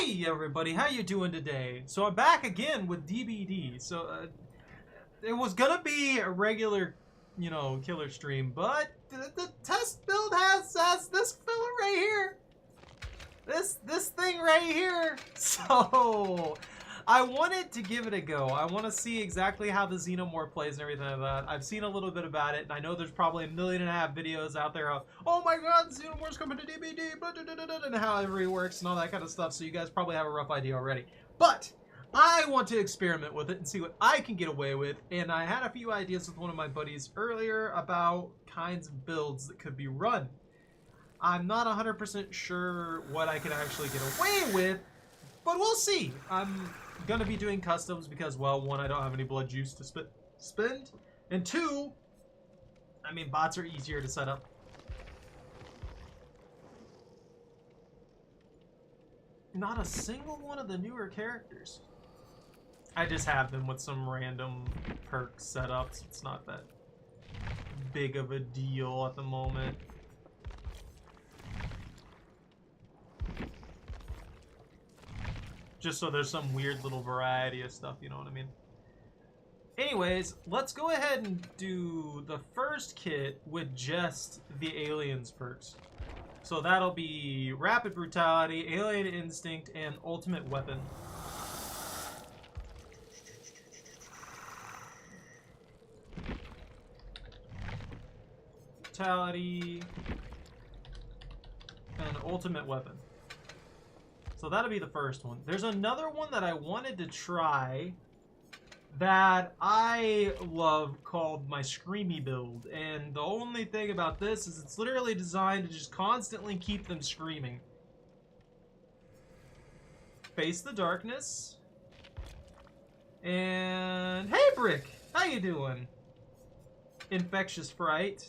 Hey everybody, how you doing today? So I'm back again with DBD. So it was gonna be a regular, killer stream, but the test build has this filler right here. This thing right here. So I wanted to give it a go. I want to see exactly how the Xenomorph plays and everything like that. I've seen a little bit about it, and I know there's probably 1.5 million videos out there of, oh my god, the Xenomorph's coming to DBD, blah, blah, blah, blah, and how everything works and all that kind of stuff, so you guys probably have a rough idea already. But I want to experiment with it and see what I can get away with, and I had a few ideas with one of my buddies earlier about kinds of builds that could be run. I'm not 100% sure what I can actually get away with, but we'll see. I'm gonna be doing customs because, well, one, I don't have any blood juice to spend, and two, I mean, bots are easier to set up. Not a single one of the newer characters. I just have them with some random perk setups. It's not that big of a deal at the moment. Just so there's some weird little variety of stuff, you know what I mean? Anyways, let's go ahead and do the first kit with just the aliens perks. So that'll be Rapid Brutality, Alien Instinct, and Ultimate Weapon. Brutality and Ultimate Weapon. So that'll be the first one. There's another one that I wanted to try that I love called my Screamy build. And the only thing about this is it's literally designed to just constantly keep them screaming. Face the Darkness. And hey Brick, how you doing? Infectious Fright.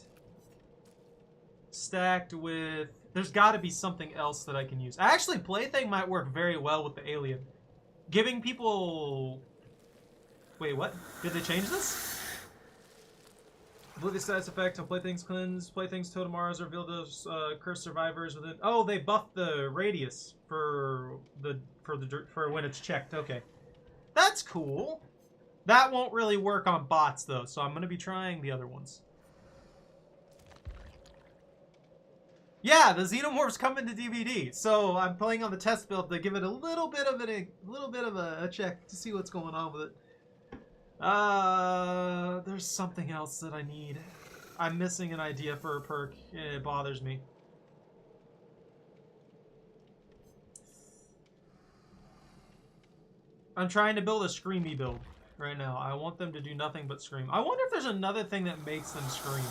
Stacked with... There's got to be something else that I can use. Actually, Plaything might work very well with the alien. Giving people... Wait, what? Did they change this? Oblivious status effect on Plaything's cleanse. Plaything's totem auras are revealed as cursed survivors within... Oh, they buffed the radius for when it's checked. Okay. That's cool. That won't really work on bots, though, so I'm going to be trying the other ones. Yeah, the Xenomorph's coming to DVD, so I'm playing on the test build to give it a little bit of a check to see what's going on with it. There's something else that I need. I'm missing an idea for a perk. It bothers me. I'm trying to build a Screamy build right now. I want them to do nothing but scream. I wonder if there's another thing that makes them scream.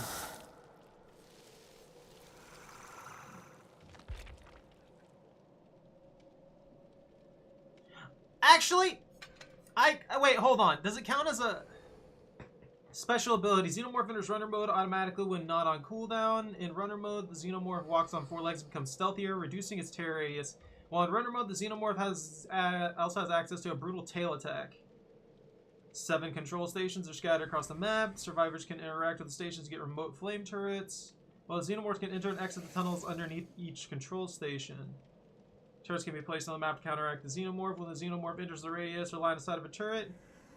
Actually, wait, hold on. Does it count as a special ability? Xenomorph enters runner mode automatically when not on cooldown. In runner mode, the Xenomorph walks on 4 legs and becomes stealthier, reducing its terror radius. While in runner mode, the Xenomorph also has access to a brutal tail attack. 7 control stations are scattered across the map. Survivors can interact with the stations to get remote flame turrets. While the Xenomorphs can enter and exit the tunnels underneath each control station. Turrets can be placed on the map to counteract the Xenomorph. When the Xenomorph enters the radius or line of sight of a turret,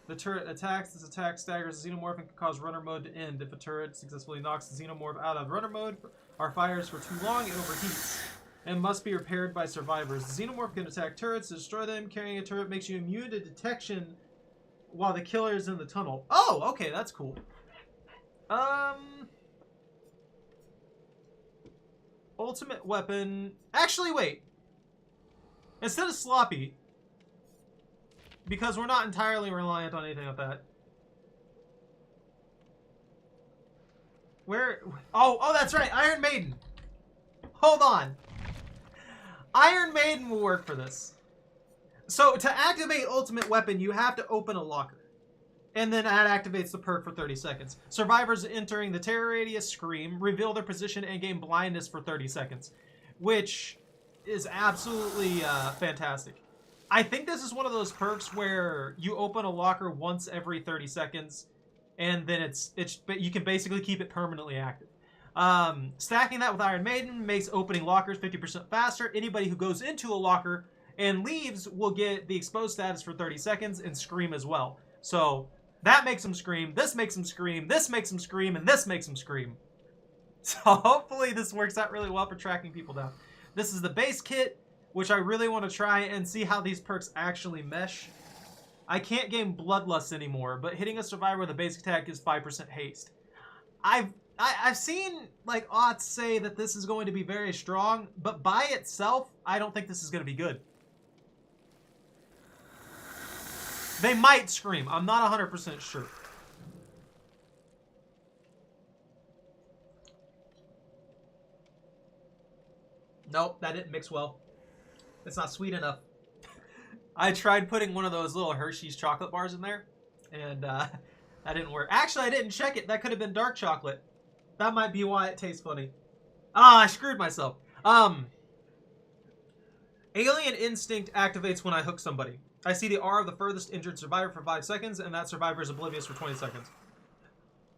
the turret attacks. This attack staggers the Xenomorph and can cause runner mode to end. If a turret successfully knocks the Xenomorph out of runner mode or fires for too long, it overheats and must be repaired by survivors. The Xenomorph can attack turrets to destroy them. Carrying a turret makes you immune to detection while the killer is in the tunnel. Oh, okay, that's cool. Ultimate Weapon. Actually, wait. Instead of sloppy, because we're not entirely reliant on anything like that. Where? Oh, that's right. Iron Maiden. Hold on. Iron Maiden will work for this. So to activate Ultimate Weapon, you have to open a locker. And then that activates the perk for 30 seconds. Survivors entering the terror radius scream, reveal their position, and gain blindness for 30 seconds. Which is absolutely fantastic. I think this is one of those perks where you open a locker once every 30 seconds, and then but you can basically keep it permanently active. Stacking that with Iron Maiden makes opening lockers 50% faster. Anybody who goes into a locker And leaves will get the exposed status for 30 seconds and scream as well. So that makes them scream, this makes them scream, this makes them scream, and this makes them scream. So hopefully this works out really well for tracking people down. This is the base kit, which I really want to try and see how these perks actually mesh. I can't gain Bloodlust anymore, but hitting a survivor with a basic attack is 5% haste. I've seen like aughts say that this is going to be very strong, but by itself, I don't think this is going to be good. They might scream. I'm not 100% sure. Nope, that didn't mix well. It's not sweet enough. I tried putting one of those little Hershey's chocolate bars in there, and that didn't work. Actually, I didn't check it. That could have been dark chocolate. That might be why it tastes funny. Ah, I screwed myself. Alien Instinct activates when I hook somebody. I see the R of the furthest injured survivor for 5 seconds, and that survivor is oblivious for 20 seconds.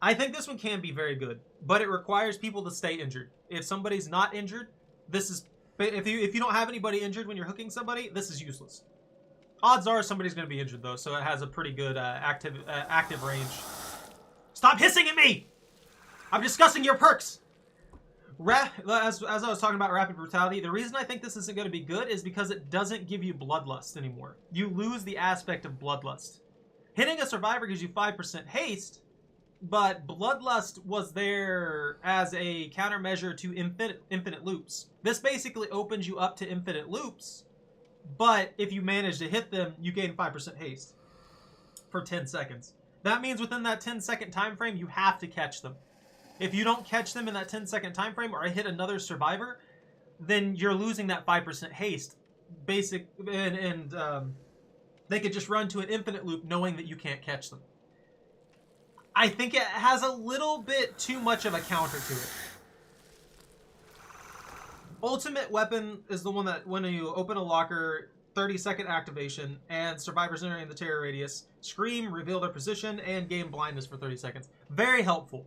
I think this one can be very good, but it requires people to stay injured. If somebody's not injured, this is... If you don't have anybody injured when you're hooking somebody, this is useless. Odds are somebody's going to be injured, though, so it has a pretty good active range. Stop hissing at me! I'm discussing your perks! As I was talking about Rapid Brutality, the reason I think this isn't going to be good is because it doesn't give you Bloodlust anymore. You lose the aspect of Bloodlust. Hitting a survivor gives you 5% haste, but Bloodlust was there as a countermeasure to infinite loops. This basically opens you up to infinite loops, but if you manage to hit them, you gain 5% haste for 10 seconds. That means within that 10-second time frame, you have to catch them. If you don't catch them in that 10-second time frame, or hit another survivor, then you're losing that 5% haste. And they could just run to an infinite loop knowing that you can't catch them. I think it has a little bit too much of a counter to it. Ultimate Weapon is the one that when you open a locker, 30-second activation, and survivors entering the terror radius scream, reveal their position, and gain blindness for 30 seconds. Very helpful.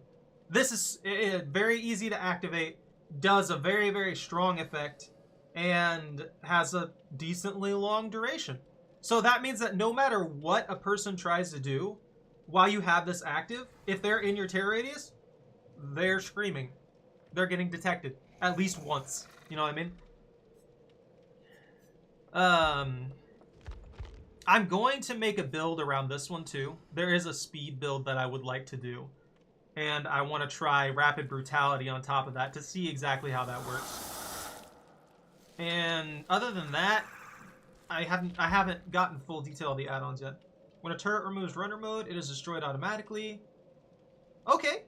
This is very easy to activate, does a very, very strong effect, and has a decently long duration. So that means that no matter what a person tries to do while you have this active, if they're in your terror radius, they're screaming. They're getting detected at least once. You know what I mean? I'm going to make a build around this one too. There is a speed build that I would like to do. And I want to try Rapid Brutality on top of that to see exactly how that works. And other than that, I haven't gotten full detail of the add-ons yet. When a turret removes runner mode, it is destroyed automatically. Okay.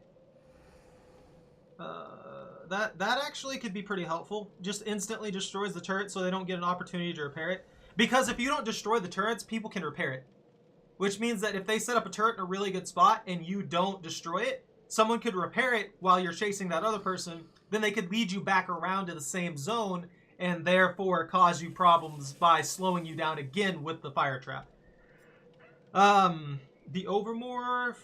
That actually could be pretty helpful. Just instantly destroys the turret so they don't get an opportunity to repair it. Because if you don't destroy the turrets, people can repair it. Which means that if they set up a turret in a really good spot and you don't destroy it, someone could repair it while you're chasing that other person. Then they could lead you back around to the same zone and therefore cause you problems by slowing you down again with the fire trap. The Overmorph,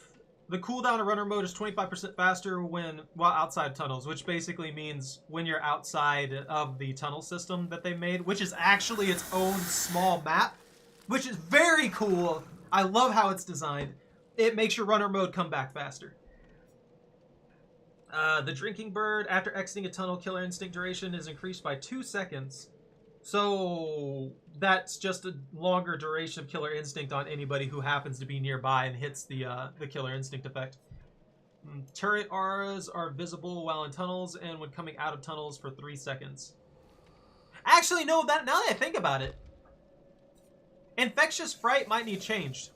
the cooldown of runner mode is 25% faster while outside tunnels, which basically means when you're outside of the tunnel system that they made, which is actually its own small map, which is very cool. I love how it's designed. It makes your runner mode come back faster. The Drinking Bird, after exiting a tunnel, Killer Instinct duration is increased by 2 seconds. So that's just a longer duration of Killer Instinct on anybody who happens to be nearby and hits the Killer Instinct effect. Turret auras are visible while in tunnels and when coming out of tunnels for 3 seconds. Actually, no, now that I think about it, Infectious Fright might need changed.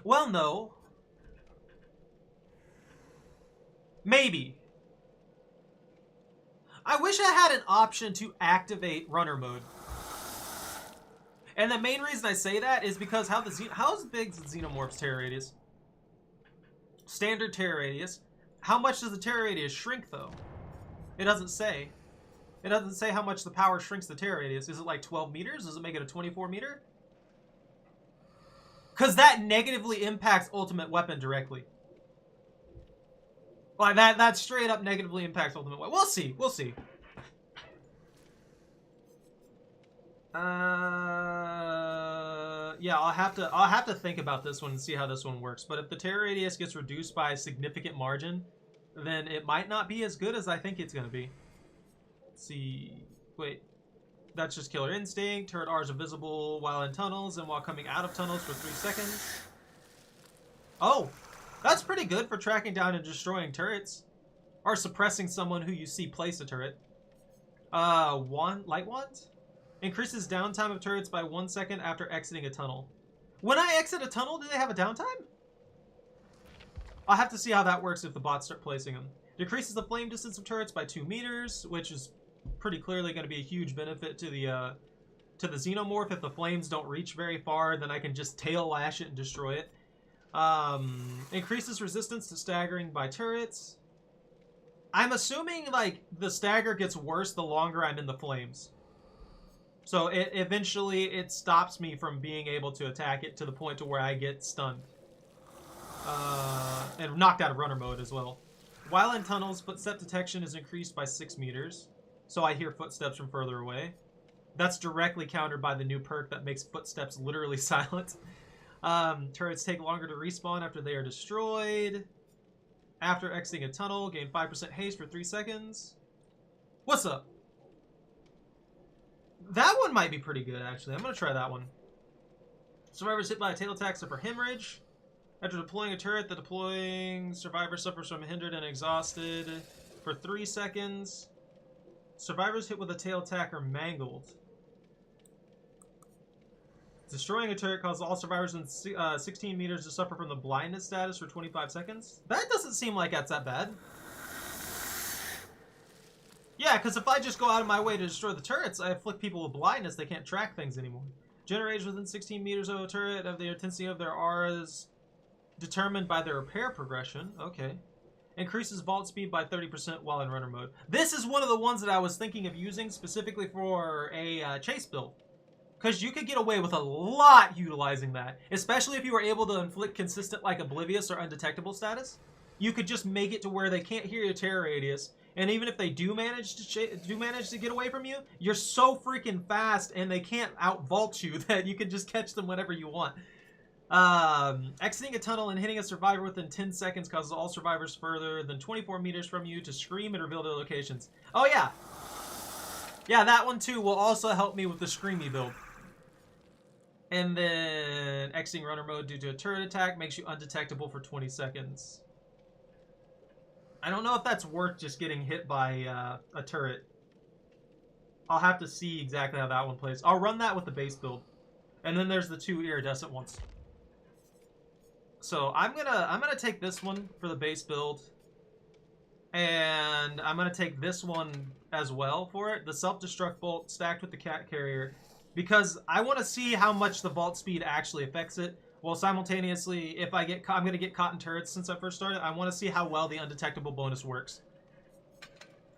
Well, no. Maybe. I wish I had an option to activate runner mode. And the main reason I say that is because how big is the Xenomorph's terror radius? Standard terror radius. How much does the terror radius shrink, though? It doesn't say. It doesn't say how much the power shrinks the terror radius. Is it like 12 meters? Does it make it a 24 meter? Because that negatively impacts Ultimate Weapon directly. Like that straight up negatively impacts Ultimate Weapon. We'll see. We'll see. Yeah, I'll have to think about this one and see how this one works. But if the tear radius gets reduced by a significant margin, then it might not be as good as I think it's gonna be. Let's see. Wait. That's just Killer Instinct. Turret R's are visible while in tunnels and while coming out of tunnels for 3 seconds. Oh! That's pretty good for tracking down and destroying turrets. Or suppressing someone who you see place a turret. Light Wand? Increases downtime of turrets by 1 second after exiting a tunnel. When I exit a tunnel, do they have a downtime? I'll have to see how that works if the bots start placing them. Decreases the flame distance of turrets by 2 meters, which is pretty clearly going to be a huge benefit to the Xenomorph. If the flames don't reach very far, then I can just tail lash it and destroy it. Increases resistance to staggering by turrets. I'm assuming, like, the stagger gets worse the longer I'm in the flames. So eventually it stops me from being able to attack it to the point to where I get stunned. And knocked out of runner mode as well. While in tunnels, footstep detection is increased by 6 meters. So I hear footsteps from further away. That's directly countered by the new perk that makes footsteps literally silent. Turrets take longer to respawn after they are destroyed. After exiting a tunnel, gain 5% haste for 3 seconds. What's up? That one might be pretty good, actually. I'm going to try that one. Survivors hit by a tail attack suffer hemorrhage. After deploying a turret, the deploying survivor suffers from hindered and exhausted for 3 seconds. Survivors hit with a tail attack are mangled. Destroying a turret causes all survivors in 16 meters to suffer from the blindness status for 25 seconds. That doesn't seem like that's that bad. Yeah, because if I just go out of my way to destroy the turrets, I afflict people with blindness. They can't track things anymore. Generators within 16 meters of a turret have the intensity of their auras determined by their repair progression. Okay. Increases vault speed by 30% while in runner mode. This is one of the ones that I was thinking of using specifically for a chase build. Because you could get away with a lot utilizing that. Especially if you were able to inflict consistent, like, oblivious or undetectable status. You could just make it to where they can't hear your terror radius. And even if they do manage to get away from you, you're so freaking fast and they can't out-vault you that you can just catch them whenever you want. Exiting a tunnel and hitting a survivor within 10 seconds causes all survivors further than 24 meters from you to scream and reveal their locations. Oh, yeah. Yeah, that one, too, will also help me with the screamy build. And then exiting runner mode due to a turret attack makes you undetectable for 20 seconds. I don't know if that's worth just getting hit by a turret. I'll have to see exactly how that one plays. I'll run that with the base build. And then there's the 2 iridescent ones. So I'm gonna take this one for the base build. And I'm gonna take this one as well for it. The self-destruct bolt stacked with the cat carrier. Because I want to see how much the vault speed actually affects it. Well, simultaneously, if I get I'm going to get caught in turrets since I first started. I want to see how well the undetectable bonus works.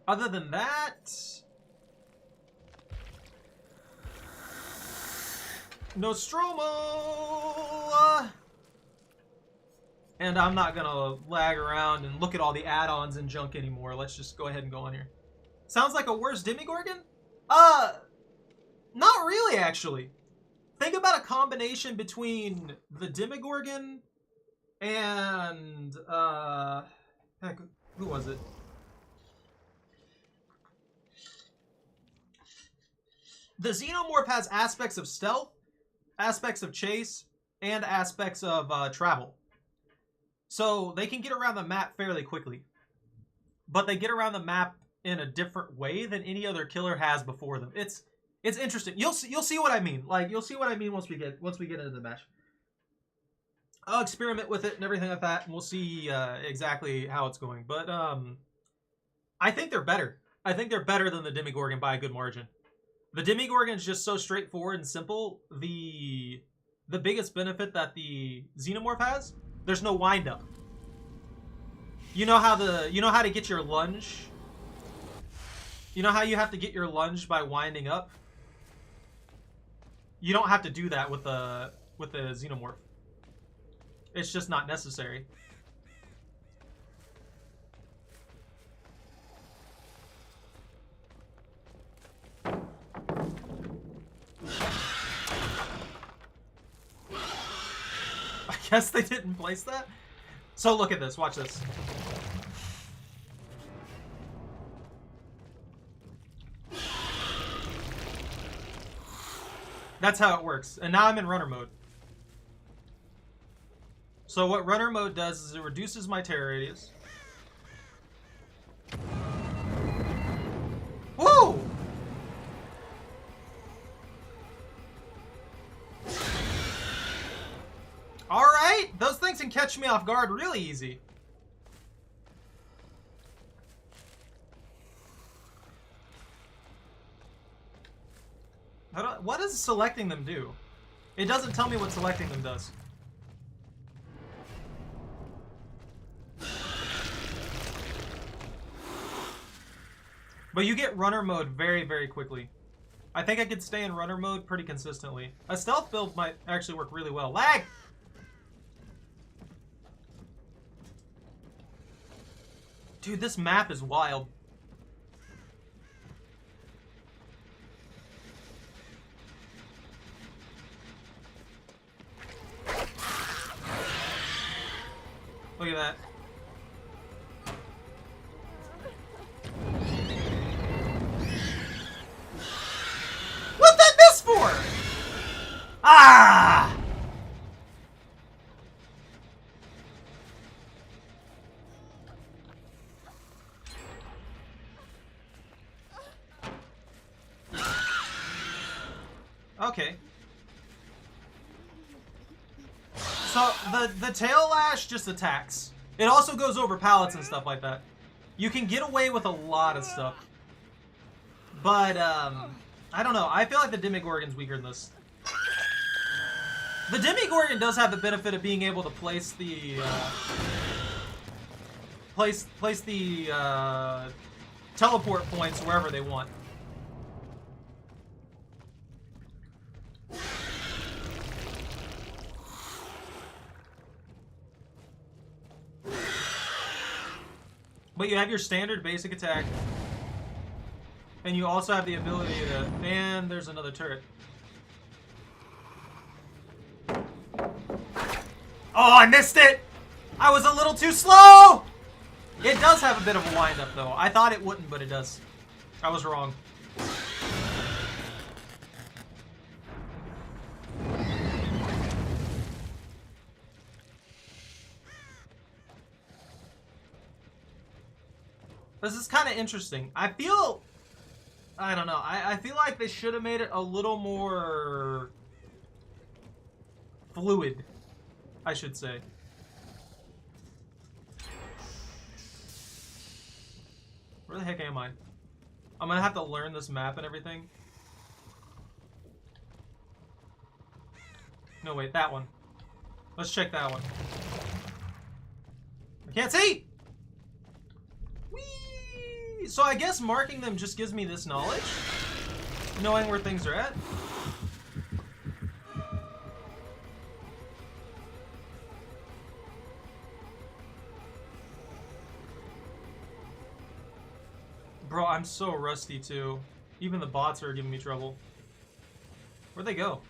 Other than that, Nostromo! And I'm not going to lag around and look at all the add-ons and junk anymore. Let's just go ahead and go on here. Sounds like a worse Demigorgon? Not really, actually. Think about a combination between the Demigorgon and, heck, who was it? The Xenomorph has aspects of stealth, aspects of chase, and aspects of travel. So they can get around the map fairly quickly. But they get around the map in a different way than any other killer has before them. It's interesting. You'll see what I mean. Like, you'll see what I mean once we get into the match. I'll experiment with it and everything like that, and we'll see exactly how it's going. But I think they're better. I think they're better than the Demigorgon by a good margin. The Demigorgon is just so straightforward and simple. The biggest benefit that the Xenomorph has, there's no wind up. You know how to get your lunge? You know how you have to get your lunge by winding up? You don't have to do that with the Xenomorph. It's just not necessary. guess they didn't place that. So look at this. Watch this. That's how it works. And now I'm in runner mode. So what runner mode does is it reduces my tear radius. Woo! Alright, those things can catch me off guard really easy. What does selecting them do? It doesn't tell me what selecting them does. But you get runner mode very, very quickly. I think I could stay in runner mode pretty consistently. A stealth build might actually work really well. Lag! Dude, this map is wild. Look at that. What that miss for? Ah! Okay. So the tail lash just attacks. It also goes over pallets and stuff like that. You can get away with a lot of stuff. But I don't know. I feel like the Demigorgon's weaker than this. The Demigorgon does have the benefit of being able to place the teleport points wherever they want. But you have your standard basic attack. And you also have the ability to... And there's another turret. Oh, I missed it! I was a little too slow! It does have a bit of a wind-up, though. I thought it wouldn't, but it does. I was wrong. This is kind of interesting. I feel... I don't know. I feel like they should have made it a little more... fluid, I should say. Where the heck am I? I'm gonna have to learn this map and everything. No, wait, that one. Let's check that one. I can't see! Whee! So I guess marking them just gives me this knowledge? Knowing where things are at? Bro, I'm so rusty too. Even the bots are giving me trouble. Where'd they go?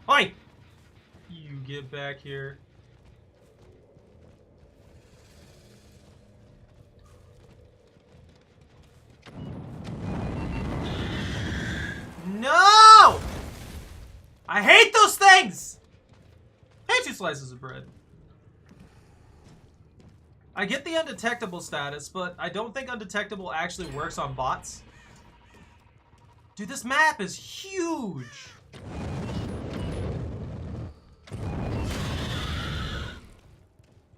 Oi! You get back here. No! I hate those things! Hey, 2 slices of bread. I get the undetectable status, but I don't think undetectable actually works on bots. Dude, this map is huge!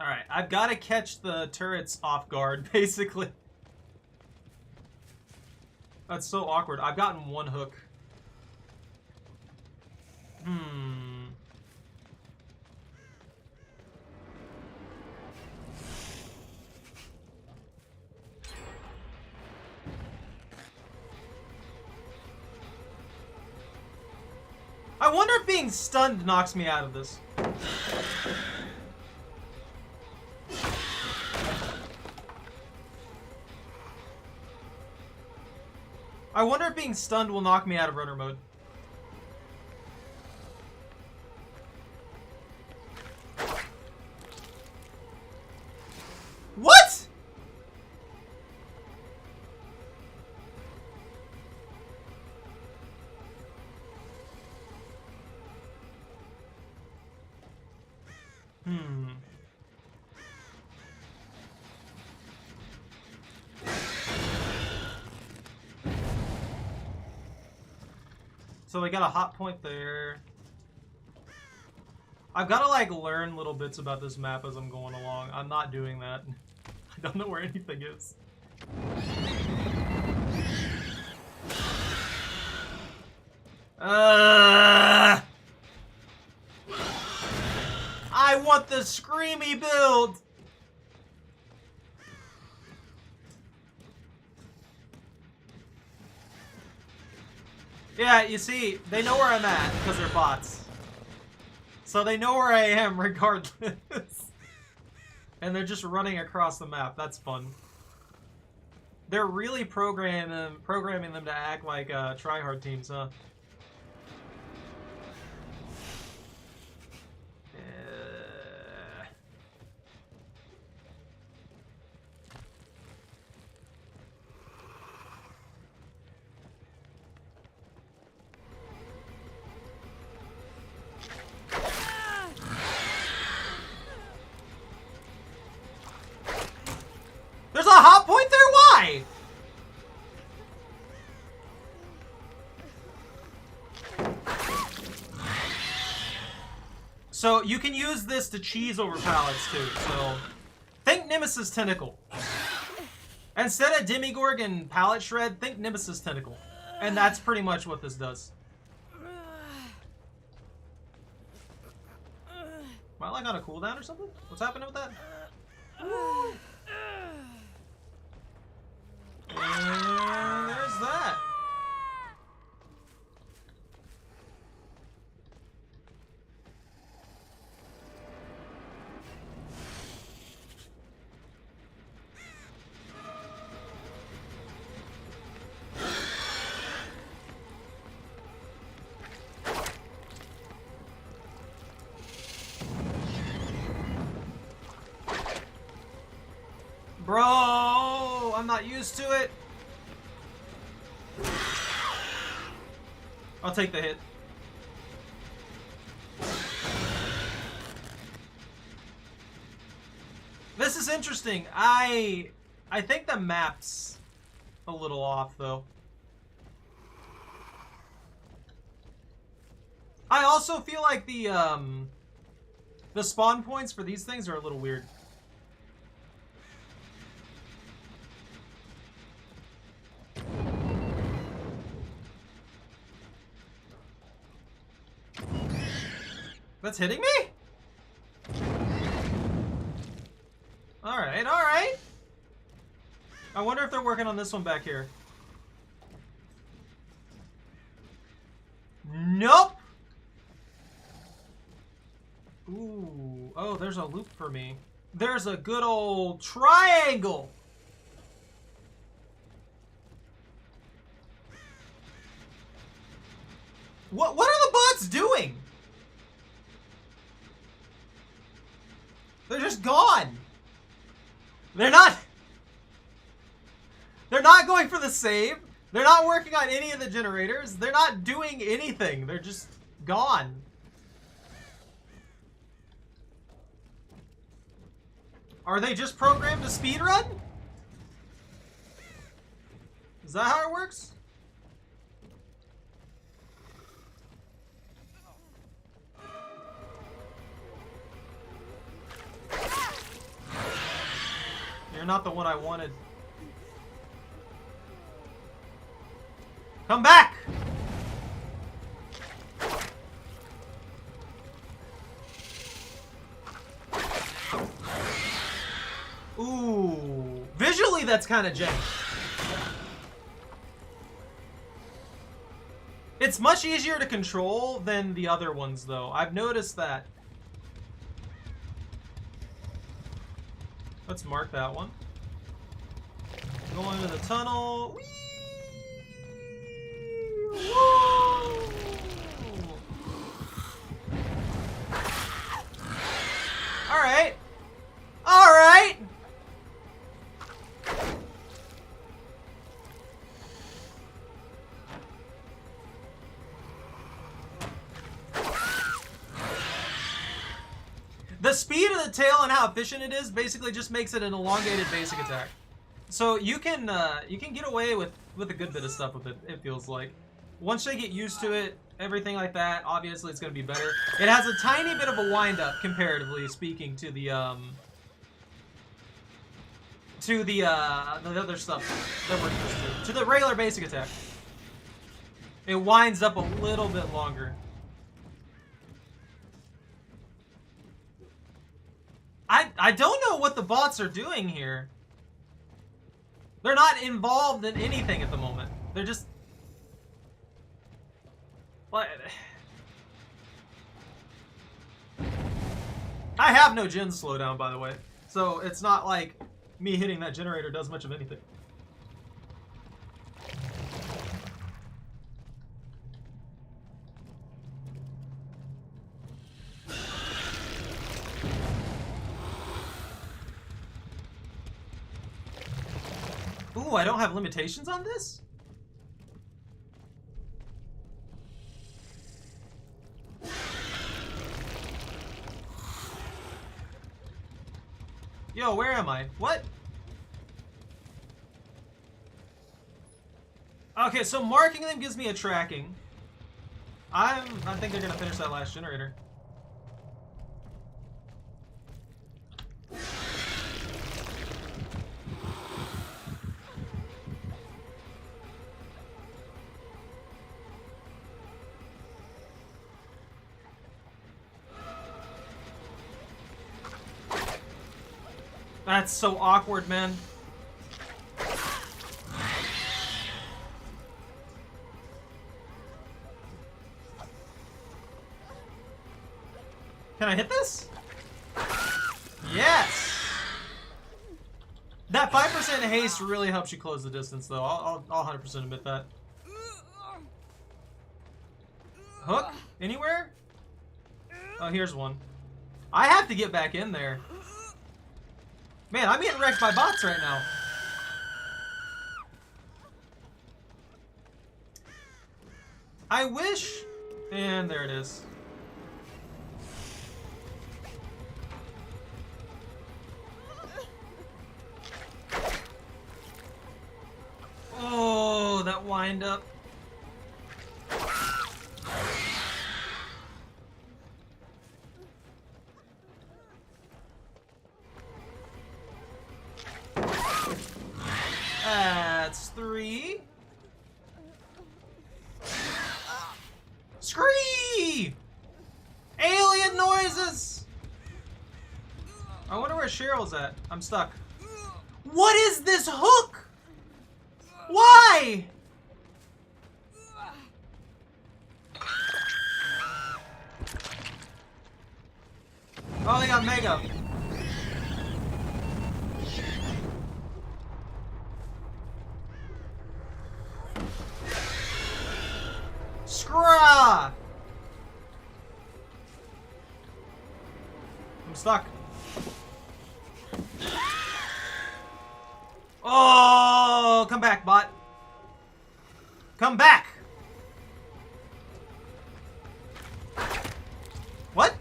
Alright, I've got to catch the turrets off guard, basically. That's so awkward. I've gotten 1 hook. I wonder if being stunned knocks me out of this. I wonder if being stunned will knock me out of runner mode. So they got a hot point there. I've got to like learn little bits about this map as I'm going along. I'm not doing that. I don't know where anything is. I want the screamy build. Yeah, you see, they know where I'm at because they're bots. So they know where I am regardless. And they're just running across the map. That's fun. They're really programming them to act like tryhard teams, huh? There's a hot point there? Why? So you can use this to cheese over pallets too. So think Nemesis Tentacle. Instead of Demigorgon Pallet Shred, think Nemesis Tentacle. And that's pretty much what this does. Am I like on a cooldown or something? What's happening with that? Woo. And there's that. Bro, I'm not used to it. I'll take the hit. This is interesting. I think the map's a little off though. I also feel like the spawn points for these things are a little weird. That's hitting me? Alright, alright. I wonder if they're working on this one back here. Nope! Ooh. Oh, there's a loop for me. There's a good old triangle! What are the bots doing? They're just gone. They're not going for the save. They're not working on any of the generators. They're not doing anything. They're just gone. Are they just programmed to speedrun? Is that how it works? You're not the one I wanted. Come back! Ooh. Visually, that's kind of jank. It's much easier to control than the other ones, though. I've noticed that. Let's mark that one. Go into the tunnel. Whee! Woo! Alright. Alright! The speed of the tail and how efficient it is basically just makes it an elongated basic attack. So you can get away with a good bit of stuff with it, it feels like. Once they get used to it, everything like that, obviously it's going to be better. It has a tiny bit of a wind-up, comparatively speaking, to the other stuff that we're used to the regular basic attack. It winds up a little bit longer. I don't know what the bots are doing here. They're not involved in anything at the moment. They're just... What? I have no gen slowdown, by the way. So it's not like me hitting that generator does much of anything. Ooh, I don't have limitations on this? Yo, where am I? What? Okay, so marking them gives me a tracking. I think they're gonna finish that last generator. That's so awkward, man. Can I hit this? Yes! That 5% haste really helps you close the distance, though. I'll 100% admit that. Hook? Anywhere? Oh, here's one. I have to get back in there. Man, I'm getting wrecked by bots right now. I wish... And there it is. Oh, that wind up. That's 3. Scree! Alien noises! I wonder where Cheryl's at. I'm stuck. What is this hook? Why? Oh, they got Mega. Scrah! I'm stuck. Oh, come back, bot. Come back. What?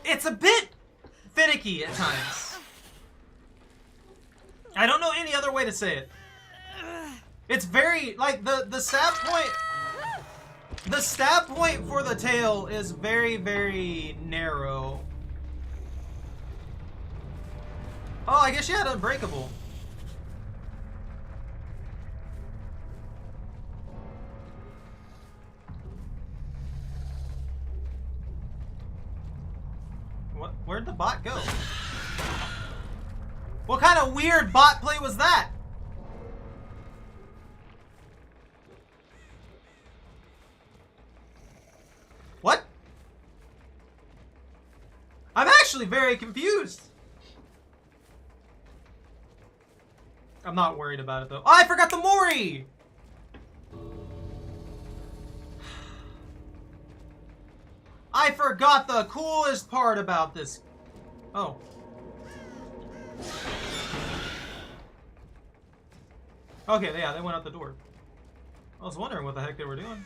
It's a bit finicky at times. I don't know any other way to say it. It's very, like, the stab point... The stab point for the tail is very, very narrow. Oh, I guess she had Unbreakable. What? Where'd the bot go? What kind of weird bot play was that? What? I'm actually very confused. I'm not worried about it though. Oh, I forgot the Mori! I forgot the coolest part about this. Oh. Okay, yeah, they went out the door. I was wondering what the heck they were doing.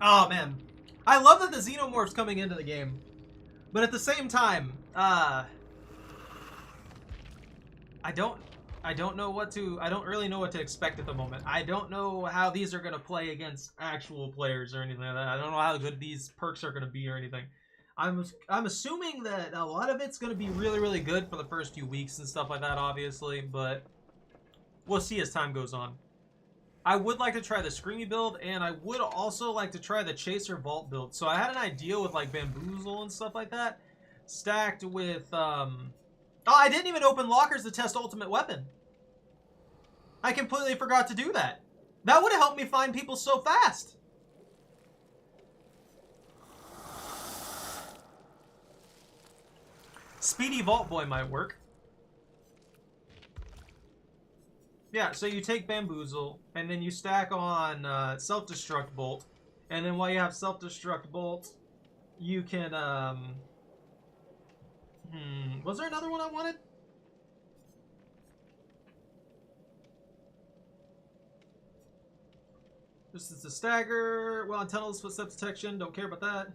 Oh, man. I love that the Xenomorph's coming into the game. But at the same time, I don't know what to... I don't really know what to expect at the moment. I don't know how these are going to play against actual players or anything like that. I don't know how good these perks are going to be or anything. I'm assuming that a lot of it's going to be really, really good for the first few weeks and stuff like that, obviously. But we'll see as time goes on. I would like to try the Screamy build, and I would also like to try the Chaser Vault build. So I had an idea with, like, Bamboozle and stuff like that, stacked with, Oh, I didn't even open lockers to test Ultimate Weapon. I completely forgot to do that. That would have helped me find people so fast. Speedy Vault Boy might work. Yeah, so you take Bamboozle, and then you stack on Self-Destruct Bolt. And then while you have Self-Destruct Bolt, you can, was there another one I wanted? This is the Stagger. Well, Antennas, Footstep Detection. Don't care about that.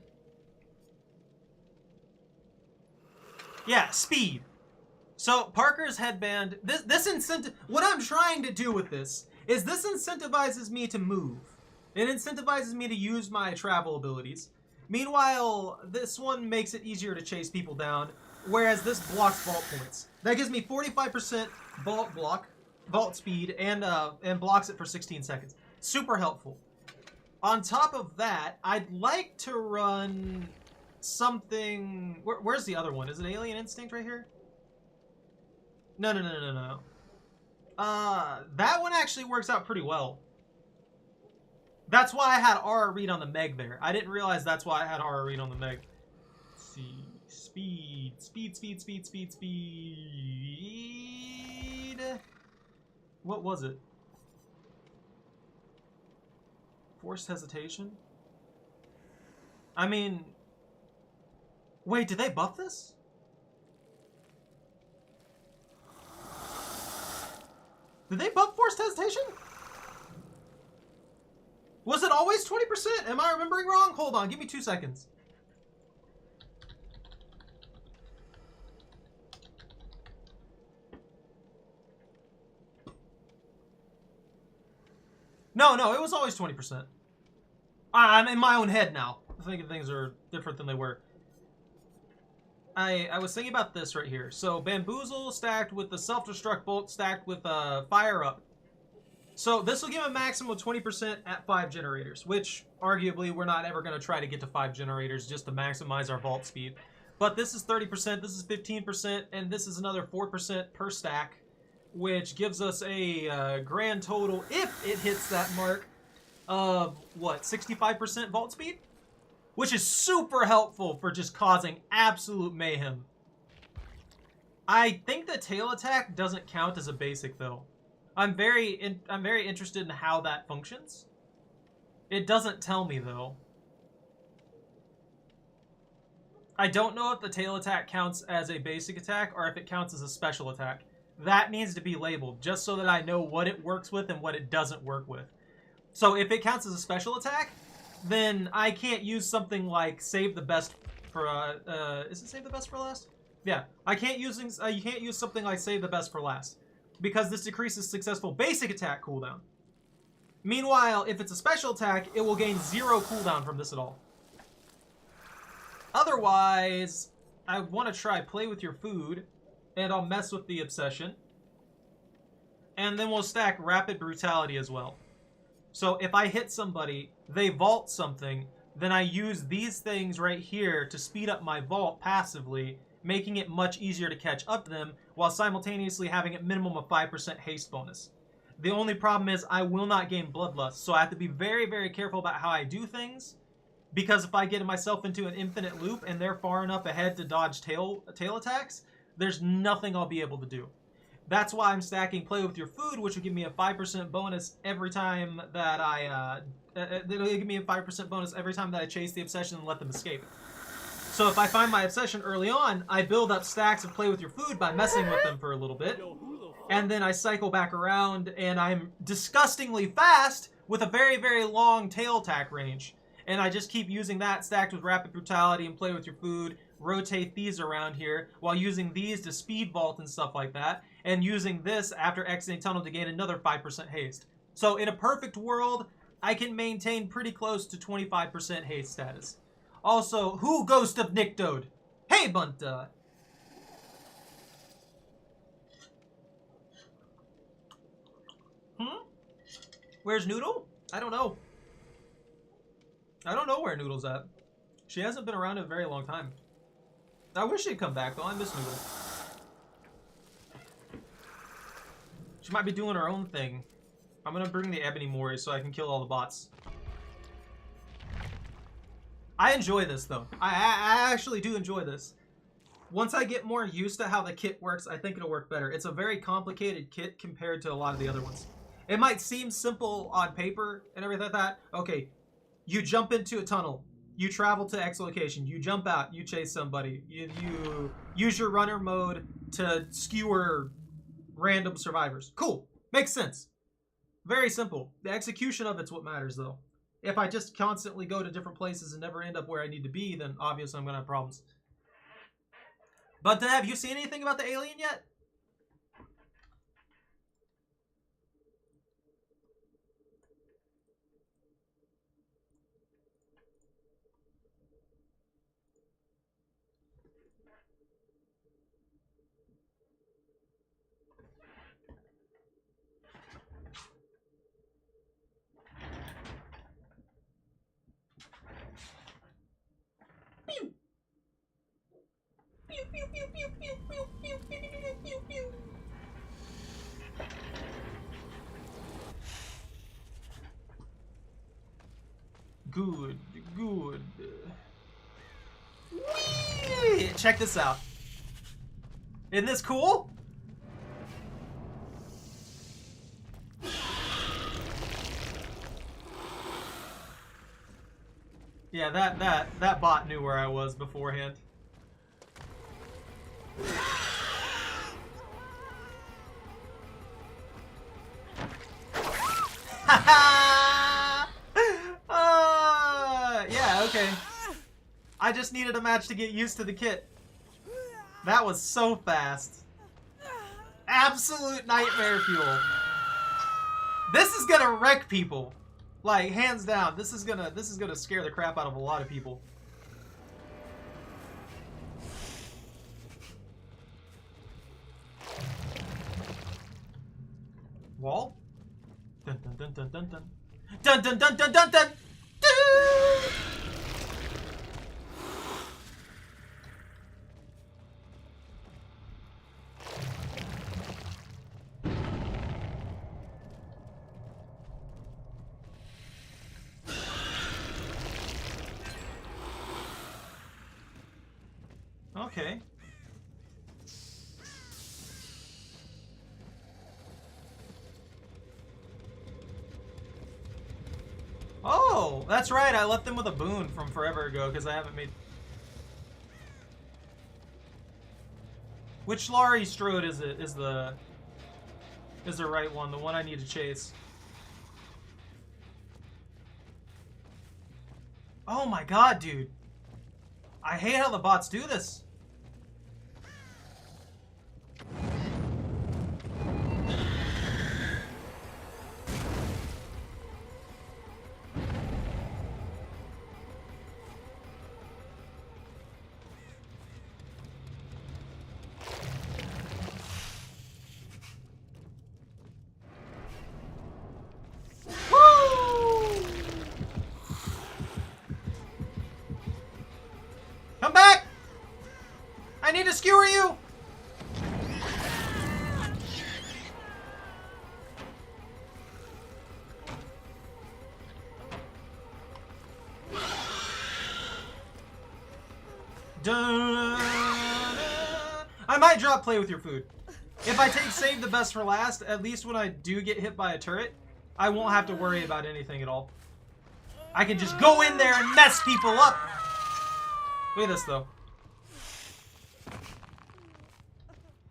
Yeah, Speed. So, Parker's Headband, this incentive, what I'm trying to do with this is this incentivizes me to move. It incentivizes me to use my travel abilities. Meanwhile, this one makes it easier to chase people down, whereas this blocks vault points. That gives me 45% vault speed, and blocks it for 16 seconds. Super helpful. On top of that, I'd like to run something... Where's the other one? Is it Alien Instinct right here? No. That one actually works out pretty well. That's why I had Aura Read on the Meg there. I didn't realize that's why I had Aura Read on the Meg. Let's see. Speed. What was it? Forced Hesitation? I mean... Wait, did they buff this? Did they buff Forced Hesitation? Was it always 20%? Am I remembering wrong? Hold on, give me 2 seconds. No, it was always 20%. I'm in my own head now. I'm thinking things are different than they were. I was thinking about this right here. So, Bamboozle stacked with the Self-Destruct Bolt stacked with Fire Up. So, this will give a maximum of 20% at 5 generators, which, arguably, we're not ever going to try to get to 5 generators just to maximize our vault speed. But this is 30%, this is 15%, and this is another 4% per stack, which gives us a grand total, if it hits that mark, of, what, 65% vault speed? Which is super helpful for just causing absolute mayhem. I think the tail attack doesn't count as a basic, though. I'm very interested in how that functions. It doesn't tell me, though. I don't know if the tail attack counts as a basic attack or if it counts as a special attack. That needs to be labeled, just so that I know what it works with and what it doesn't work with. So if it counts as a special attack, then I can't use something like Save the Best for, is it Save the Best for last? Yeah, you can't use something like Save the Best for last, because this decreases successful basic attack cooldown. Meanwhile, if it's a special attack, it will gain 0 cooldown from this at all. Otherwise, I want to try Play with Your Food, and I'll mess with the Obsession. And then we'll stack Rapid Brutality as well. So if I hit somebody, they vault something, then I use these things right here to speed up my vault passively, making it much easier to catch up to them, while simultaneously having a minimum of 5% haste bonus. The only problem is I will not gain Bloodlust, so I have to be very, very careful about how I do things, because if I get myself into an infinite loop and they're far enough ahead to dodge tail attacks, there's nothing I'll be able to do. That's why I'm stacking Play with Your Food, which will give me a 5% bonus every time that it'll give me a 5% bonus every time that I chase the Obsession and let them escape. So if I find my Obsession early on, I build up stacks of Play with Your Food by messing with them for a little bit, and then I cycle back around, and I'm disgustingly fast with a very, very long tail attack range. and I just keep using that stacked with Rapid Brutality and Play with your food, rotate these around here, while using these to speed vault and stuff like that, and using this after exiting tunnel to gain another 5% haste. So in a perfect world, I can maintain pretty close to 25% haste status. Also, who Ghost of Nicktoad? Hey, Bunta! Where's Noodle? I don't know. I don't know where Noodle's at. She hasn't been around in a very long time. I wish she'd come back, though. I miss Noodle. She might be doing her own thing. I'm gonna bring the Ebony Mori so I can kill all the bots. I enjoy this, though. I actually do enjoy this. Once I get more used to how the kit works, I think it'll work better. It's a very complicated kit compared to a lot of the other ones. It might seem simple on paper and everything like that. Okay, you jump into a tunnel. You travel to X location. You jump out. You chase somebody. You use your runner mode to skewer random survivors. Cool. Makes sense. Very simple. The execution of it's what matters, though. If I just constantly go to different places and never end up where I need to be, then obviously I'm going to have problems. But have you seen anything about the alien yet? Good, good. Whee! Check this out. Isn't this cool? Yeah, that bot knew where I was beforehand. Yeah, okay. I just needed a match to get used to the kit. That was so fast. Absolute nightmare fuel. This is gonna wreck people. Like, hands down, this is gonna scare the crap out of a lot of people. Wall? Dun dun dun dun dun dun. Dun dun dun dun dun dun! Okay. Oh, that's right. I left them with a boon from forever ago because I haven't made... Which Laurie Strode is it? Is the right one? The one I need to chase. Oh my god, dude. I hate how the bots do this. Come back! I need to skewer you! I might drop play with your food. If I take save the best for last, at least when I do get hit by a turret, I won't have to worry about anything at all. I can just go in there and mess people up! Look at this, though.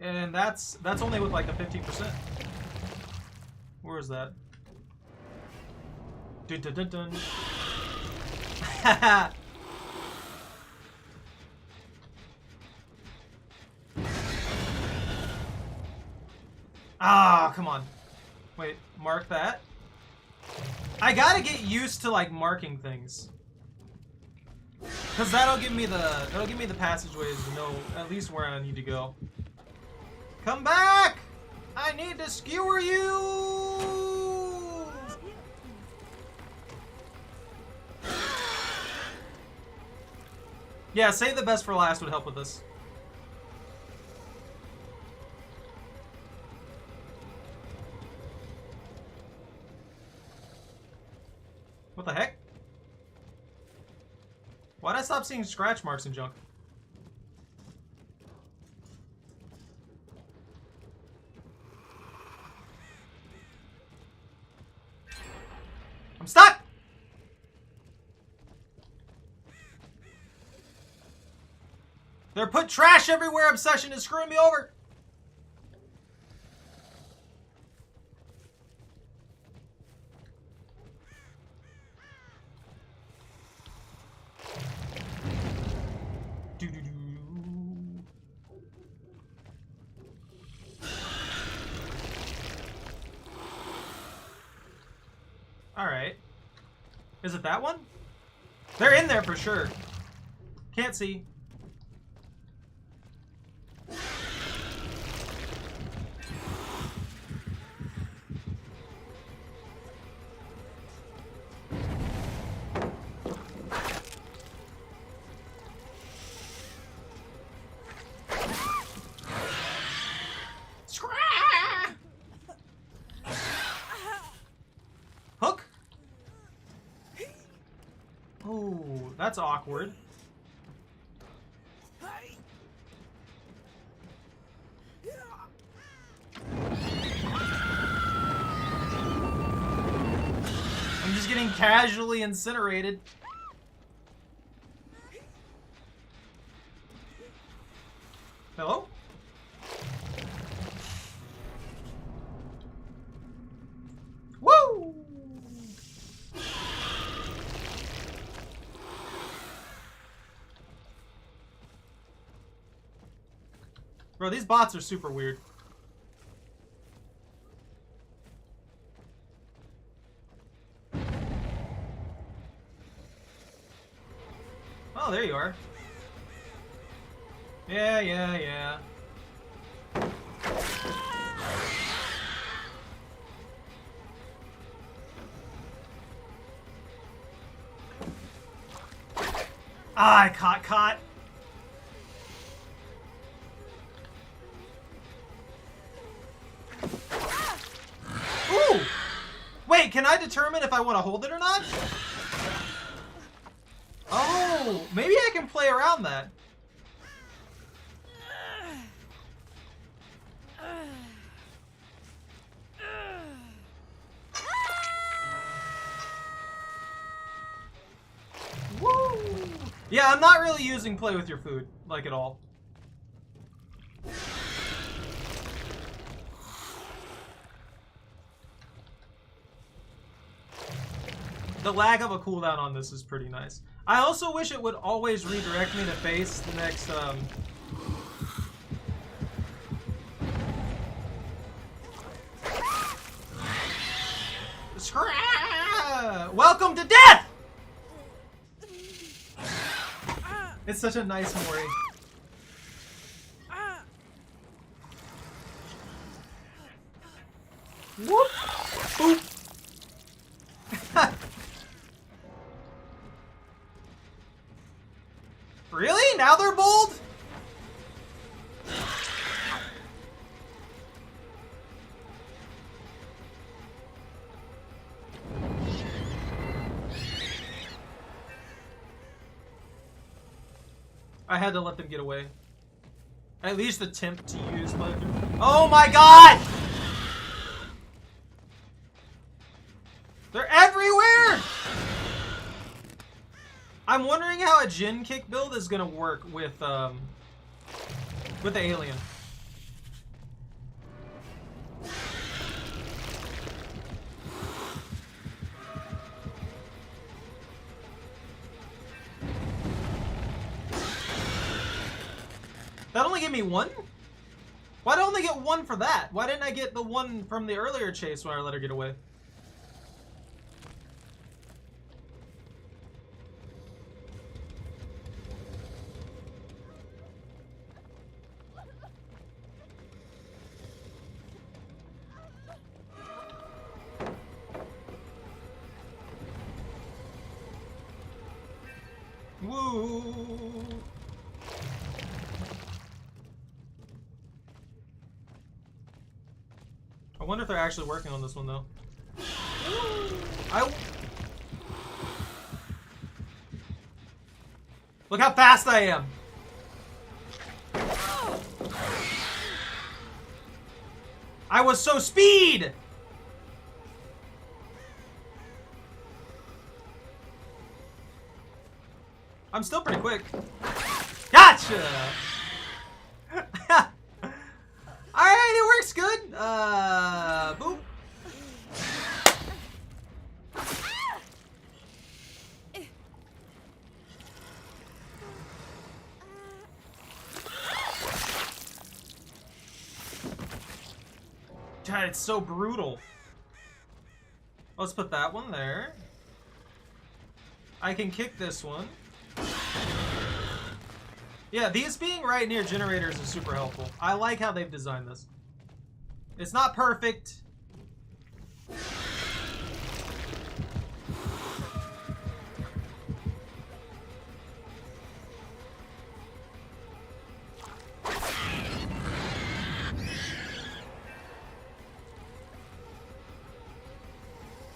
And that's only with like a 15%. Where is that? Dun dun dun dun. Ah, come on. Wait, mark that. I gotta get used to like marking things, cause that'll give me the passageways to know at least where I need to go. Come back! I need to skewer you! Yeah, save the best for last would help with this. What the heck? Why'd I stop seeing scratch marks and junk? I'm stuck! They're put trash everywhere obsession is screwing me over! Alright. Is it that one? They're in there for sure. Can't see. Hook? Oh, that's awkward. I'm just getting casually incinerated. Hello? Woo! Bro, these bots are super weird. Oh, there you are. Yeah, yeah, yeah. Ah, I caught. Ooh! Wait, can I determine if I want to hold it or not? Oh, maybe I can play around that. Woo! Yeah, I'm not really using play with your food, like, at all. The lag of a cooldown on this is pretty nice. I also wish it would always redirect me to face the next, Welcome to death! It's such a nice Mori. Whoop! Boop! Really? Now they're bold? I had to let them get away. At least attempt to use my... Oh my god! They're everywhere! I'm wondering how a Jin kick build is gonna work with the alien. me one? Why'd I only get one for that? Why didn't I get the one from the earlier chase when I let her get away? Woo! I wonder if they're actually working on this one though. Look how fast I am! I was so speed! I'm still pretty quick. Gotcha! Alright, it works good. Boop. God, it's so brutal. Let's put that one there. I can kick this one. Yeah, these being right near generators is super helpful. I like how they've designed this. It's not perfect.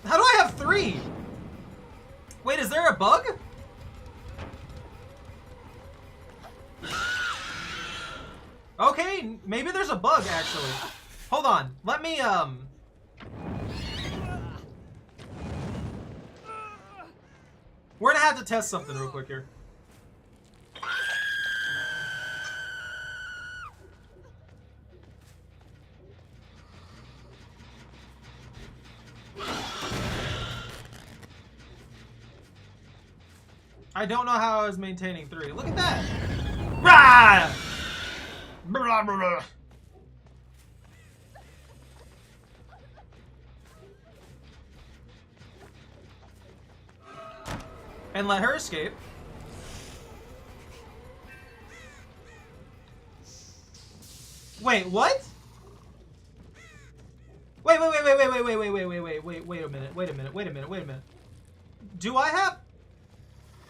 How do I have 3? Wait, is there a bug? Okay, maybe there's a bug, actually. Hold on. Let me, we're gonna have to test something real quick here. I don't know how I was maintaining 3. Look at that! Rah! Blah, blah, blah. And let her escape. Wait, what? Wait a minute. Do I have?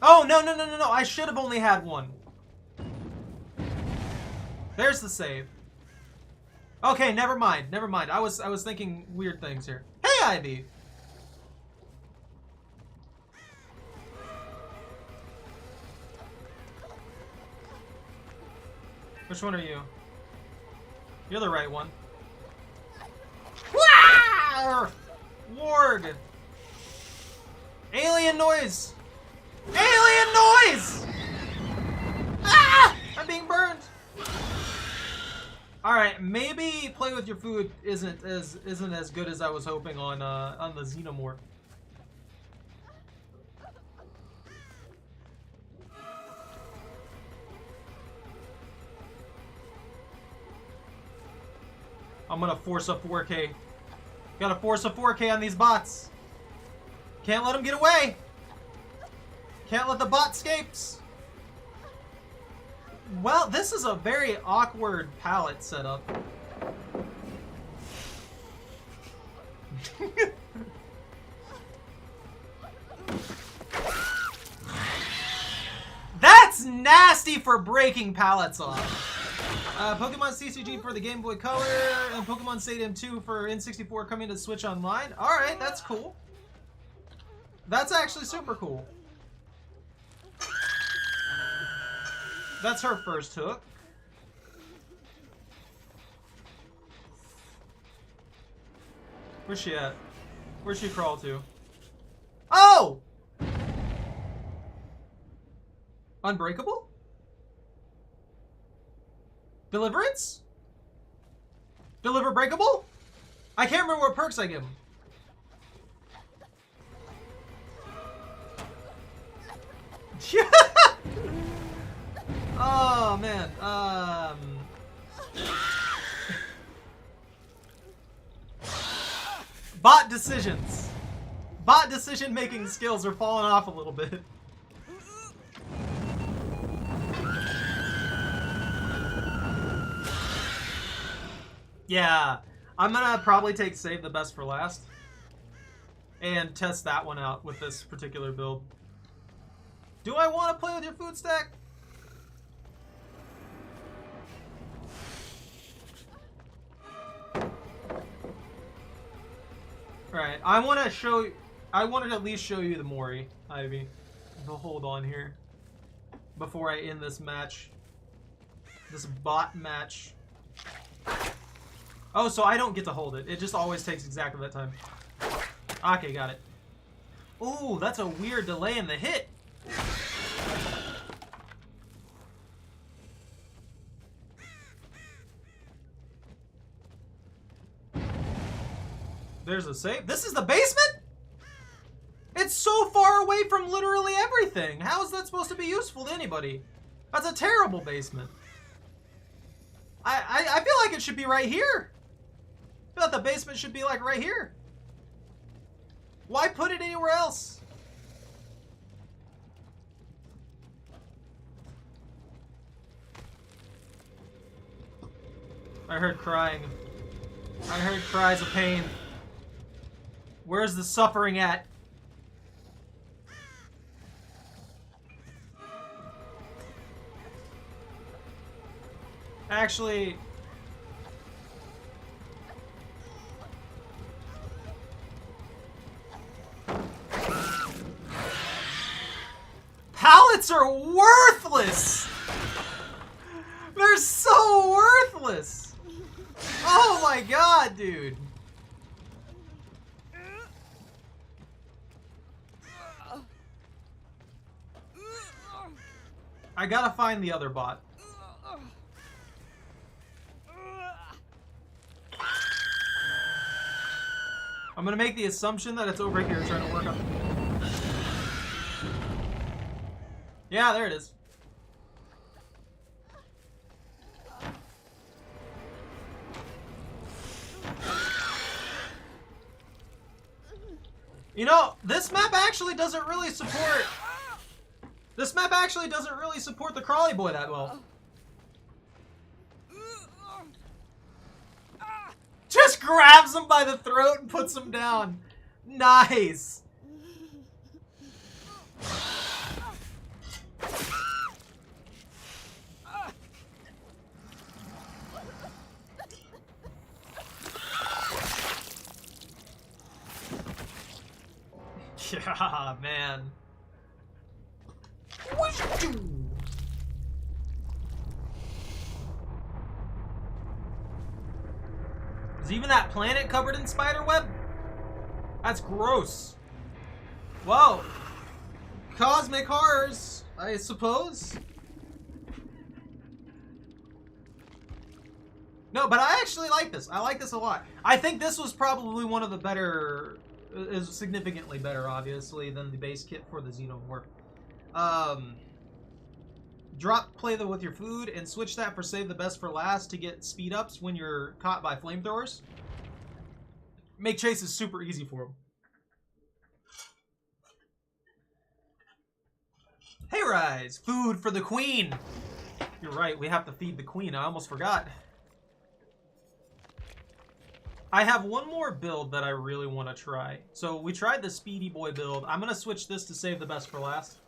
Oh, no. I should have only had one. There's the save. Okay, never mind. I was thinking weird things here. Hey, Ivy. Which one are you? You're the right one. Wah! Warg. Alien noise. Alien noise. Ah! I'm being burned. All right, maybe play with your food isn't as good as I was hoping on the Xenomorph. I'm gonna force a 4K. Gotta force a 4K on these bots. Can't let them get away. Can't let the bot escapes. Well, this is a very awkward palette setup. That's nasty for breaking pallets off. Pokemon CCG for the Game Boy Color and Pokemon Stadium 2 for N64 coming to Switch Online. Alright, that's cool. That's actually super cool. That's her first hook. Where's she at? Where'd she crawl to? Oh! Unbreakable? Deliverance? Deliver breakable? I can't remember what perks I give him. Oh man. Bot decisions. Bot decision-making skills are falling off a little bit. Yeah, I'm gonna probably take save the best for last. And test that one out with this particular build. Do I want to play with your food stack? Alright, I want to show you... I wanted to at least show you the Mori, Ivy. But hold on here. Before I end this match. This bot match. Oh, so I don't get to hold it. It just always takes exactly that time. Okay, got it. Ooh, that's a weird delay in the hit. There's a save. This is the basement? It's so far away from literally everything. How is that supposed to be useful to anybody? That's a terrible basement. I feel like it should be right here. I feel like the basement should be like right here. Why put it anywhere else? I heard crying. I heard cries of pain. Where's the suffering at? Actually... Pallets are worthless! They're so worthless! Oh my god, dude! I gotta find the other bot. I'm gonna make the assumption that it's over here trying to work on... Yeah, there it is. You know, this map actually doesn't really support... This map actually doesn't really support the Crawly Boy that well. Just grabs him by the throat and puts him down. Nice. Yeah, man. Is even that planet covered in spider web? That's gross. Whoa. Cosmic horrors, I suppose. No, but I actually like this. I like this a lot. I think this was probably one of the better... is significantly better, obviously, than the base kit for the Xenomorph. Play with your food and switch that for save the best for last to get speed ups when you're caught by flamethrowers. Make chases super easy for them. Hey Rise, food for the queen. You're right, we have to feed the queen. I almost forgot. I have one more build that I really want to try. So we tried the Speedy Boy build. I'm going to switch this to save the best for last.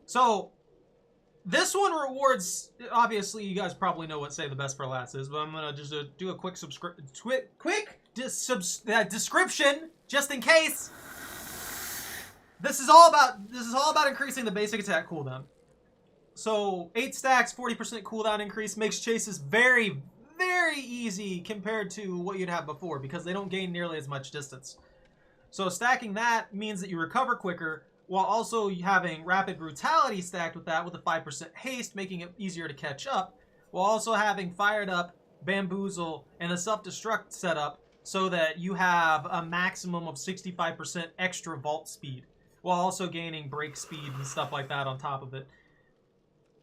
So this one rewards, obviously you guys probably know what save the best for last is, but I'm going to just do a quick description just in case. This is all about increasing the basic attack cooldown. So 8 stacks, 40% cooldown increase makes chases very, very easy compared to what you'd have before because they don't gain nearly as much distance. So stacking that means that you recover quicker while also having Rapid Brutality stacked with that with a 5% haste, making it easier to catch up, while also having Fired Up, Bamboozle, and a Self-Destruct setup so that you have a maximum of 65% extra vault speed, while also gaining break speed and stuff like that on top of it.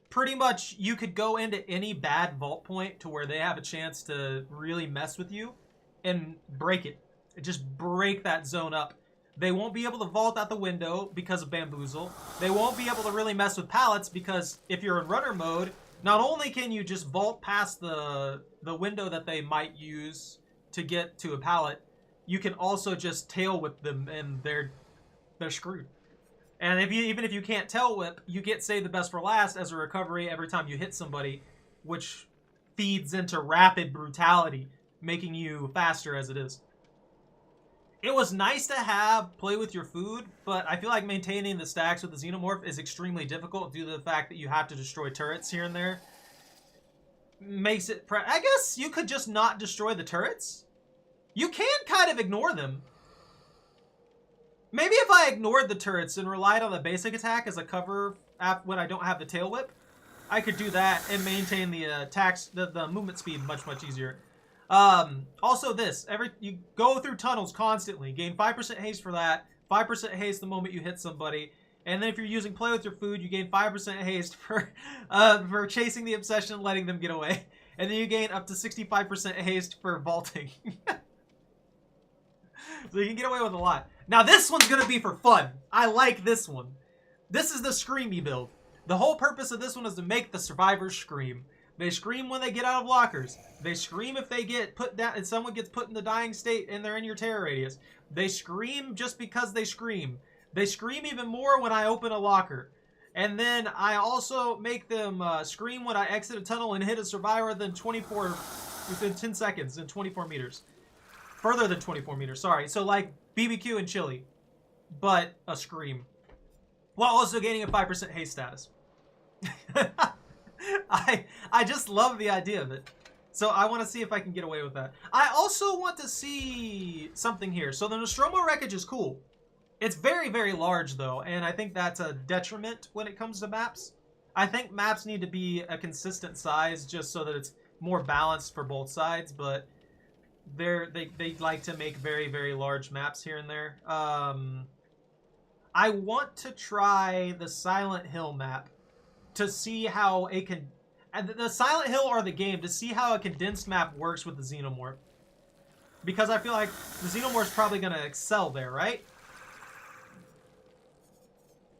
Pretty much, you could go into any bad vault point to where they have a chance to really mess with you, and break it. Just break that zone up. They won't be able to vault out the window because of bamboozle. They won't be able to really mess with pallets because if you're in runner mode, not only can you just vault past the window that they might use to get to a pallet, you can also just tail whip them and they're screwed. And even if you can't tail whip, you get save the best for last as a recovery every time you hit somebody, which feeds into rapid brutality, making you faster as it is. It was nice to have play with your food, but I feel like maintaining the stacks with the Xenomorph is extremely difficult due to the fact that you have to destroy turrets here and there. Makes it... I guess you could just not destroy the turrets? You can kind of ignore them. Maybe if I ignored the turrets and relied on the basic attack as a cover when I don't have the tail whip, I could do that and maintain the attacks, the movement speed much easier. Also this, you go through tunnels constantly, gain 5% haste for that, 5% haste the moment you hit somebody, and then if you're using play with your food, you gain 5% haste for chasing the obsession and letting them get away, and then you gain up to 65% haste for vaulting. So you can get away with a lot. Now this one's gonna be for fun. I like this one. This is the screamy build. The whole purpose of this one is to make the survivors scream. They scream when they get out of lockers. They scream if they get put down, and someone gets put in the dying state and they're in your terror radius. They scream just because they scream. They scream even more when I open a locker. And then I also make them scream when I exit a tunnel and hit a survivor within 10 seconds and 24 meters. Further than 24 meters, sorry. So like BBQ and chili, but a scream. While also gaining a 5% haste status. I just love the idea of it. So I want to see if I can get away with that. I also want to see something here. So the Nostromo wreckage is cool. It's very large though, and I think that's a detriment when it comes to maps. I think maps need to be a consistent size just so that it's more balanced for both sides, but they like to make very large maps here and there. I want to try the Silent Hill map to see how it can... The Silent Hill or the game, to see how a condensed map works with the Xenomorph. Because I feel like the Xenomorph's probably going to excel there, right?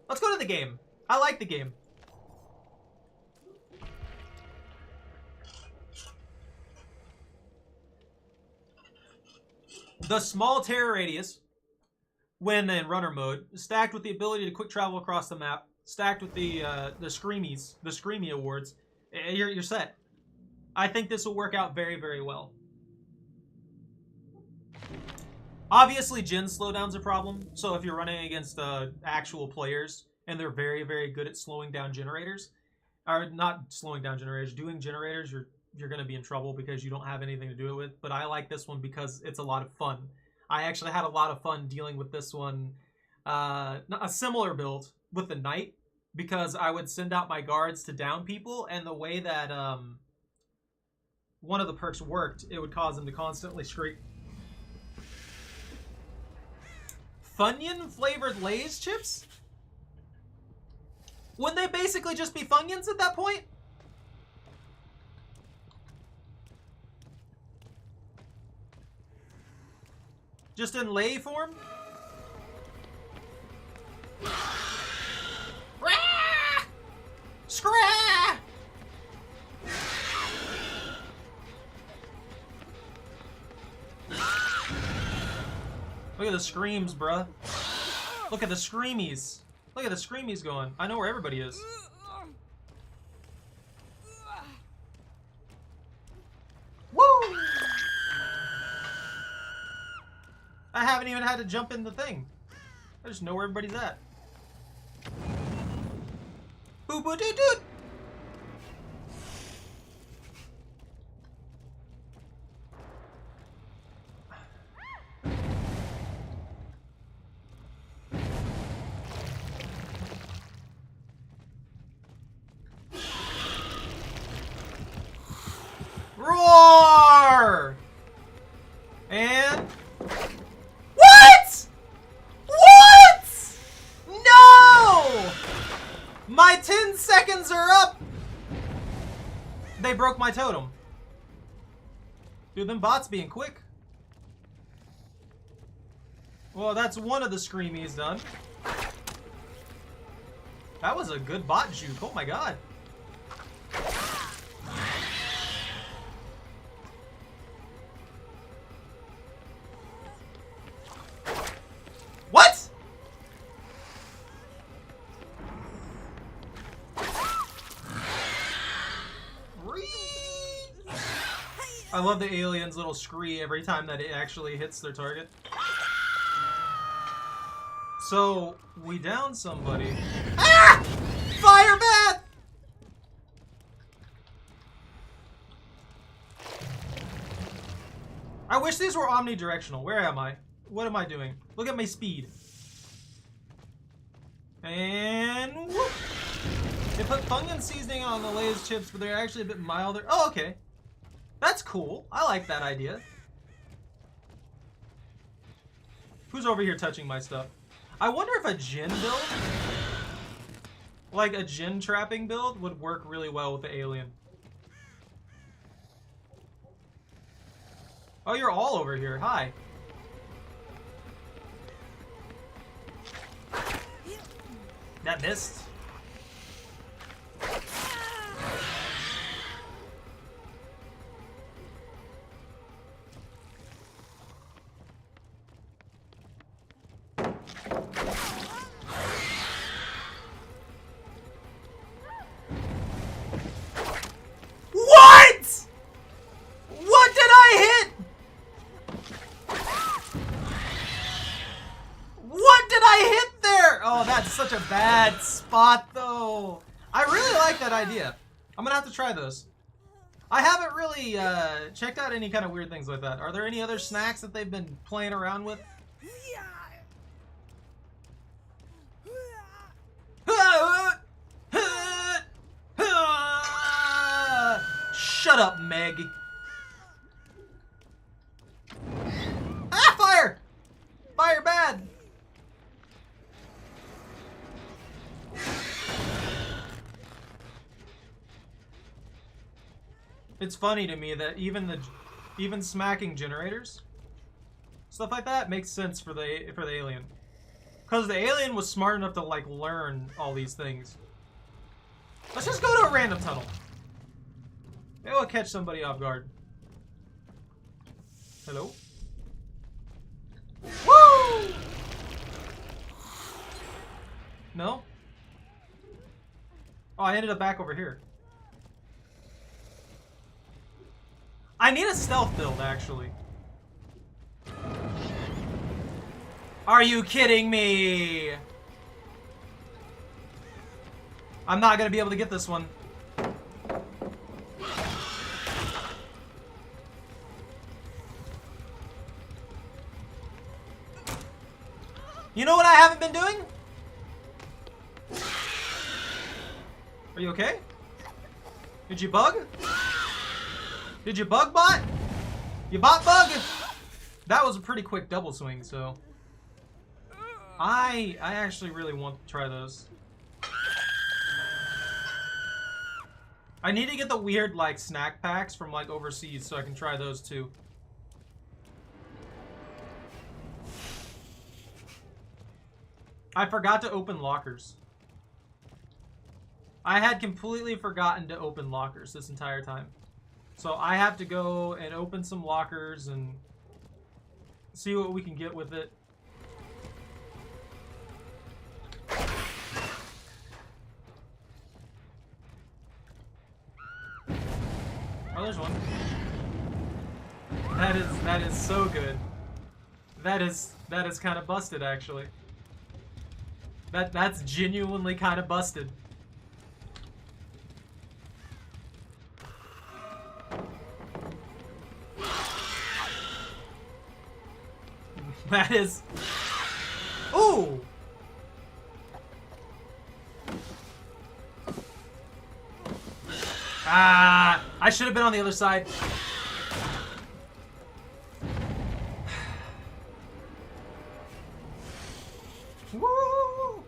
Let's go to the game. I like the game. The small terror radius, when in runner mode, stacked with the ability to quick travel across the map, stacked with the Screamy awards, you're set. I think this will work out very well. Obviously, gen slowdown's a problem, so if you're running against actual players and they're very good at slowing down generators, or not slowing down generators, doing generators, you're going to be in trouble because you don't have anything to do it with. But I like this one because it's a lot of fun. I actually had a lot of fun dealing with this one, a similar build with the Knight, because I would send out my guards to down people, and the way that one of the perks worked, it would cause them to constantly scream. Funyun flavored Lay's chips? Wouldn't they basically just be Funyuns at that point? Just in Lay form? Scrah! Look at the screams, bruh. Look at the screamies. Look at the screamies going. I know where everybody is. Woo! I haven't even had to jump in the thing. I just know where everybody's at. Boo boo doo doo! Roar! And... What?! What?! No! My 10 seconds are up! They broke my totem. Dude, them bots being quick. Well, that's one of the screamies done. That was a good bot juke. Oh my god. What? I love the alien's little scree every time that it actually hits their target. So, we downed somebody. Ah! Fire bat! I wish these were omnidirectional. Where am I? What am I doing? Look at my speed. And whoop! They put Fungan seasoning on the Lay's chips, but they're actually a bit milder. Oh, okay. That's cool. I like that idea. Who's over here touching my stuff? I wonder if a Jinn build, like a Jinn trapping build, would work really well with the alien. Oh, you're all over here. Hi. That missed. Such a bad spot, though. I really like that idea. I'm gonna have to try those. I haven't really checked out any kind of weird things like that. Are there any other snacks that they've been playing around with? Shut up, Meg. Ah, fire! Fire bad! It's funny to me that even smacking generators, stuff like that, makes sense for the alien, because the alien was smart enough to like learn all these things. Let's just go to a random tunnel. Maybe we'll catch somebody off guard. Hello? Woo! No? Oh, I ended up back over here. I need a stealth build, actually. Are you kidding me? I'm not gonna be able to get this one. You know what I haven't been doing? Are you okay? Did you bug? Did you bug bot? You bot bug? That was a pretty quick double swing, so I actually really want to try those. I need to get the weird like snack packs from like overseas so I can try those too. I forgot to open lockers. I had completely forgotten to open lockers this entire time. So I have to go and open some lockers and see what we can get with it. Oh, there's one. That is so good. That is kind of busted, actually. That's genuinely kind of busted. That is... Ooh! Ah! I should have been on the other side. Woo!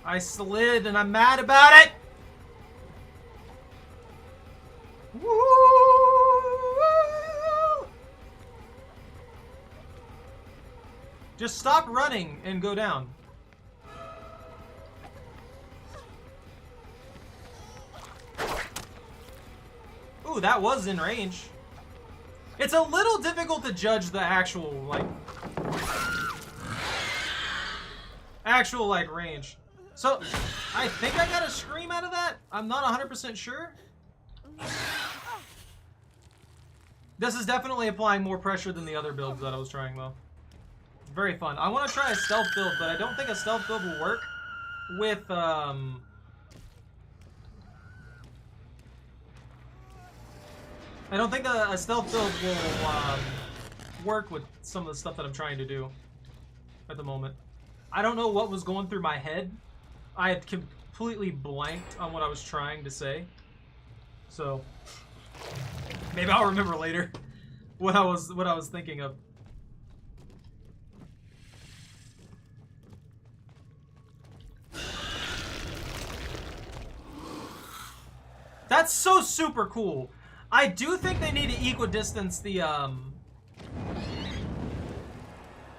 I slid and I'm mad about it! Just stop running and go down. Ooh, that was in range. It's a little difficult to judge the actual, like... range. So, I think I got a scream out of that. I'm not 100% sure. This is definitely applying more pressure than the other builds that I was trying, though. Very fun. I want to try a stealth build, but I don't think a stealth build will work with, I don't think a stealth build will work with some of the stuff that I'm trying to do at the moment. I don't know what was going through my head. I had completely blanked on what I was trying to say. So maybe I'll remember later what I was thinking of. That's so super cool. I do think they need to equidistance the,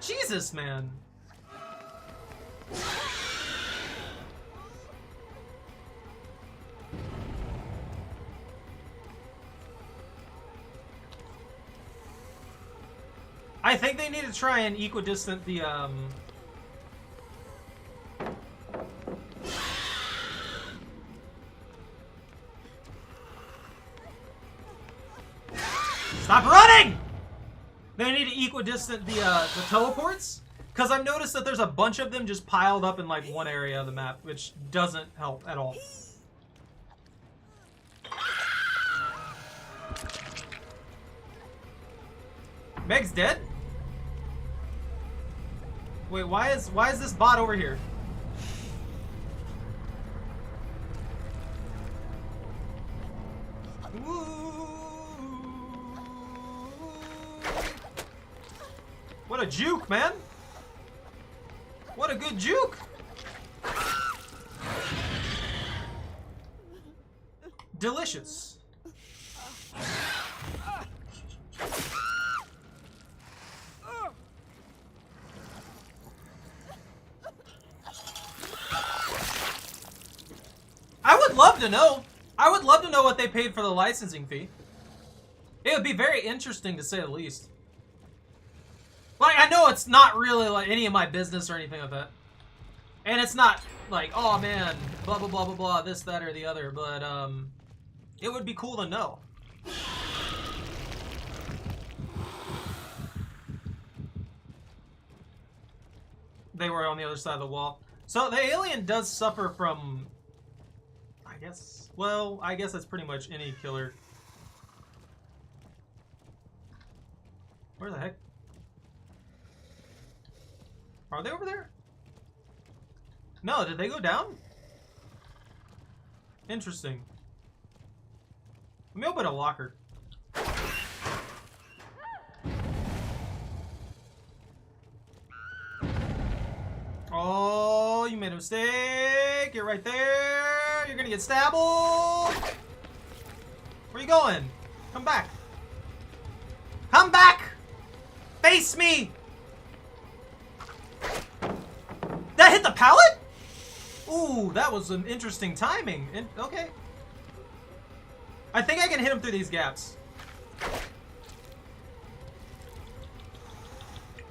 Jesus, man. I think they need to try and equidistant the, Stop running! They need to equidistant the teleports, because I've noticed that there's a bunch of them just piled up in like one area of the map, which doesn't help at all. Meg's dead? Wait, why is this bot over here? What a juke, man! What a good juke! Delicious. I would love to know. I would love to know what they paid for the licensing fee. It would be very interesting, to say the least. Like, I know it's not really like any of my business or anything like that. And it's not like, oh man, blah blah blah blah blah, this, that, or the other, but it would be cool to know. They were on the other side of the wall. So the alien does suffer from, I guess, well, I guess that's pretty much any killer. Where the heck? Are they over there? No, did they go down? Interesting. Let me open a locker. Oh, you made a mistake. You're right there. You're gonna get stabbed. Where you going? Come back. Come back! Face me! That hit the pallet? Ooh, that was an interesting timing. Okay. I think I can hit him through these gaps.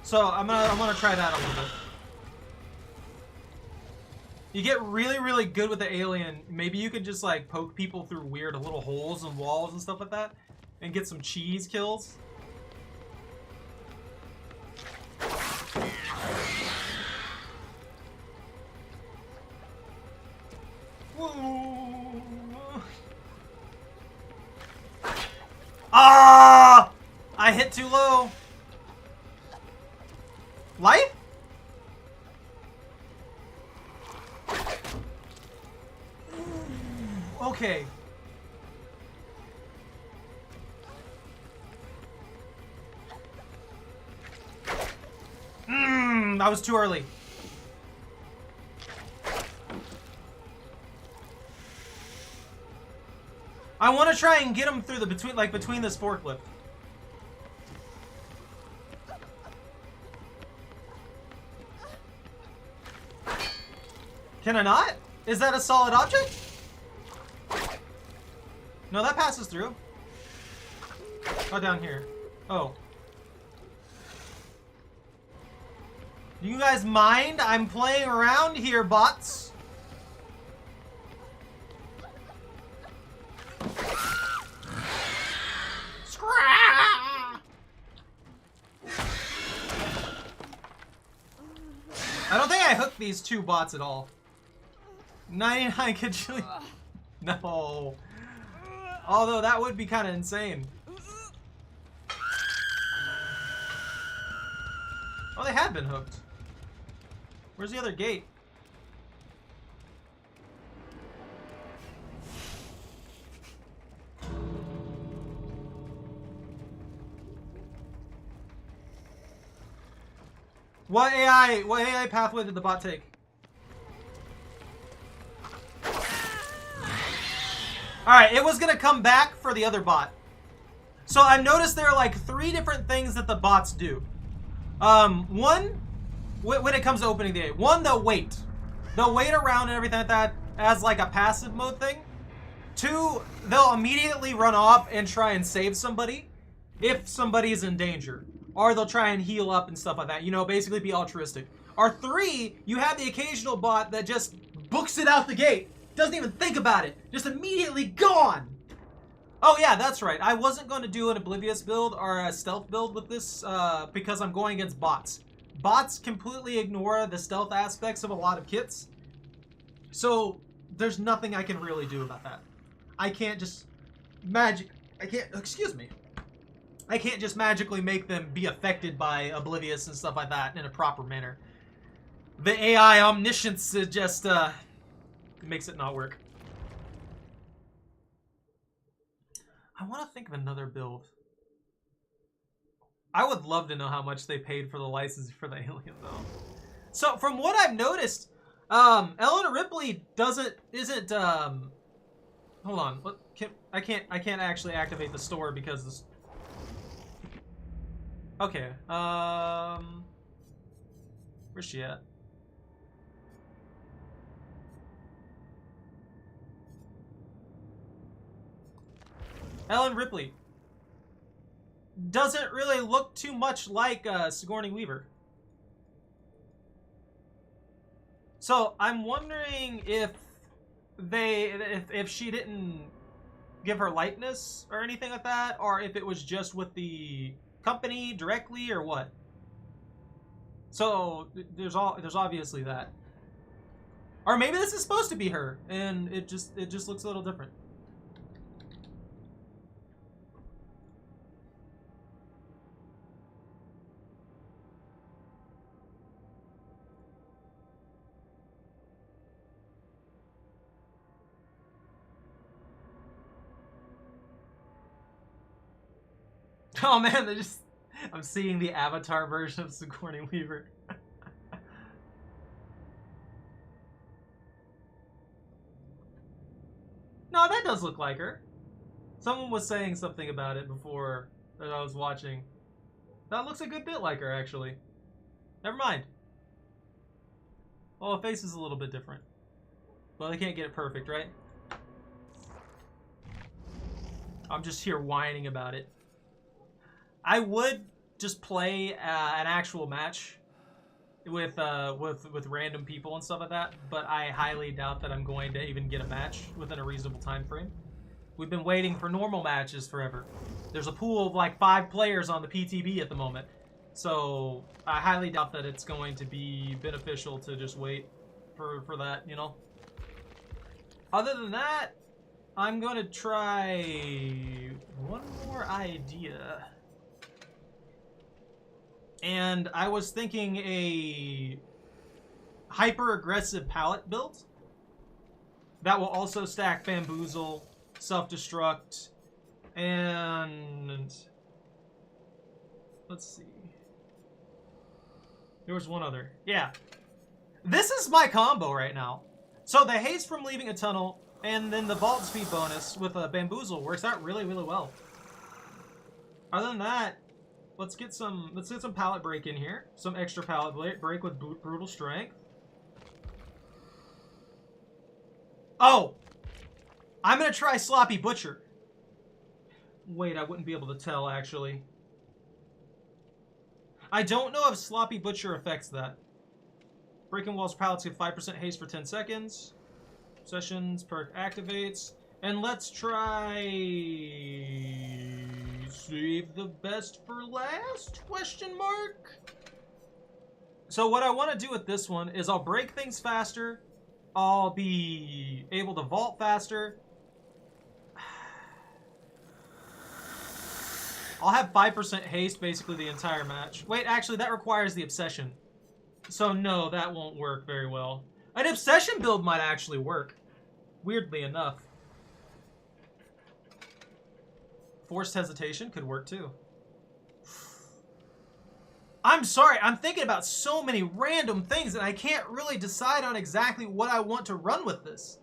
So I'm gonna try that a little bit. You get really, really good with the alien. Maybe you could just like poke people through weird little holes and walls and stuff like that, and get some cheese kills. Ah! I hit too low. Light? Okay. That was too early. I want to try and get him through the between this forklift. Can I not? Is that a solid object? No, that passes through. Oh, down here. Oh. Do you guys mind? I'm playing around here, bots. I don't think I hooked these two bots at all. 99 cajillion. No. Although that would be kind of insane. Oh, they had been hooked. Where's the other gate? What AI pathway did the bot take? Alright, it was gonna come back for the other bot. So I've noticed there are like 3 different things that the bots do. One, when it comes to opening the gate. One, they'll wait. They'll wait around and everything like that as like a passive mode thing. 2, they'll immediately run off and try and save somebody if somebody's in danger. Or they'll try and heal up and stuff like that. You know, basically be altruistic. Or 3, you have the occasional bot that just books it out the gate. Doesn't even think about it. Just immediately gone. Oh yeah, that's right. I wasn't going to do an Oblivious build or a stealth build with this because I'm going against bots. Bots completely ignore the stealth aspects of a lot of kits. So there's nothing I can really do about that. I can't just excuse me. I can't just magically make them be affected by Oblivious and stuff like that in a proper manner. The AI omniscience just makes it not work. I want to think of another build. I would love to know how much they paid for the license for the alien, though. So from what I've noticed, Eleanor Ripley isn't. Hold on. What? I can't actually activate the store because this. Okay. Where's she at? Ellen Ripley doesn't really look too much like Sigourney Weaver. So I'm wondering if if she didn't give her likeness or anything like that, or if it was just with the company directly or what. So there's obviously that. Or maybe this is supposed to be her and it just looks a little different. Oh man, I'm seeing the Avatar version of Sigourney Weaver. No, that does look like her. Someone was saying something about it before that I was watching. That looks a good bit like her, actually. Never mind. Well, the face is a little bit different. Well, they can't get it perfect, right? I'm just here whining about it. I would just play an actual match with random people and stuff like that, but I highly doubt that I'm going to even get a match within a reasonable time frame. We've been waiting for normal matches forever. There's a pool of like 5 players on the PTB at the moment, so I highly doubt that it's going to be beneficial to just wait for that, you know. Other than that, I'm going to try one more idea. And I was thinking a hyper-aggressive pallet build that will also stack Bamboozle, Self-Destruct, and let's see. There was one other. Yeah. This is my combo right now. So the haste from leaving a tunnel and then the vault speed bonus with a Bamboozle works out really, really well. Other than that, let's get some pallet break in here. Some extra pallet break with brutal strength. Oh! I'm gonna try Sloppy Butcher. Wait, I wouldn't be able to tell, actually. I don't know if Sloppy Butcher affects that. Breaking walls pallets give 5% haste for 10 seconds. Sessions perk activates. And let's try... Save the best for last? Question mark? So what I want to do with this one is I'll break things faster. I'll be able to vault faster. I'll have 5% haste basically the entire match. Wait, actually, that requires the Obsession. So no, that won't work very well. An Obsession build might actually work. Weirdly enough. Forced Hesitation could work too. I'm sorry, I'm thinking about so many random things and I can't really decide on exactly what I want to run with this.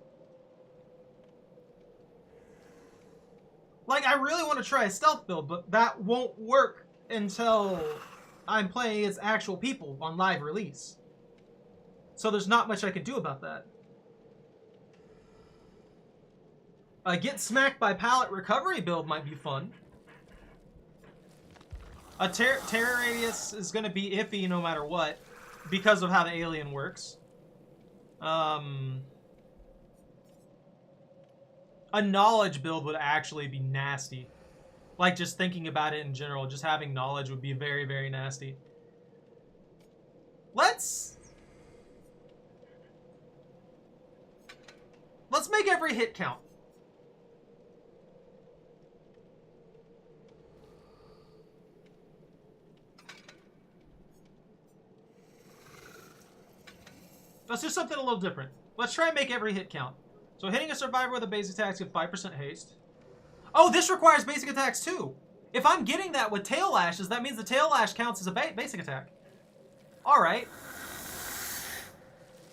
Like, I really want to try a stealth build, but that won't work until I'm playing against actual people on live release. So there's not much I can do about that. A get smacked by pallet recovery build might be fun. A terror radius is going to be iffy no matter what, because of how the alien works. A knowledge build would actually be nasty. Like, just thinking about it in general, just having knowledge would be very, very nasty. Let's make every hit count. Let's do something a little different. Let's try and make every hit count. So hitting a survivor with a basic attack gives 5% haste. Oh, this requires basic attacks too. If I'm getting that with tail lashes, that means the tail lash counts as a basic attack. All right.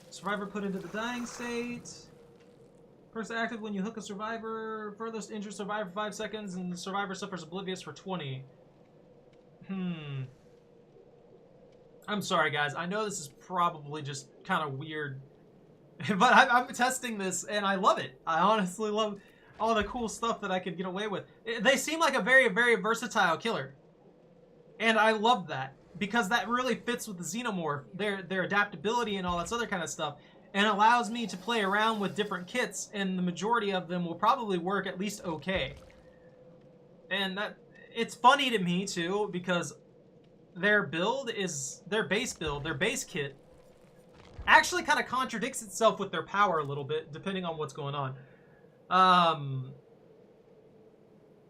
Survivor put into the dying state. Perks active when you hook a survivor. Furthest injure survivor for 5 seconds, and the survivor suffers oblivious for 20. I'm sorry, guys. I know this is probably just kind of weird. But I'm testing this, and I love it. I honestly love all the cool stuff that I could get away with. They seem like a very, very versatile killer. And I love that, because that really fits with the Xenomorph, their adaptability and all that other kind of stuff, and allows me to play around with different kits, and the majority of them will probably work at least okay. And it's funny to me, too, because their build is, their base kit, actually kind of contradicts itself with their power a little bit, depending on what's going on.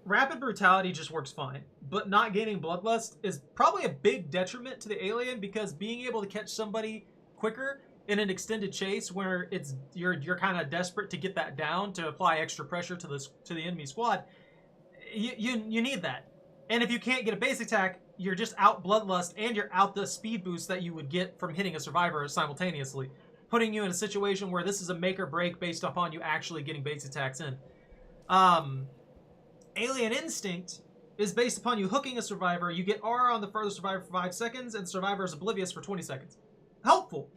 Rapid Brutality just works fine, but not gaining Bloodlust is probably a big detriment to the alien, because being able to catch somebody quicker in an extended chase where you're kind of desperate to get that down to apply extra pressure to the enemy squad, you need that. And if you can't get a base attack, you're just out Bloodlust, and you're out the speed boost that you would get from hitting a survivor simultaneously, putting you in a situation where this is a make or break based upon you actually getting base attacks in. Alien Instinct is based upon you hooking a survivor. You get R on the furthest survivor for 5 seconds, and survivor is oblivious for 20 seconds. Helpful,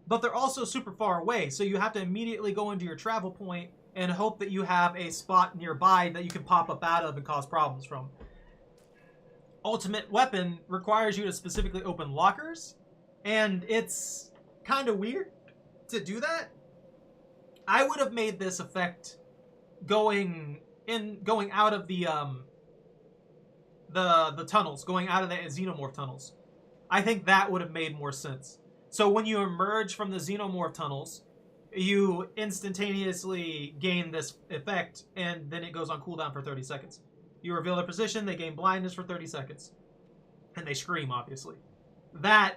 but they're also super far away, so you have to immediately go into your travel point and hope that you have a spot nearby that you can pop up out of and cause problems from. Ultimate Weapon requires you to specifically open lockers, and it's kind of weird to do that. I would have made this effect going out of the tunnels, going out of the Xenomorph tunnels. I think that would have made more sense. So when you emerge from the Xenomorph tunnels, you instantaneously gain this effect, and then it goes on cooldown for 30 seconds. You reveal their position, they gain blindness for 30 seconds. And they scream, obviously. I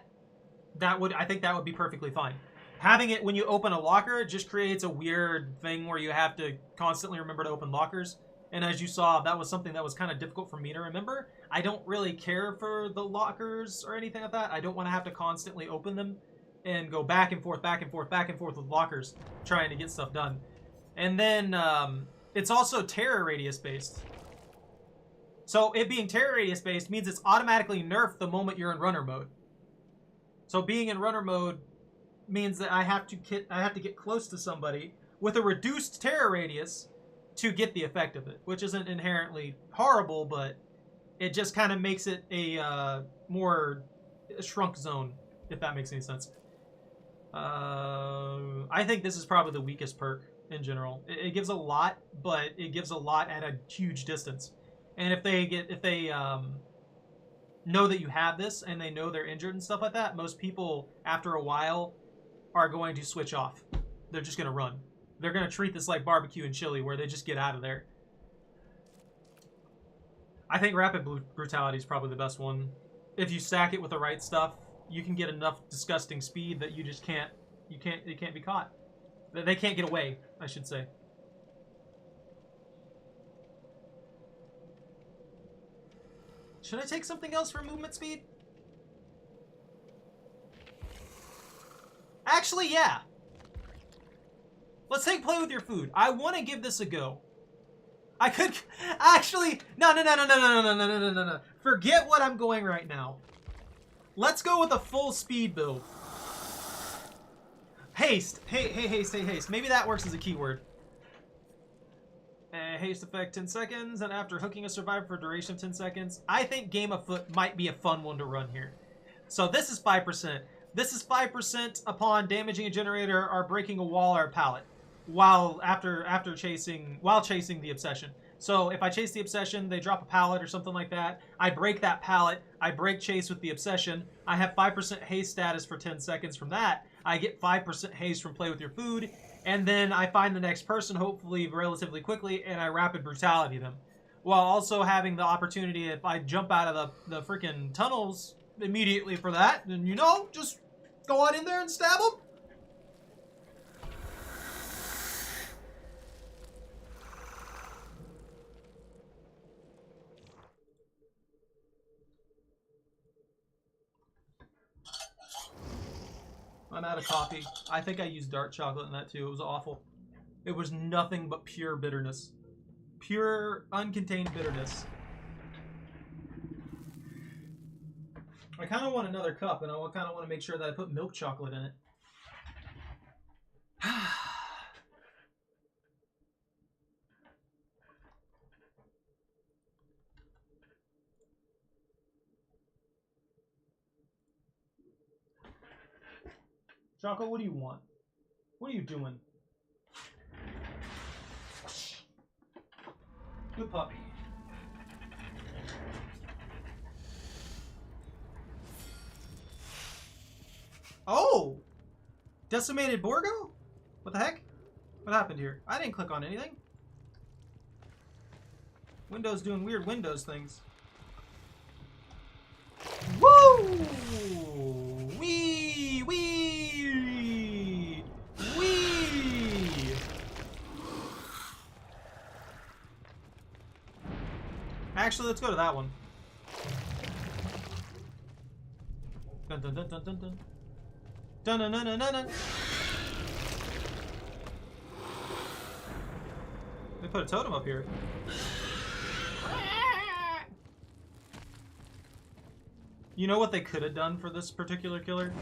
think that would be perfectly fine. Having it when you open a locker just creates a weird thing where you have to constantly remember to open lockers. And as you saw, that was something that was kind of difficult for me to remember. I don't really care for the lockers or anything like that. I don't want to have to constantly open them and go back and forth, back and forth, back and forth with lockers trying to get stuff done. And then it's also terror radius based. So it being terror radius based means it's automatically nerfed the moment you're in runner mode. So being in runner mode means that I have to get close to somebody with a reduced terror radius to get the effect of it, which isn't inherently horrible, but it just kind of makes it a more shrunk zone, if that makes any sense. I think this is probably the weakest perk in general. It gives a lot, but it gives a lot at a huge distance. And if they know that you have this and they know they're injured and stuff like that, most people after a while are going to switch off. They're just going to run. They're going to treat this like barbecue and chili, where they just get out of there. I think rapid brutality is probably the best one. If you stack it with the right stuff, you can get enough disgusting speed that you just can't. It can't be caught. They can't get away, I should say. Should I take something else for movement speed? Actually, yeah. Let's take play with your food. I want to give this a go. I could actually no. Forget what I'm going right now. Let's go with a full speed build. Haste. Haste. Maybe that works as a keyword. Haste effect 10 seconds, and after hooking a survivor for a duration of 10 seconds. I think Game of Foot might be a fun one to run here. So this is 5%. This is 5% upon damaging a generator or breaking a wall or a pallet while chasing the obsession. So if I chase the obsession, they drop a pallet or something like that. I break that pallet. I break chase with the obsession. I have 5% haste status for 10 seconds from that. I get 5% haste from play with your food. And then I find the next person, hopefully relatively quickly, and I rapid brutality them. While also having the opportunity, if I jump out of the freaking tunnels immediately for that, then, you know, just go on in there and stab them. I'm out of coffee. I think I used dark chocolate in that too. It was awful. It was nothing but pure bitterness. Pure, uncontained bitterness. I kind of want another cup, and I kind of want to make sure that I put milk chocolate in it. Choco, what do you want? What are you doing? Good puppy. Oh! Decimated Borgo? What the heck? What happened here? I didn't click on anything. Windows doing weird Windows things. Woo! Wee! Wee! Wee! Actually, let's go to that one. Dun dun dun dun dun dun. Dun dun dun dun dun dun. They put a totem up here. You know what they could have done for this particular killer?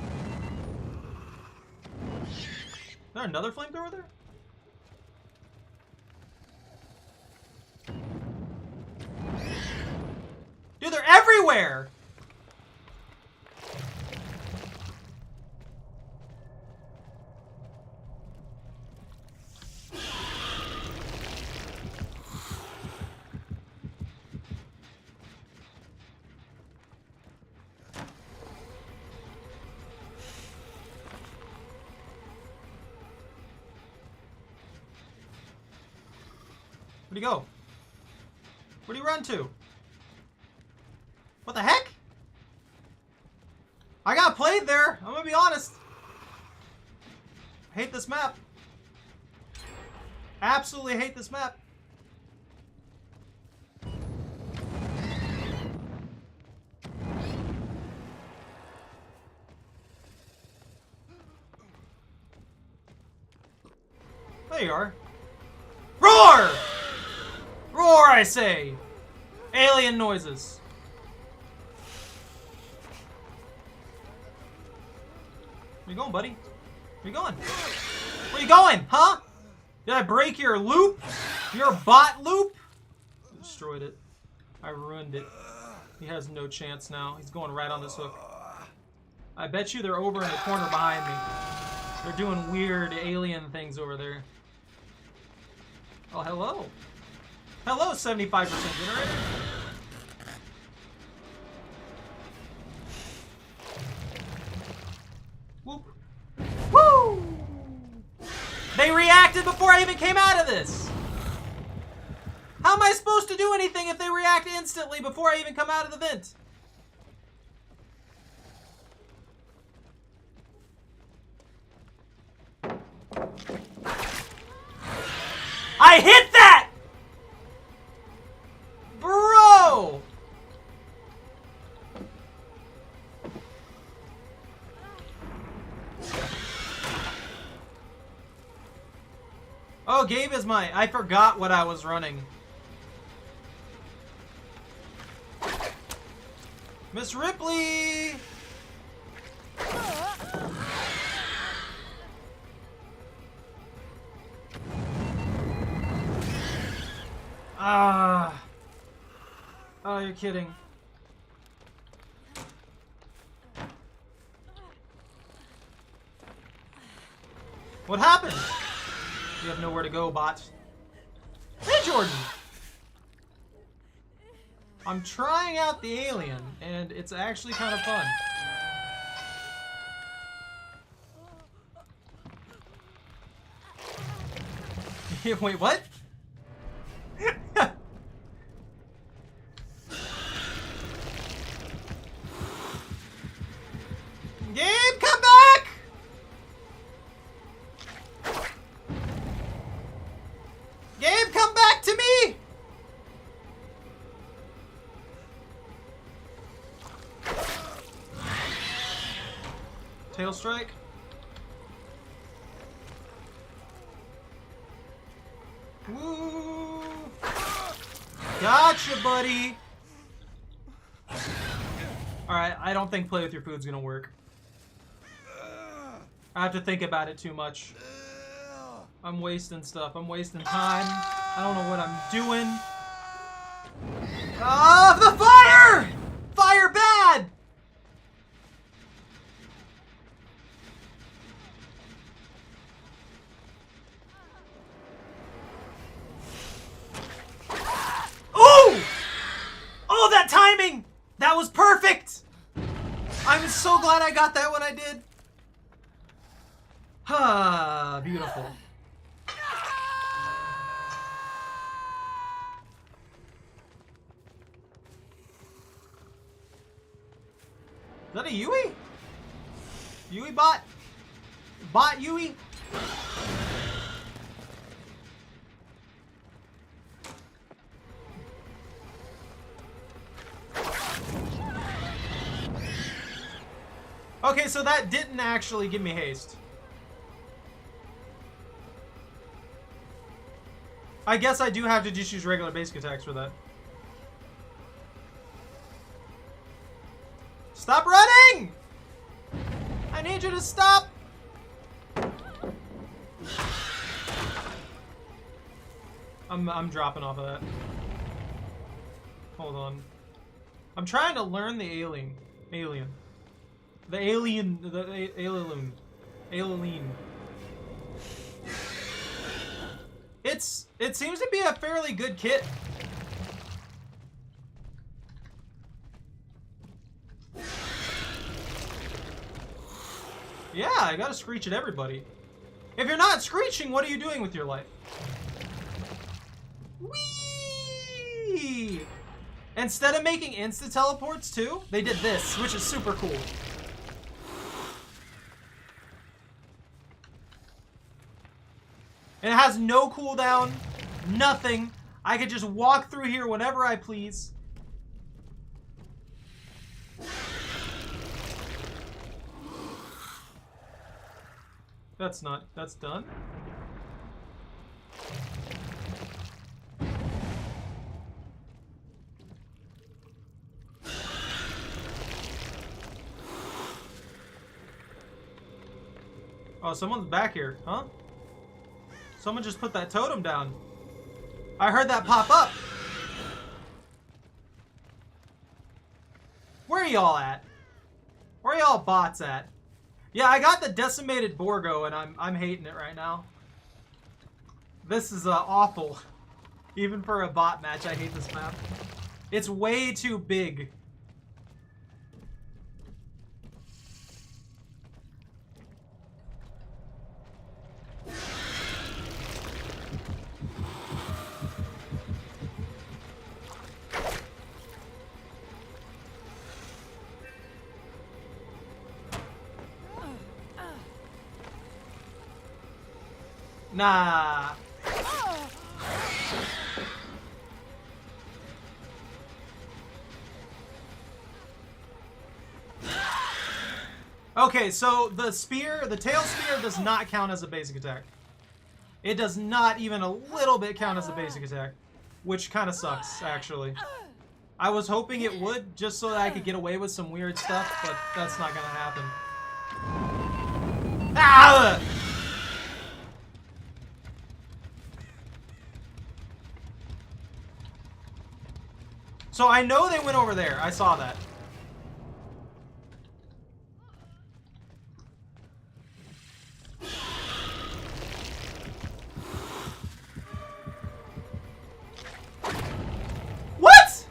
Is there another flamethrower there? Dude, they're everywhere! Where'd he go? Where'd he run to? What the heck? I got played there. I'm gonna be honest. I hate this map. Absolutely hate this map. There you are. Roar! Roar, I say! Alien noises. Where you going, buddy? Where you going? Where you going, huh? Did I break your loop? Your bot loop? Destroyed it. I ruined it. He has no chance now. He's going right on this hook. I bet you they're over in the corner behind me. They're doing weird alien things over there. Oh, hello. Hello, 75% generator. Whoop. Woo! They reacted before I even came out of this. How am I supposed to do anything if they react instantly before I even come out of the vent? I hit that! Bro! Oh, Gabe is my... I forgot what I was running. Miss Ripley! Ah. Oh, you're kidding. What happened? You have nowhere to go, bot. Hey, Jordan! I'm trying out the alien, and it's actually kind of fun. Wait, what? Gabe, come back! Gabe, come back to me! Tail strike. Woo! Gotcha, buddy! Alright, I don't think play with your food's gonna work. I have to think about it too much. I'm wasting stuff. I'm wasting time. I don't know what I'm doing. Ah, the fire! Fire bad! Oh! Oh, that timing! That was perfect! I'm so glad I got that when I did. Ah, beautiful. Is that a Yui? Yui bot? Bot Yui? Okay, so that didn't actually give me haste. I guess I do have to just use regular basic attacks for that. Stop running! I need you to stop! I'm dropping off of that. Hold on. I'm trying to learn the alien. The alien. It seems to be a fairly good kit. Yeah, I gotta screech at everybody. If you're not screeching, what are you doing with your life? Whee! Instead of making insta teleports too, they did this, which is super cool. And it has no cooldown, nothing. I could just walk through here whenever I please. That's done. Oh, someone's back here, huh? Someone just put that totem down. I heard that pop up. Where are y'all at? Where are y'all bots at? Yeah, I got the decimated Borgo, and I'm hating it right now. This is awful. Even for a bot match, I hate this map. It's way too big. Nah. Okay, so the spear, the tail spear does not count as a basic attack. It does not even a little bit count as a basic attack, which kind of sucks, actually. I was hoping it would, just so that I could get away with some weird stuff, but that's not gonna happen. Ah! So I know they went over there. I saw that. What?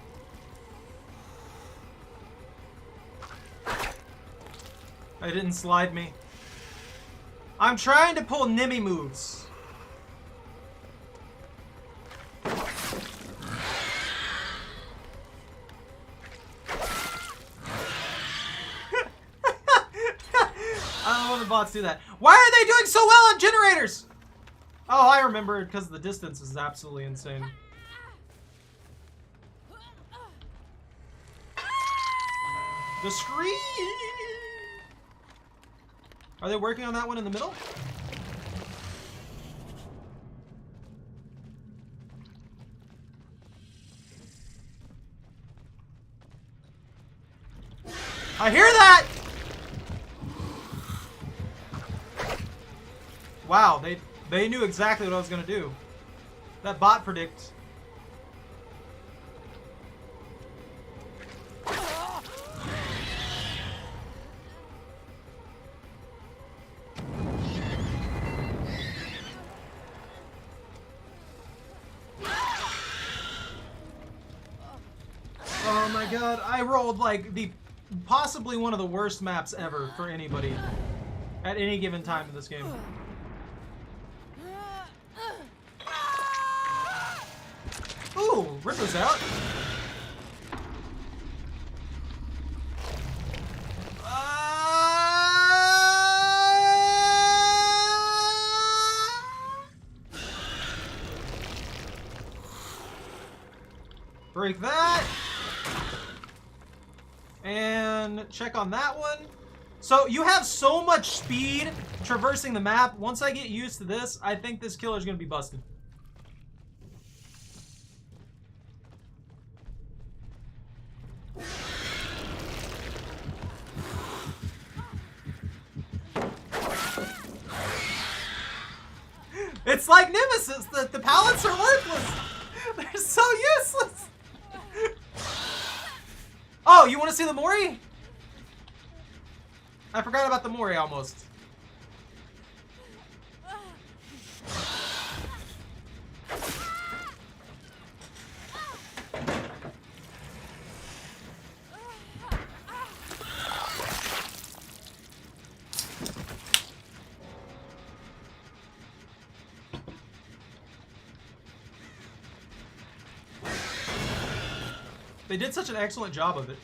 It didn't slide me. I'm trying to pull Nimmy moves. Bots do that. Why are they doing so well on generators? Oh, I remember, because the distance is absolutely insane. The screen. Are they working on that one in the middle? I hear that! Wow, they knew exactly what I was gonna do. That bot predict. Oh my god, I rolled like the possibly one of the worst maps ever for anybody at any given time in this game. Ooh, Ripper's out. Break that. And check on that one. So you have so much speed traversing the map. Once I get used to this, I think this killer's gonna be busted. It's like Nemesis, the pallets are worthless. They're so useless. Oh, you want to see the Mori? I forgot about the Mori almost. They did such an excellent job of it.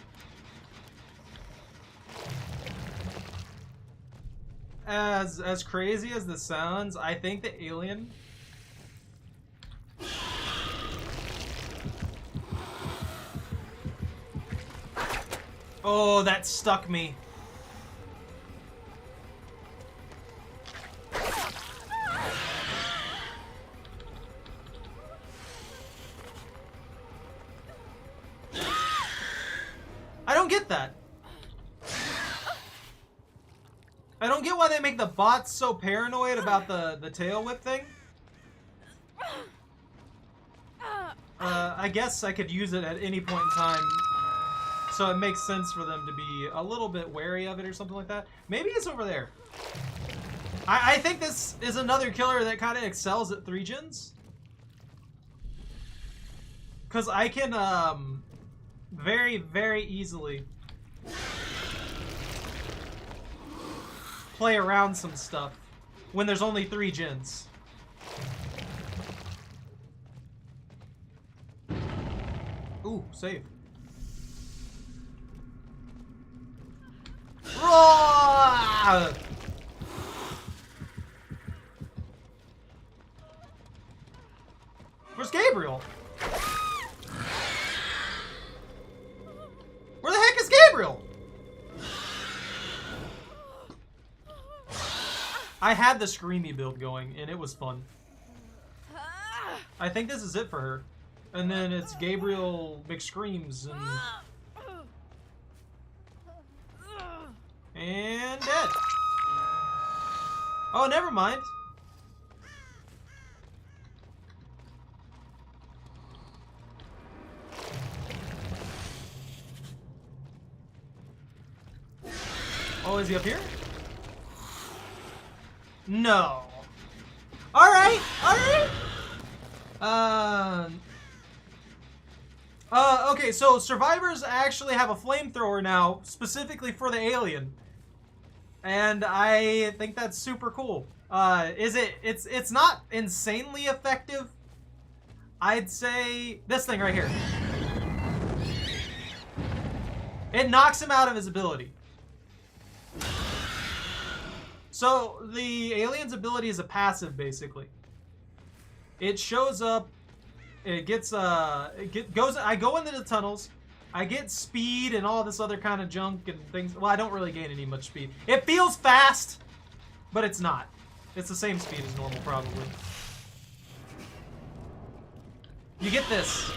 As crazy as this sounds, I think the alien... Oh, that stuck me. I don't get that. I don't get why they make the bots so paranoid about the tail whip thing. I guess I could use it at any point in time, so it makes sense for them to be a little bit wary of it or something like that. Maybe it's over there. I think this is another killer that kind of excels at 3 gens. Because I can very, very easily play around some stuff when there's only 3 gens. Ooh, save. Roar! Where's Gabriel? Where the heck is Gabriel? I had the Screamy build going, and it was fun. I think this is it for her. And then it's Gabriel McScreams and dead. Oh, never mind. Oh, is he up here? No. Alright, alright. Okay, so survivors actually have a flamethrower now, specifically for the alien. And I think that's super cool. It's not insanely effective. I'd say this thing right here. It knocks him out of his ability. So the alien's ability is a passive, basically. It shows up. It gets goes. I go into the tunnels. I get speed and all this other kind of junk and things. Well, I don't really gain any much speed. It feels fast, but it's not. It's the same speed as normal, probably. You get this.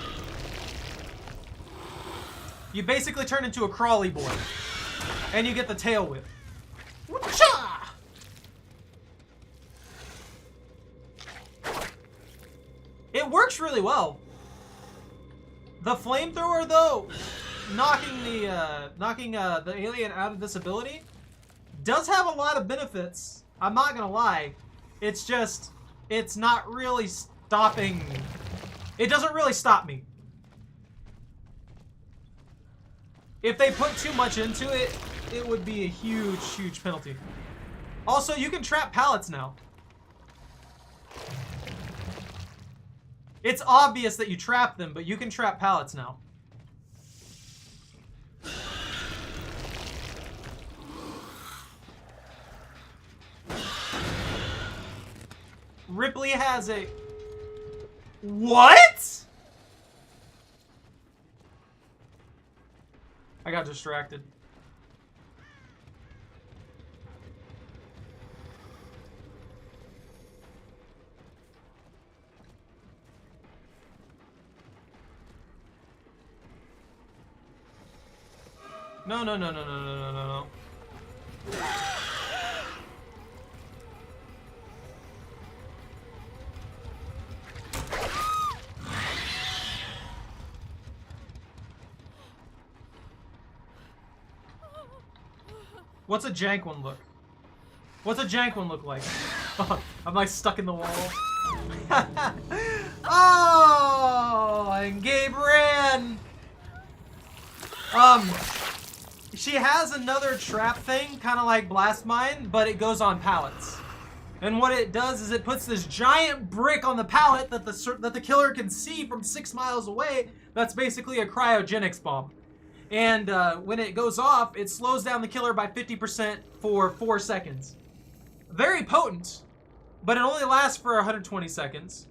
You basically turn into a crawly boy, and you get the tail whip. Woo-cha! It works really well. The flamethrower, though, knocking the alien out of this ability, does have a lot of benefits. I'm not gonna lie. It's just, it's not really stopping. It doesn't really stop me. If they put too much into it, it would be a huge, huge penalty. Also, you can trap pallets now. It's obvious that you trap them, but you can trap pallets now. Ripley has a... What? I got distracted. No, no, no, no, no, no, no, no, no. What's a jank one look? What's a jank one look like? Oh, I'm like stuck in the wall. Oh, and Gabe ran. She has another trap thing, kind of like Blast Mine, but it goes on pallets. And what it does is it puts this giant brick on the pallet that the killer can see from 6 miles away. That's basically a cryogenics bomb. And when it goes off, it slows down the killer by 50% for 4 seconds. Very potent, but it only lasts for 120 seconds.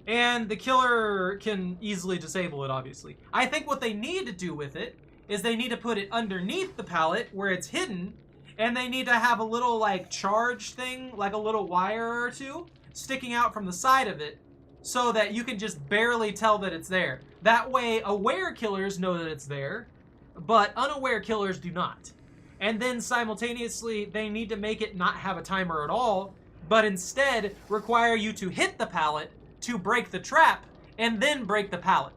And the killer can easily disable it, obviously. I think what they need to do with it is they need to put it underneath the pallet where it's hidden, and they need to have a little like charge thing, like a little wire or two, sticking out from the side of it so that you can just barely tell that it's there. That way, aware killers know that it's there, but unaware killers do not. And then simultaneously, they need to make it not have a timer at all, but instead require you to hit the pallet to break the trap and then break the pallet.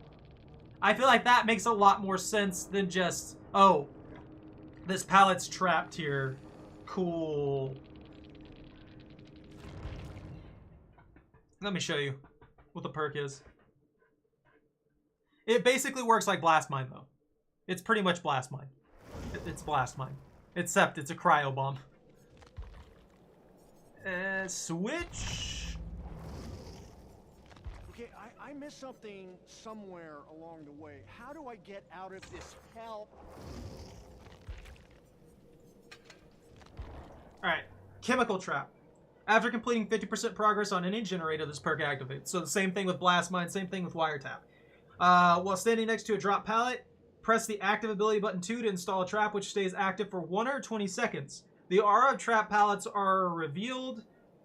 I feel like that makes a lot more sense than just, oh, this pallet's trapped here. Cool. Let me show you what the perk is. It basically works like Blast Mine, though. It's pretty much Blast Mine. It's Blast Mine. Except it's a cryo bomb. Switch. Okay, I missed something somewhere along the way. How do I get out of this hell? Alright, Chemical Trap. After completing 50% progress on any generator, this perk activates. So the same thing with Blast Mine, same thing with Wiretap. While standing next to a drop pallet, press the active ability button 2 to install a trap, which stays active for 120 seconds. The aura of trap pallets are revealed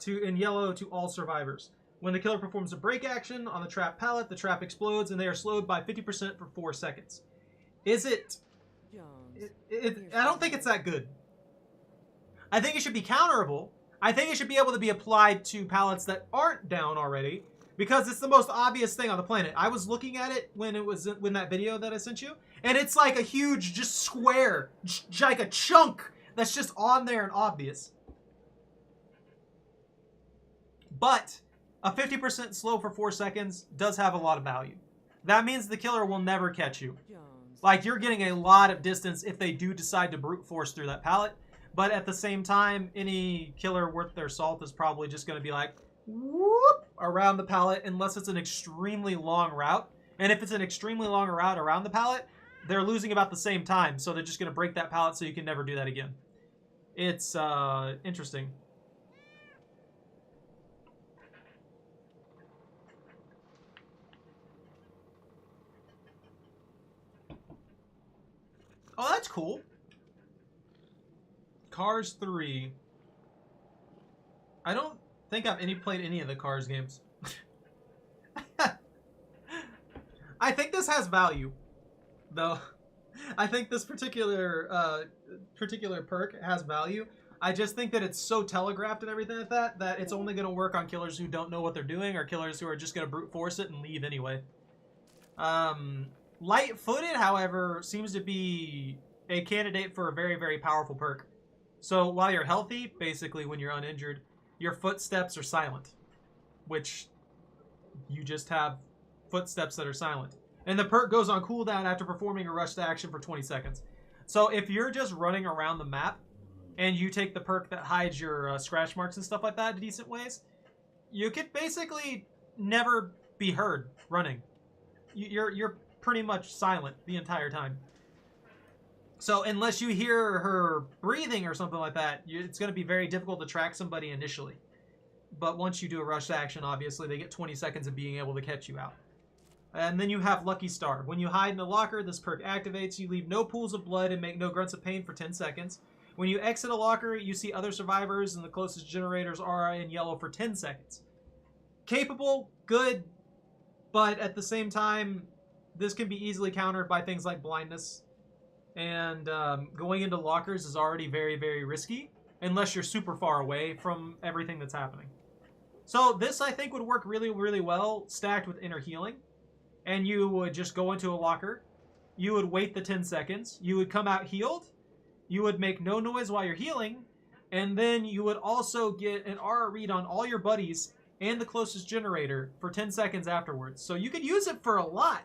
in yellow to all survivors. When the killer performs a break action on the trap pallet, the trap explodes and they are slowed by 50% for 4 seconds. Is it... I don't think it's that good. I think it should be counterable. I think it should be able to be applied to pallets that aren't down already, because it's the most obvious thing on the planet. I was looking at it when that video that I sent you, and it's like a huge, just square, like a chunk that's just on there and obvious. But a 50% slow for 4 seconds does have a lot of value. That means the killer will never catch you. Like, you're getting a lot of distance if they do decide to brute force through that pallet. But at the same time, any killer worth their salt is probably just going to be like, whoop, around the pallet, unless it's an extremely long route. And if it's an extremely long route around the pallet, they're losing about the same time. So they're just going to break that pallet so you can never do that again. It's interesting. Oh, that's cool. Cars 3. I don't think I've played any of the Cars games. I think this has value, though. I think this particular perk has value. I just think that it's so telegraphed and everything like that it's only going to work on killers who don't know what they're doing or killers who are just going to brute force it and leave anyway. Light-footed, however, seems to be a candidate for a very, very powerful perk. So while you're healthy, basically when you're uninjured, your footsteps are silent, which you just have footsteps that are silent. And the perk goes on cooldown after performing a rushed action for 20 seconds. So if you're just running around the map and you take the perk that hides your scratch marks and stuff like that in decent ways, you could basically never be heard running. You're pretty much silent the entire time. So unless you hear her breathing or something like that, it's going to be very difficult to track somebody initially. But once you do a rush action, obviously, they get 20 seconds of being able to catch you out. And then you have Lucky Star. When you hide in a locker, this perk activates. You leave no pools of blood and make no grunts of pain for 10 seconds. When you exit a locker, you see other survivors and the closest generators are in yellow for 10 seconds. Capable, good, but at the same time, this can be easily countered by things like blindness. And going into lockers is already very, very risky, unless you're super far away from everything that's happening. So this, I think, would work really, really well stacked with inner healing. And you would just go into a locker. You would wait the 10 seconds. You would come out healed. You would make no noise while you're healing. And then you would also get an aura read on all your buddies and the closest generator for 10 seconds afterwards. So you could use it for a lot.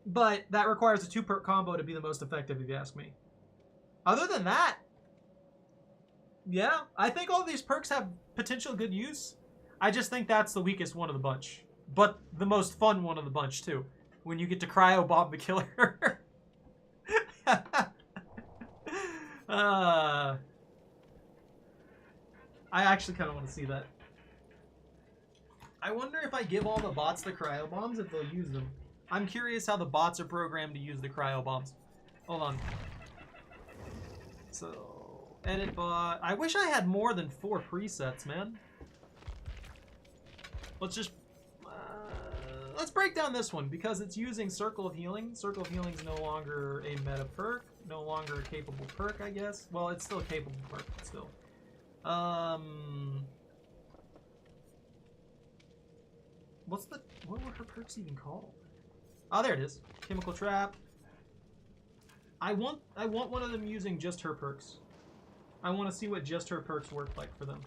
But that requires a 2-perk combo to be the most effective, if you ask me. Other than that, yeah, I think all of these perks have potential good use. I just think that's the weakest one of the bunch. But the most fun one of the bunch, too. When you get to cryo bomb the killer. I actually kind of want to see that. I wonder if I give all the bots the cryo bombs, if they'll use them. I'm curious how the bots are programmed to use the cryo bombs. Hold on. So, edit bot. I wish I had more than 4 presets, man. Let's break down this one because it's using Circle of Healing. Circle of Healing is no longer a meta perk, no longer a capable perk, I guess. Well, it's still a capable perk, but still. What were her perks even called? Oh, there it is. Chemical trap. I want one of them using just her perks. I want to see what just her perks work like for them.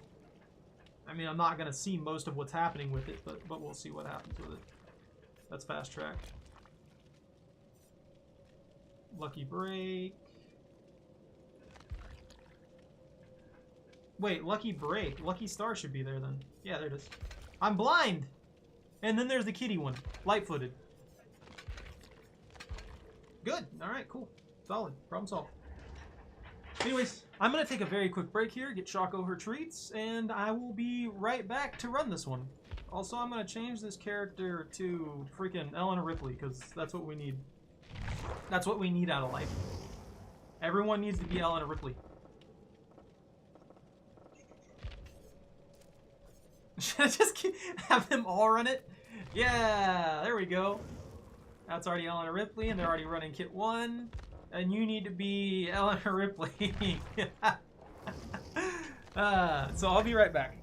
I mean, I'm not gonna see most of what's happening with it, but we'll see what happens with it. That's fast track. Lucky break. Wait, lucky break. Lucky star should be there then. Yeah, there it is. I'm blind! And then there's the kitty one. Light-footed. Good. Alright, cool. Solid. Problem solved. Anyways, I'm going to take a very quick break here, get Choco her treats, and I will be right back to run this one. Also, I'm going to change this character to freaking Eleanor Ripley, because that's what we need. That's what we need out of life. Everyone needs to be Eleanor Ripley. Should I just have them all run it? Yeah, there we go. That's already Eleanor Ripley, and they're already running Kit 1. And you need to be Eleanor Ripley. So I'll be right back.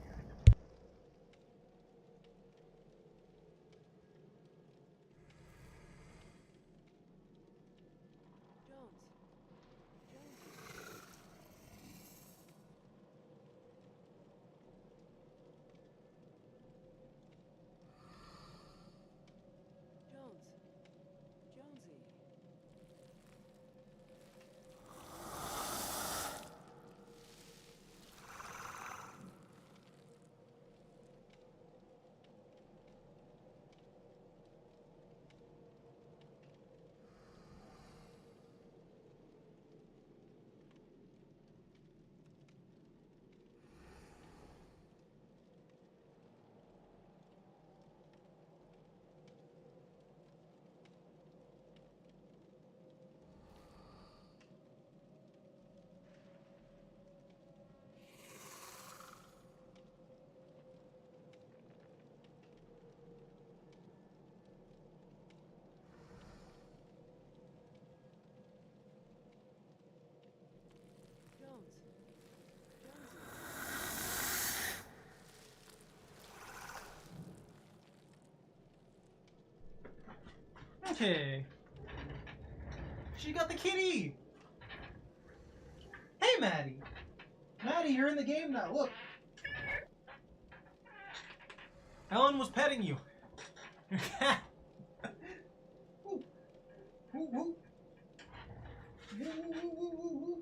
Okay. She got the kitty! Hey, Maddie! Maddie, you're in the game now, look! Ellen was petting you. Your cat. Woo. Woo, woo. Woo, woo, woo, woo, woo.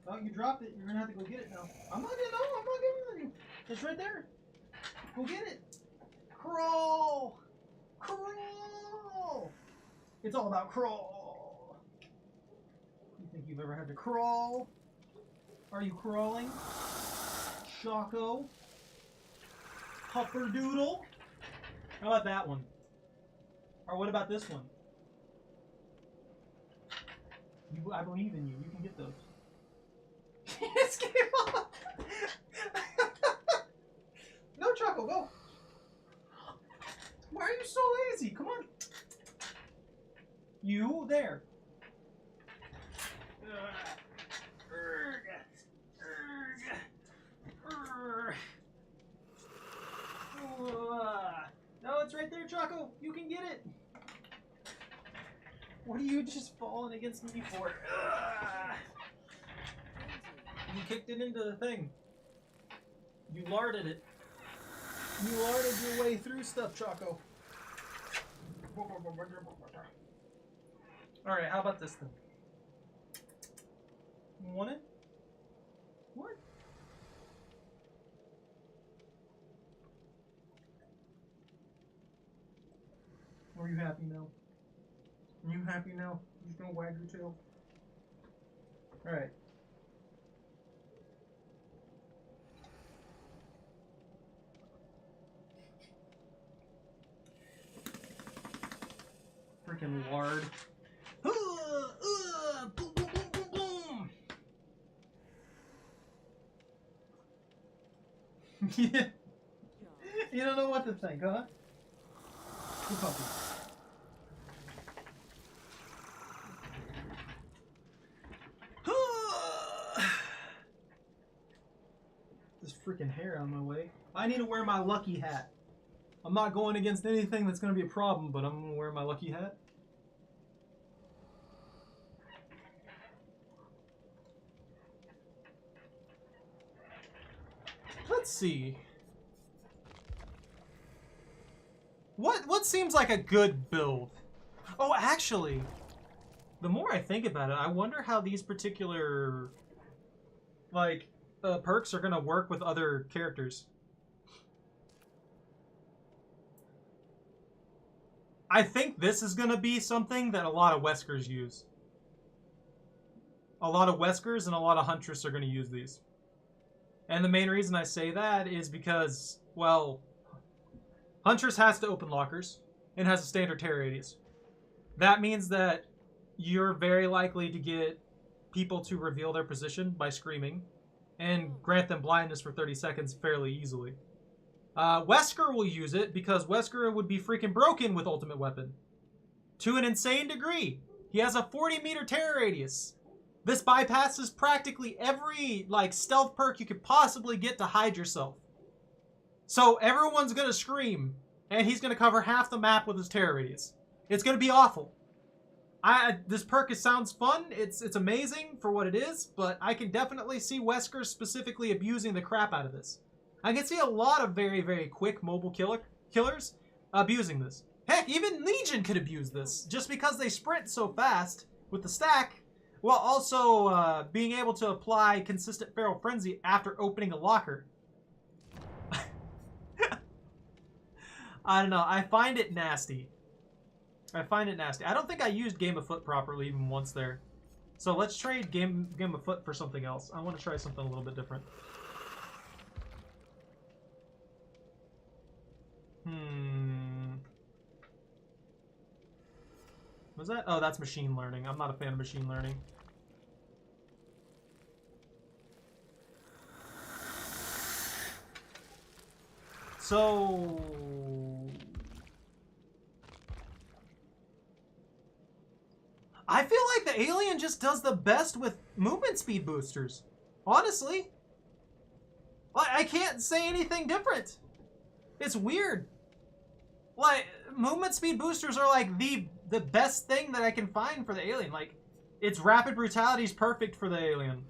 Oh, you dropped it. You're gonna have to go get it now. I'm not giving it to you. It's right there. Go get it. Crawl! Crawl! It's all about crawl. You think you've ever had to crawl? Are you crawling? Choco? Hupperdoodle? How about that one? Or what about this one? I believe in you. You can get those. Just gave up! No, Choco, go! Why are you so lazy? Come on. You, there. No, it's right there, Choco. You can get it. What are you just falling against me for? You kicked it into the thing. You larded it. You larded your way through stuff, Choco. Alright, how about this then? You want it? What? Are you happy now? Are you happy now? You just gonna wag your tail? Alright. Freaking lard. Boom, boom, boom, boom, boom. Yeah. You don't know what to think, huh? Good puppy. this freaking hair on my way. I need to wear my lucky hat. I'm not going against anything that's going to be a problem, but I'm going to wear my lucky hat. Let's see. What seems like a good build? Oh, actually, the more I think about it, I wonder how these particular like perks are gonna work with other characters. I think this is gonna be something that a lot of Weskers use. A lot of Weskers and a lot of Huntress are gonna use these. And the main reason I say that is because, well, Huntress has to open lockers and has a standard tear radius. That means that you're very likely to get people to reveal their position by screaming and grant them blindness for 30 seconds fairly easily. Wesker will use it because Wesker would be freaking broken with Ultimate Weapon. To an insane degree. He has a 40-meter tear radius. This bypasses practically every stealth perk you could possibly get to hide yourself. So everyone's going to scream, and he's going to cover half the map with his tear radius. It's going to be awful. This perk sounds fun. It's amazing for what it is, but I can definitely see Wesker specifically abusing the crap out of this. I can see a lot of very, very quick mobile killers abusing this. Heck, even Legion could abuse this, just because they sprint so fast with the stack, while also being able to apply consistent Feral Frenzy after opening a locker. I don't know. I find it nasty. I find it nasty. I don't think I used Game of Foot properly even once there. So let's trade Game of Foot for something else. I want to try something a little bit different. Was that? Oh, that's machine learning. I'm not a fan of machine learning. So... I feel like the alien just does the best with movement speed boosters. Honestly. I can't say anything different. It's weird. Like, movement speed boosters are like the best thing that I can find for the alien. Like, its rapid brutality is perfect for the alien.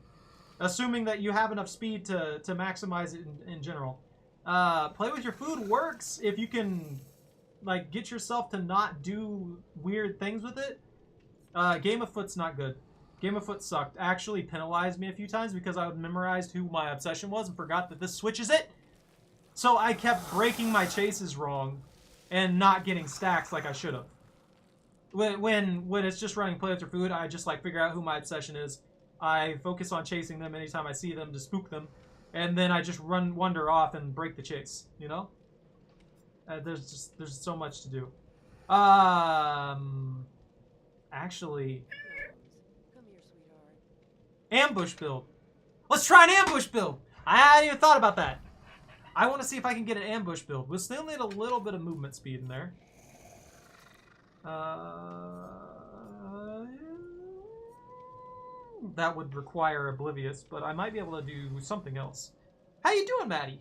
Assuming that you have enough speed to maximize it in general. Play with your food works if you can, like, get yourself to not do weird things with it. Game of Foot's not good. Game of Foot sucked. Actually penalized me a few times because I memorized who my obsession was and forgot that this switches it. So I kept breaking my chases wrong and not getting stacks like I should have. When it's just running play with your food, I just figure out who my obsession is. I focus on chasing them anytime I see them to spook them, and then I just wander off and break the chase. You know, there's so much to do. Actually, Come here, sweetheart. ambush build. Let's try an ambush build. I hadn't even thought about that. I want to see if I can get an ambush build. We'll still need a little bit of movement speed in there. That would require Oblivious, but I might be able to do something else. How you doing, Maddie?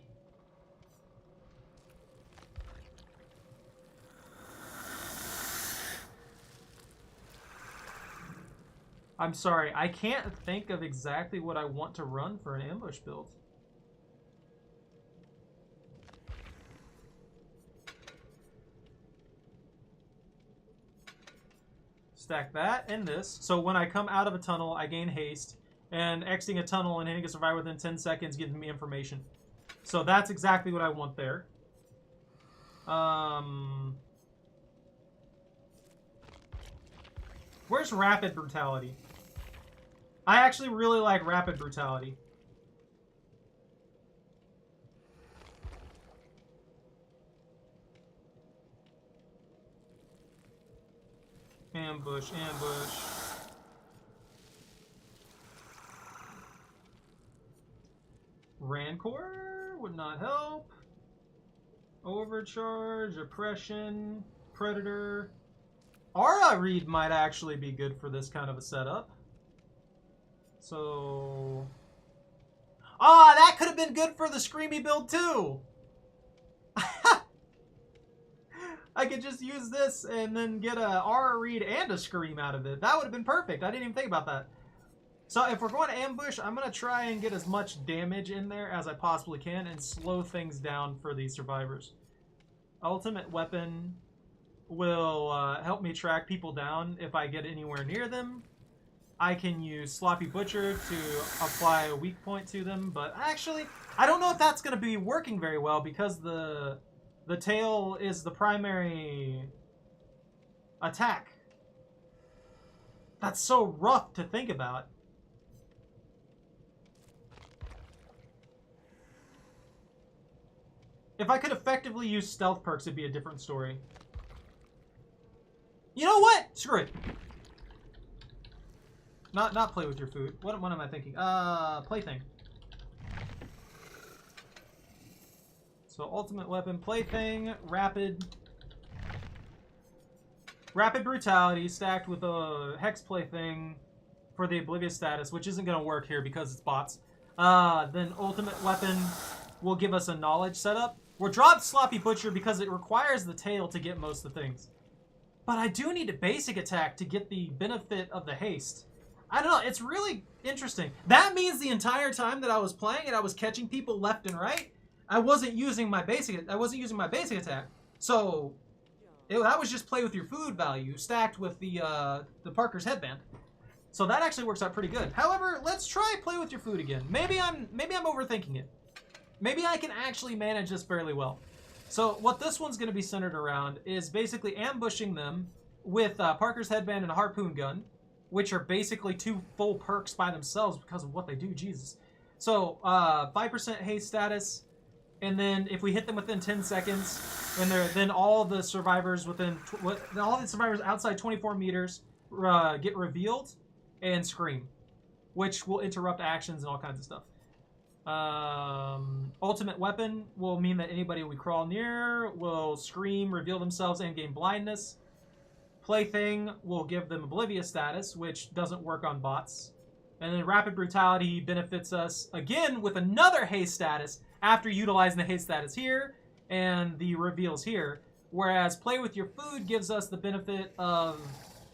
I'm sorry, I can't think of exactly what I want to run for an ambush build. Stack that and this. So when I come out of a tunnel, I gain haste. And exiting a tunnel and hitting a survivor within 10 seconds gives me information. So that's exactly what I want there. Where's Rapid Brutality? I actually really like Rapid Brutality. Ambush, ambush. Rancor would not help. Overcharge, Oppression, Predator. Aura Read might actually be good for this kind of a setup. So... Ah, that could have been good for the Screamy build too. I could just use this and then get a aura read and a scream out of it. That would have been perfect. I didn't even think about that. So if we're going to ambush, I'm going to try and get as much damage in there as I possibly can and slow things down for these survivors. Ultimate weapon will help me track people down if I get anywhere near them. I can use Sloppy Butcher to apply a weak point to them, but actually, I don't know if that's going to be working very well because the tail is the primary attack. That's so rough to think about. If I could effectively use stealth perks, it'd be a different story. You know what? Screw it. Not play with your food. What am I thinking? Plaything. So ultimate weapon, plaything, rapid brutality stacked with a hex plaything for the oblivious status, which isn't going to work here because it's bots. Then ultimate weapon will give us a knowledge setup. We're dropped Sloppy Butcher because it requires the tail to get most of the things. But I do need a basic attack to get the benefit of the haste. I don't know, it's really interesting. That means the entire time that I was playing it, I was catching people left and right. I wasn't using my basic attack. So that was just play with your food value stacked with the Parker's headband. So that actually works out pretty good. However, let's try play with your food again. Maybe I'm overthinking it. Maybe I can actually manage this fairly well. So what this one's going to be centered around is basically ambushing them with Parker's headband and a harpoon gun, which are basically 2 full perks by themselves because of what they do. Jesus. So 5% haste status, and then if we hit them within 10 seconds, then all the survivors outside 24 meters get revealed and scream, which will interrupt actions and all kinds of stuff. Ultimate weapon will mean that anybody we crawl near will scream, reveal themselves, and gain blindness. Plaything will give them oblivious status, which doesn't work on bots. And then rapid brutality benefits us again with another haste status after utilizing the haste status here and the reveals here. Whereas play with your food gives us the benefit of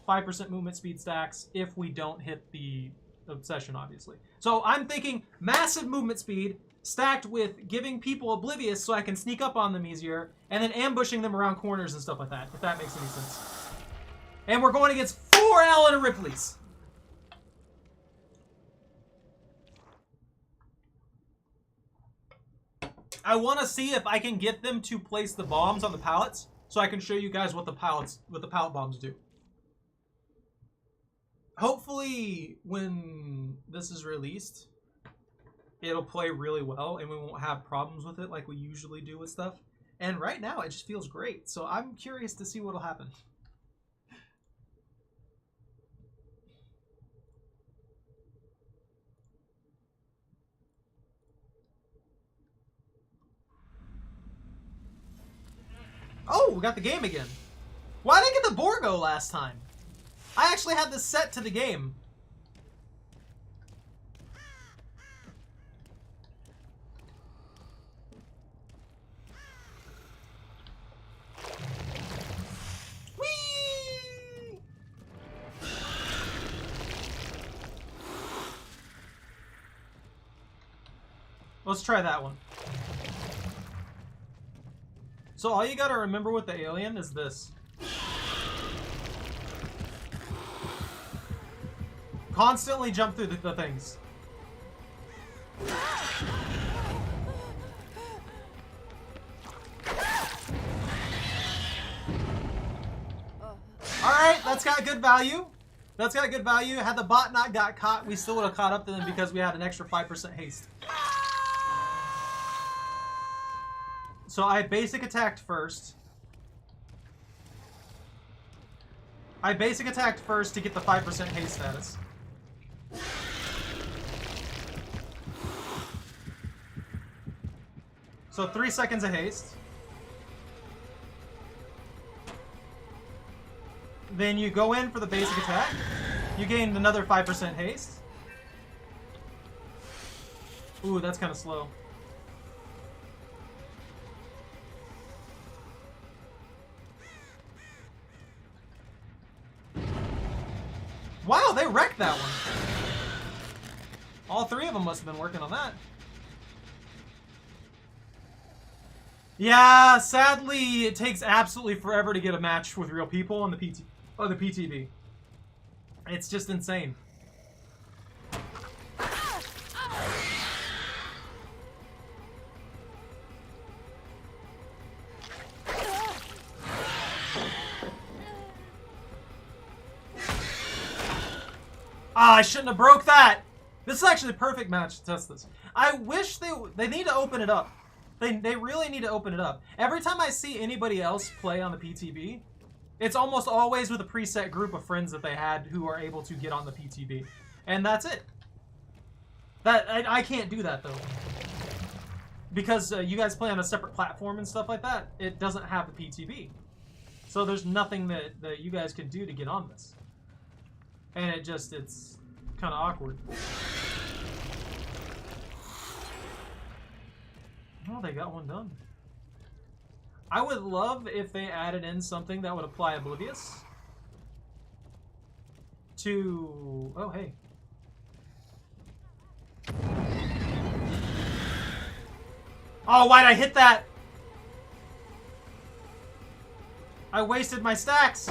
5% movement speed stacks if we don't hit the obsession, obviously. So I'm thinking massive movement speed stacked with giving people oblivious so I can sneak up on them easier, and then ambushing them around corners and stuff like that, if that makes any sense. And we're going against 4 Alan Ripleys. I want to see if I can get them to place the bombs on the pallets so I can show you guys what the pallet bombs do. Hopefully, when this is released, it'll play really well and we won't have problems with it like we usually do with stuff. And right now, it just feels great. So I'm curious to see what'll happen. Oh, we got the game again. Why did I get the Borgo last time? I actually had this set to the game. Whee! Let's try that one. So all you gotta remember with the alien is this. Constantly jump through the things. Alright, that's got good value. That's got good value. Had the bot not got caught, we still would have caught up to them because we had an extra 5% haste. So I basic attacked first. I basic attacked first to get the 5% haste status. So 3 seconds of haste. Then you go in for the basic attack. You gain another 5% haste. Ooh, that's kind of slow. Wow, they wrecked that one. All three of them must have been working on that. Yeah, sadly, it takes absolutely forever to get a match with real people on the PTB. It's just insane. Ah, I shouldn't have broke that. This is actually a perfect match to test this. I wish they need to open it up. They really need to open it up. Every time I see anybody else play on the PTB, it's almost always with a preset group of friends that they had who are able to get on the PTB. And that's it. I can't do that, though. Because you guys play on a separate platform and stuff like that, it doesn't have the PTB. So there's nothing that you guys can do to get on this. And it's kind of awkward. Oh, they got one done. I would love if they added in something that would apply Oblivious to... Oh, hey. Oh, why'd I hit that? I wasted my stacks.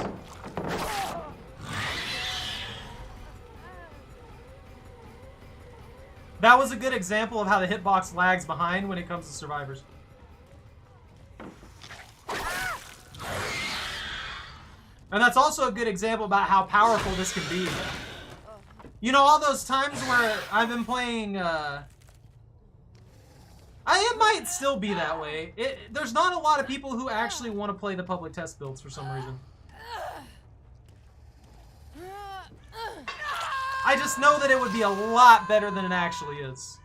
That was a good example of how the hitbox lags behind when it comes to survivors. And that's also a good example about how powerful this can be. You know, all those times where I've been playing, it might still be that way. There's not a lot of people who actually want to play the public test builds for some reason. I just know that it would be a lot better than it actually is.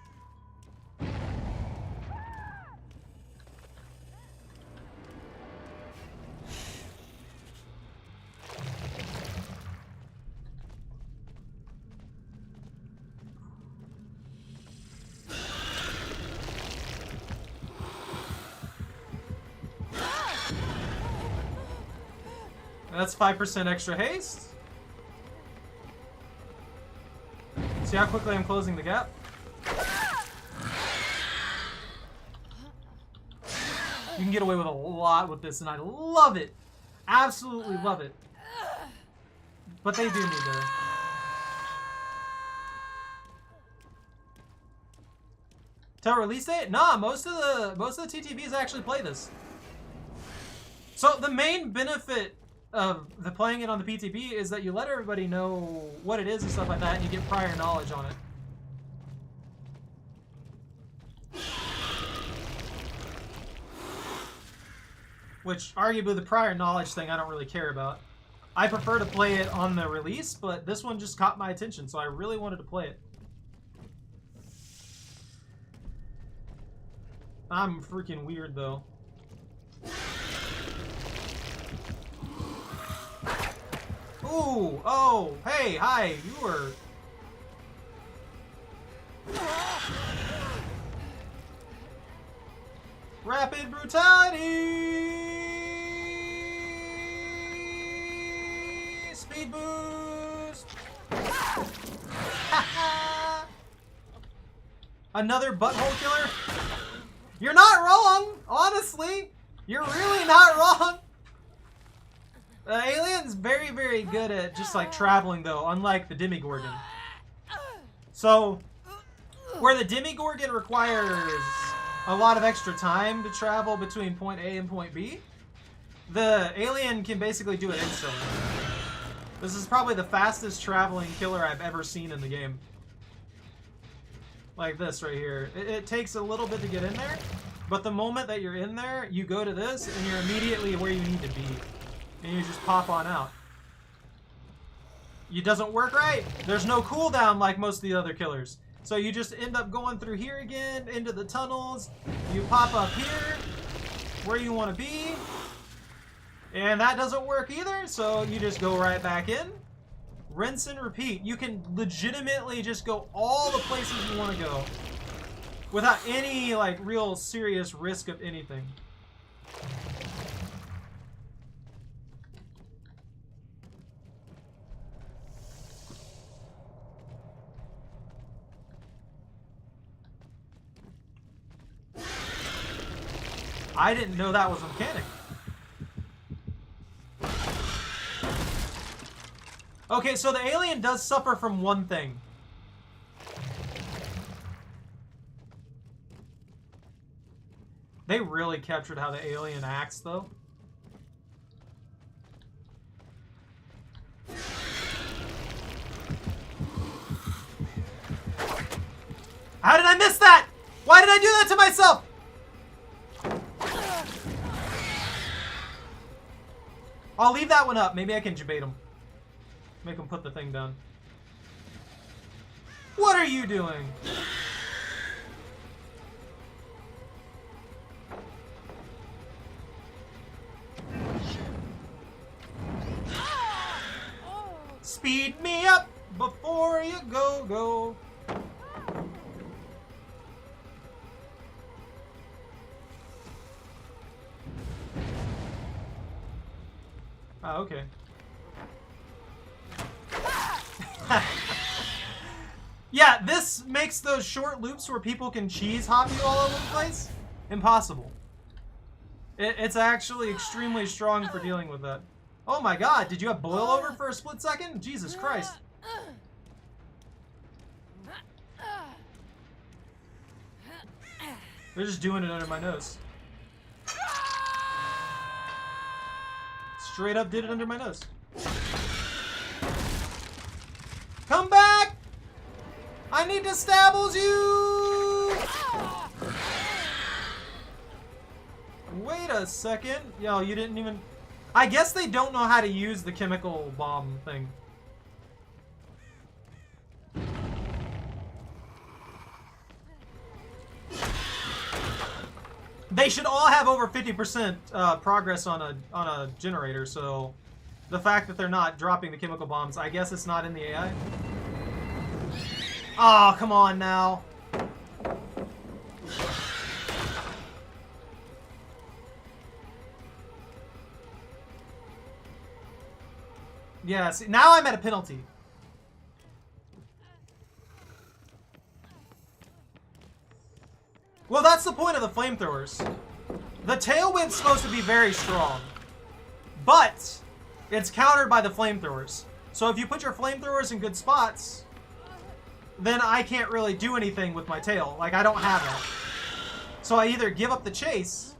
That's 5% extra haste. See how quickly I'm closing the gap? You can get away with a lot with this, and I love it. Absolutely love it. But they do need to... Till release date? Nah, most of the TTVs actually play this. So the main benefit of the playing it on the PTB is that you let everybody know what it is and stuff like that, and you get prior knowledge on it. Which, arguably, the prior knowledge thing I don't really care about. I prefer to play it on the release, but this one just caught my attention, so I really wanted to play it. I'm freaking weird, though. Ooh, oh, hey, hi, you were... Rapid brutality! Speed boost! Another butthole killer? You're not wrong, honestly. You're really not wrong. Alien's very, very good at just like traveling though, unlike the Demigorgon. So, where the Demigorgon requires a lot of extra time to travel between point A and point B, the Alien can basically do it instantly. This is probably the fastest traveling killer I've ever seen in the game. Like this right here. It takes a little bit to get in there, but the moment that you're in there, you go to this and you're immediately where you need to be. And you just pop on out. It doesn't work right. There's no cooldown like most of the other killers. So you just end up going through here again, into the tunnels. You pop up here, where you want to be. And that doesn't work either, so you just go right back in. Rinse and repeat. You can legitimately just go all the places you want to go. without any, like, real serious risk of anything. I didn't know that was a mechanic. Okay, so the alien does suffer from one thing. They really captured how the alien acts, though. How did I miss that? Why did I do that to myself? I'll leave that one up. Maybe I can debate him. Make him put the thing down. What are you doing? Speed me up before you go. Oh, okay. Yeah, this makes those short loops where people can cheese hop you all over the place impossible. It's actually extremely strong for dealing with that. Oh my god, did you have boil over for a split second? Jesus Christ. They're just doing it under my nose. Straight up did it under my nose. Come back! I need to stabbles you! Wait a second. Yo, you didn't even... I guess they don't know how to use the chemical bomb thing. They should all have over 50% progress on a generator, so the fact that they're not dropping the chemical bombs, I guess it's not in the AI. Oh, come on now. Yeah, see, now I'm at a penalty. Well, that's the point of the flamethrowers. The tailwind's supposed to be very strong, but it's countered by the flamethrowers. So if you put your flamethrowers in good spots, then I can't really do anything with my tail. Like, I don't have that. So I either give up the chase,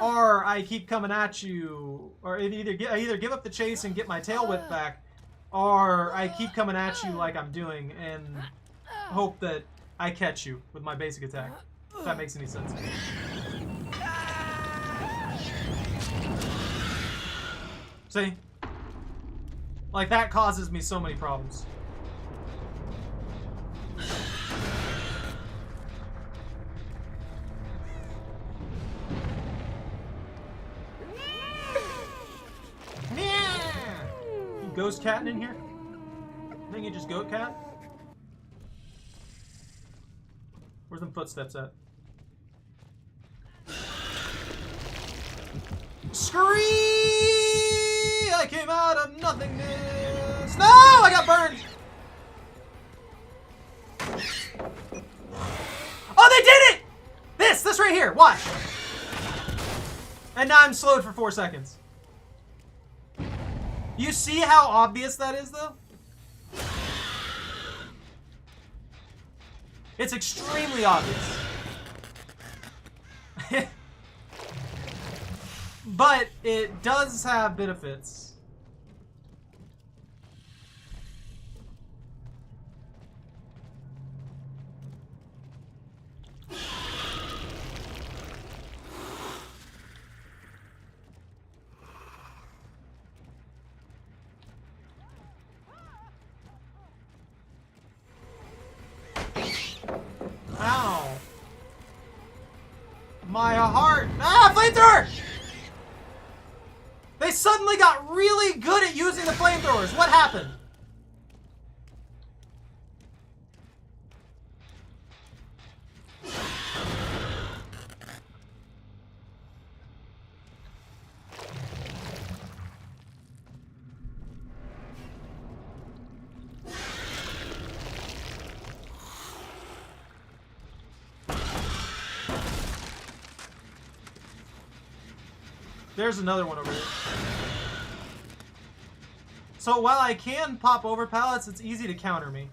or I keep coming at you, or I either give up the chase and get my tail whip back, or I keep coming at you like I'm doing and hope that I catch you with my basic attack. If that makes any sense. See? Like, that causes me so many problems. You ghost catting in here? I think you just goat cat? Where's them footsteps at? Scream! I came out of nothingness. No! I got burned! Oh, they did it! This right here. Watch. And now I'm slowed for 4 seconds. You see how obvious that is, though? It's extremely obvious. But it does have benefits. Ow. My heart. Ah, flamethrower! They suddenly got really good at using the flamethrowers. What happened? There's another one over there. So while I can pop over pallets, it's easy to counter me.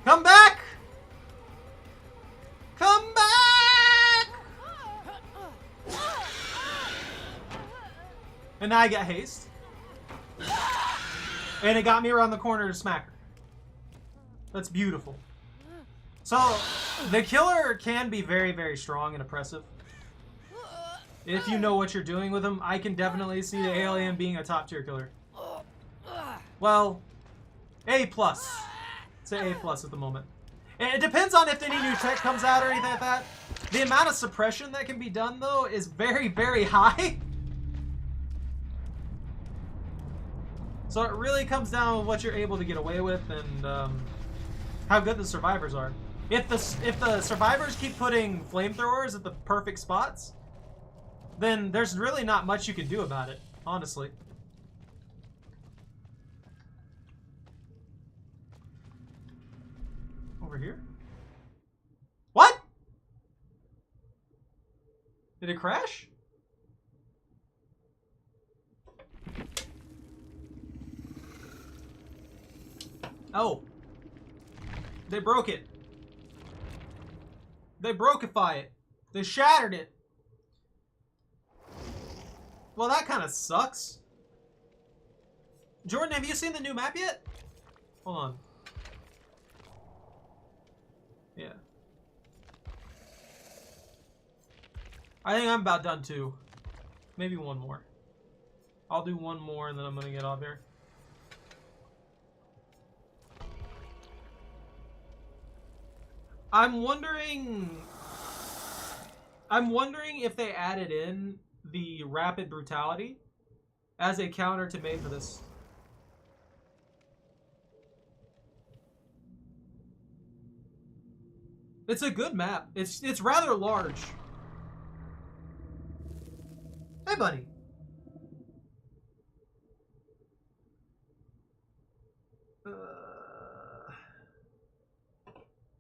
Come back! Come back! And now I get haste. And it got me around the corner to smack her. That's beautiful. So, the killer can be very, very strong and oppressive. If you know what you're doing with him, I can definitely see the alien being a top tier killer. Well, A+. It's an A+ at the moment. And it depends on if any new tech comes out or anything like that. The amount of suppression that can be done, though, is very, very high. So it really comes down to what you're able to get away with and how good the survivors are. If the survivors keep putting flamethrowers at the perfect spots, then there's really not much you can do about it, honestly. Over here? What? Did it crash? Oh. They broke it. They brokeify it. They shattered it. Well, that kind of sucks. Jordan, have you seen the new map yet? Hold on. Yeah. I think I'm about done too. Maybe one more. I'll do one more and then I'm gonna get off here. I'm wondering if they added in the rapid brutality as a counter to made for this. It's a good map. It's rather large. Hey, buddy.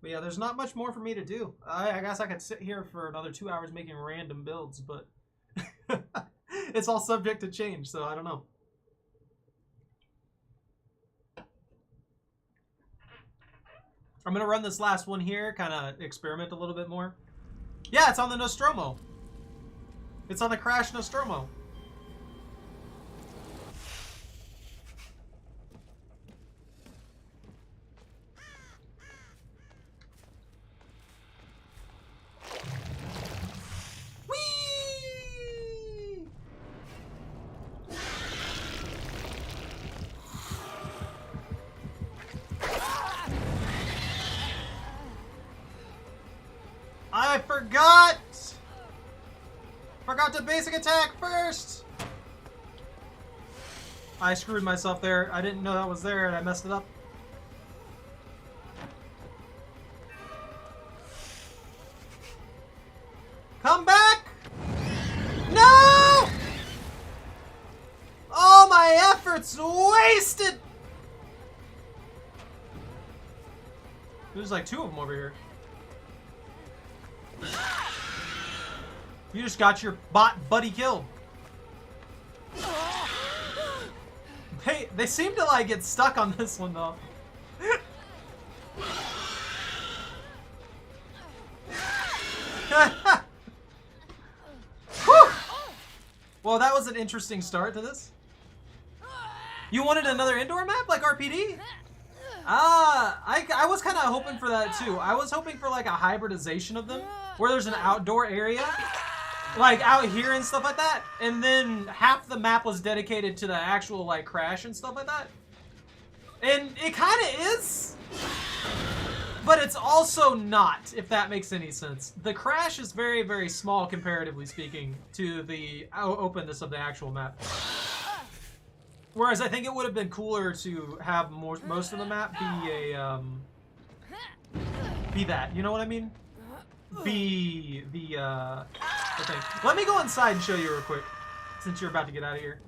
But yeah, there's not much more for me to do. I guess I could sit here for another 2 hours making random builds, but it's all subject to change, so I don't know. I'm going to run this last one here, kind of experiment a little bit more. Yeah, it's on the Nostromo. It's on the Crash Nostromo. I forgot to basic attack first. I screwed myself there. I didn't know that was there and I messed it up. Come back! No! All my efforts wasted! There's like 2 of them over here. You just got your buddy killed. They seem to like get stuck on this one though. Well, that was an interesting start to this. You wanted another indoor map like RPD? I was kind of hoping for that too. I was hoping for like a hybridization of them, where there's an outdoor area, like out here and stuff like that, and then half the map was dedicated to the actual like crash and stuff like that. And it kind of is, but it's also not, if that makes any sense. The crash is very, very small comparatively speaking to the openness of the actual map. Whereas I think it would have been cooler to have most of the map be a be that, you know what I mean? Be the thing. Let me go inside and show you real quick, since you're about to get out of here.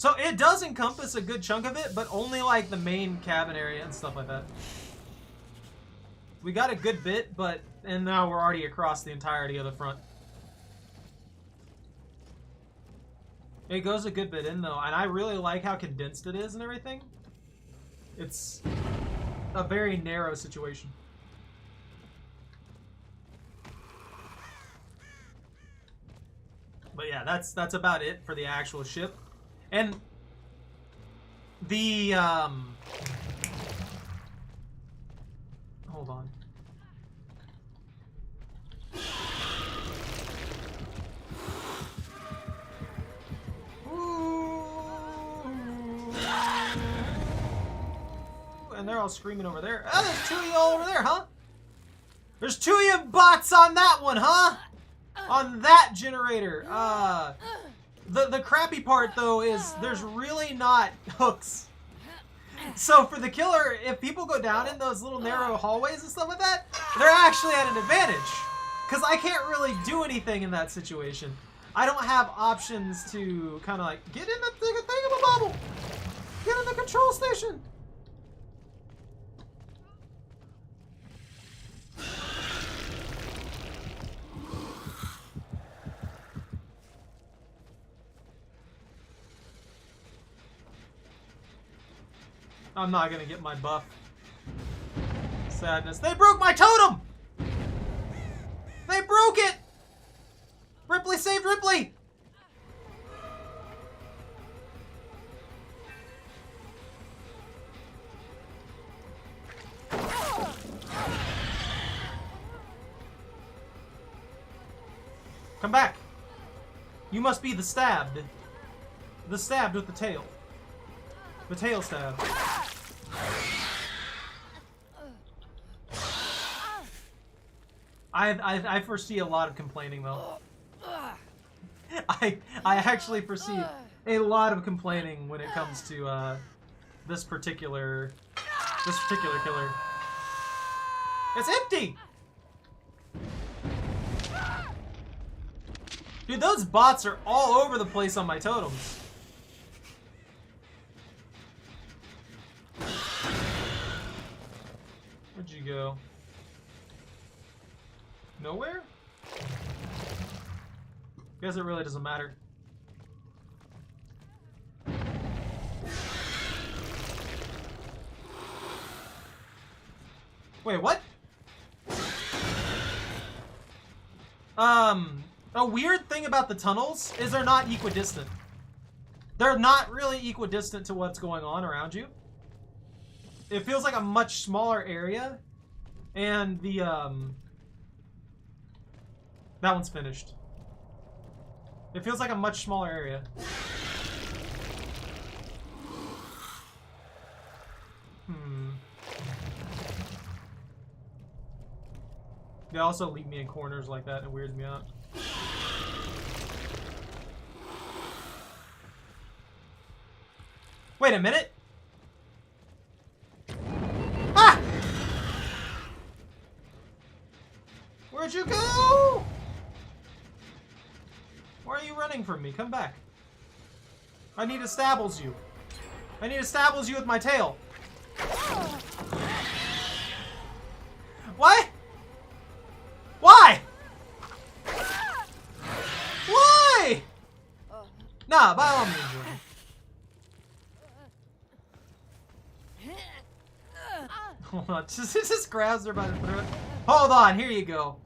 So it does encompass a good chunk of it, but only like the main cabin area and stuff like that. We got a good bit, and now we're already across the entirety of the front. It goes a good bit in though, and I really like how condensed it is and everything. It's a very narrow situation. But yeah, that's about it for the actual ship. And the hold on. And they're all screaming over there. Oh, there's two of you all over there, huh? There's two of you bots on that one, huh? On that generator. The crappy part, though, is there's really not hooks. So for the killer, if people go down in those little narrow hallways and stuff like that, they're actually at an advantage. Because I can't really do anything in that situation. I don't have options to kind of like, get in the thingamabobble! Get in the control station! I'm not gonna get my buff. Sadness. They broke my totem! They broke it! Ripley saved Ripley! Come back! You must be the stabbed. The stabbed with the tail. The tail stab. I foresee a lot of complaining though. I actually foresee a lot of complaining when it comes to this particular killer. It's empty. Dude, those bots are all over the place on my totems. Where'd you go? Nowhere? Guess it really doesn't matter. Wait, what? A weird thing about the tunnels is they're not equidistant. They're not really equidistant to what's going on around you. It feels like a much smaller area, and the that one's finished. It feels like a much smaller area. They also leave me in corners like that, and it weirds me out. Wait a minute! Ah! Where'd you go? Why are you running from me? Come back. I need to stabbles you. I need to stabbles you with my tail. What? Why? Why? Nah, by all means, Jordan. Hold on, just grabs her by the throat. Hold on, here you go.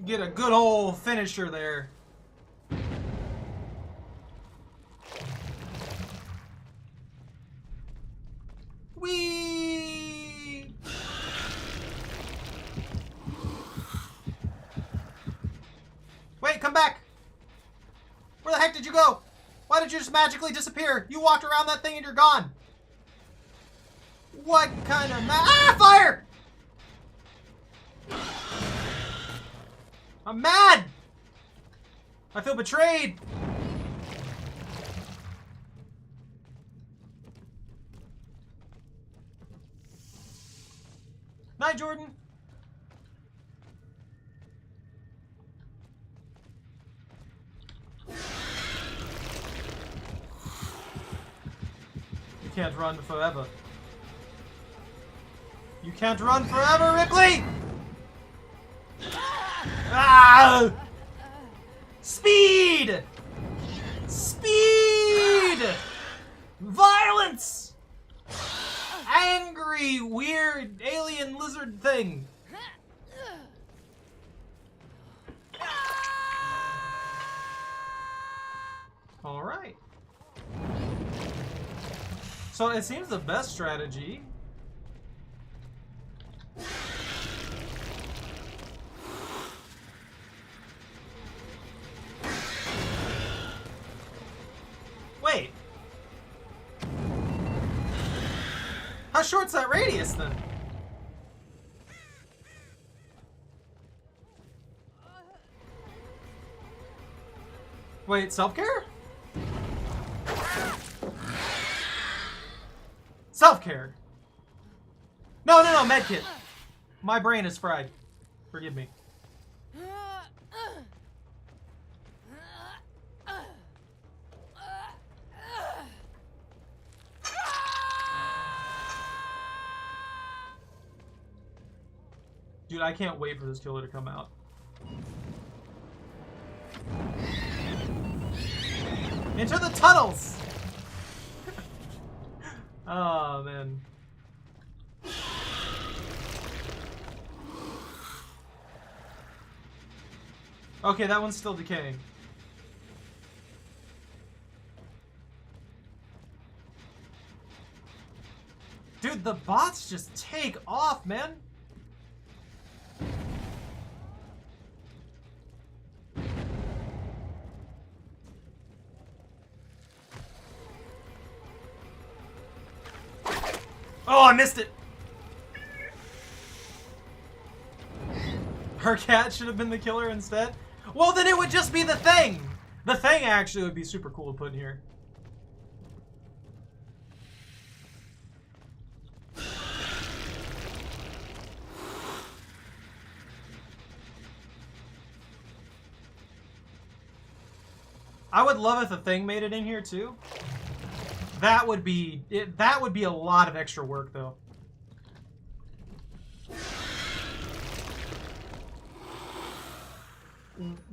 Get a good old finisher there. Whee! Wait, come back! Where the heck did you go? Why did you just magically disappear? You walked around that thing and you're gone. What kind of fire! I'm mad! I feel betrayed! Jordan. You can't run forever. You can't run forever, Ripley! Ah! Speed! Speed! Violence! Angry, weird, alien lizard thing. Alright. So it seems the best strategy. Wait. How short's that radius then? Wait, self-care? Self-care. No, medkit. My brain is fried. Forgive me. Dude, I can't wait for this killer to come out. Into the tunnels! Oh, man. Okay, that one's still decaying. Dude, the bots just take off, man. Oh, I missed it! Her cat should have been the killer instead? Well, then it would just be the thing! The thing actually would be super cool to put in here. I would love if the thing made it in here too. That would be a lot of extra work though.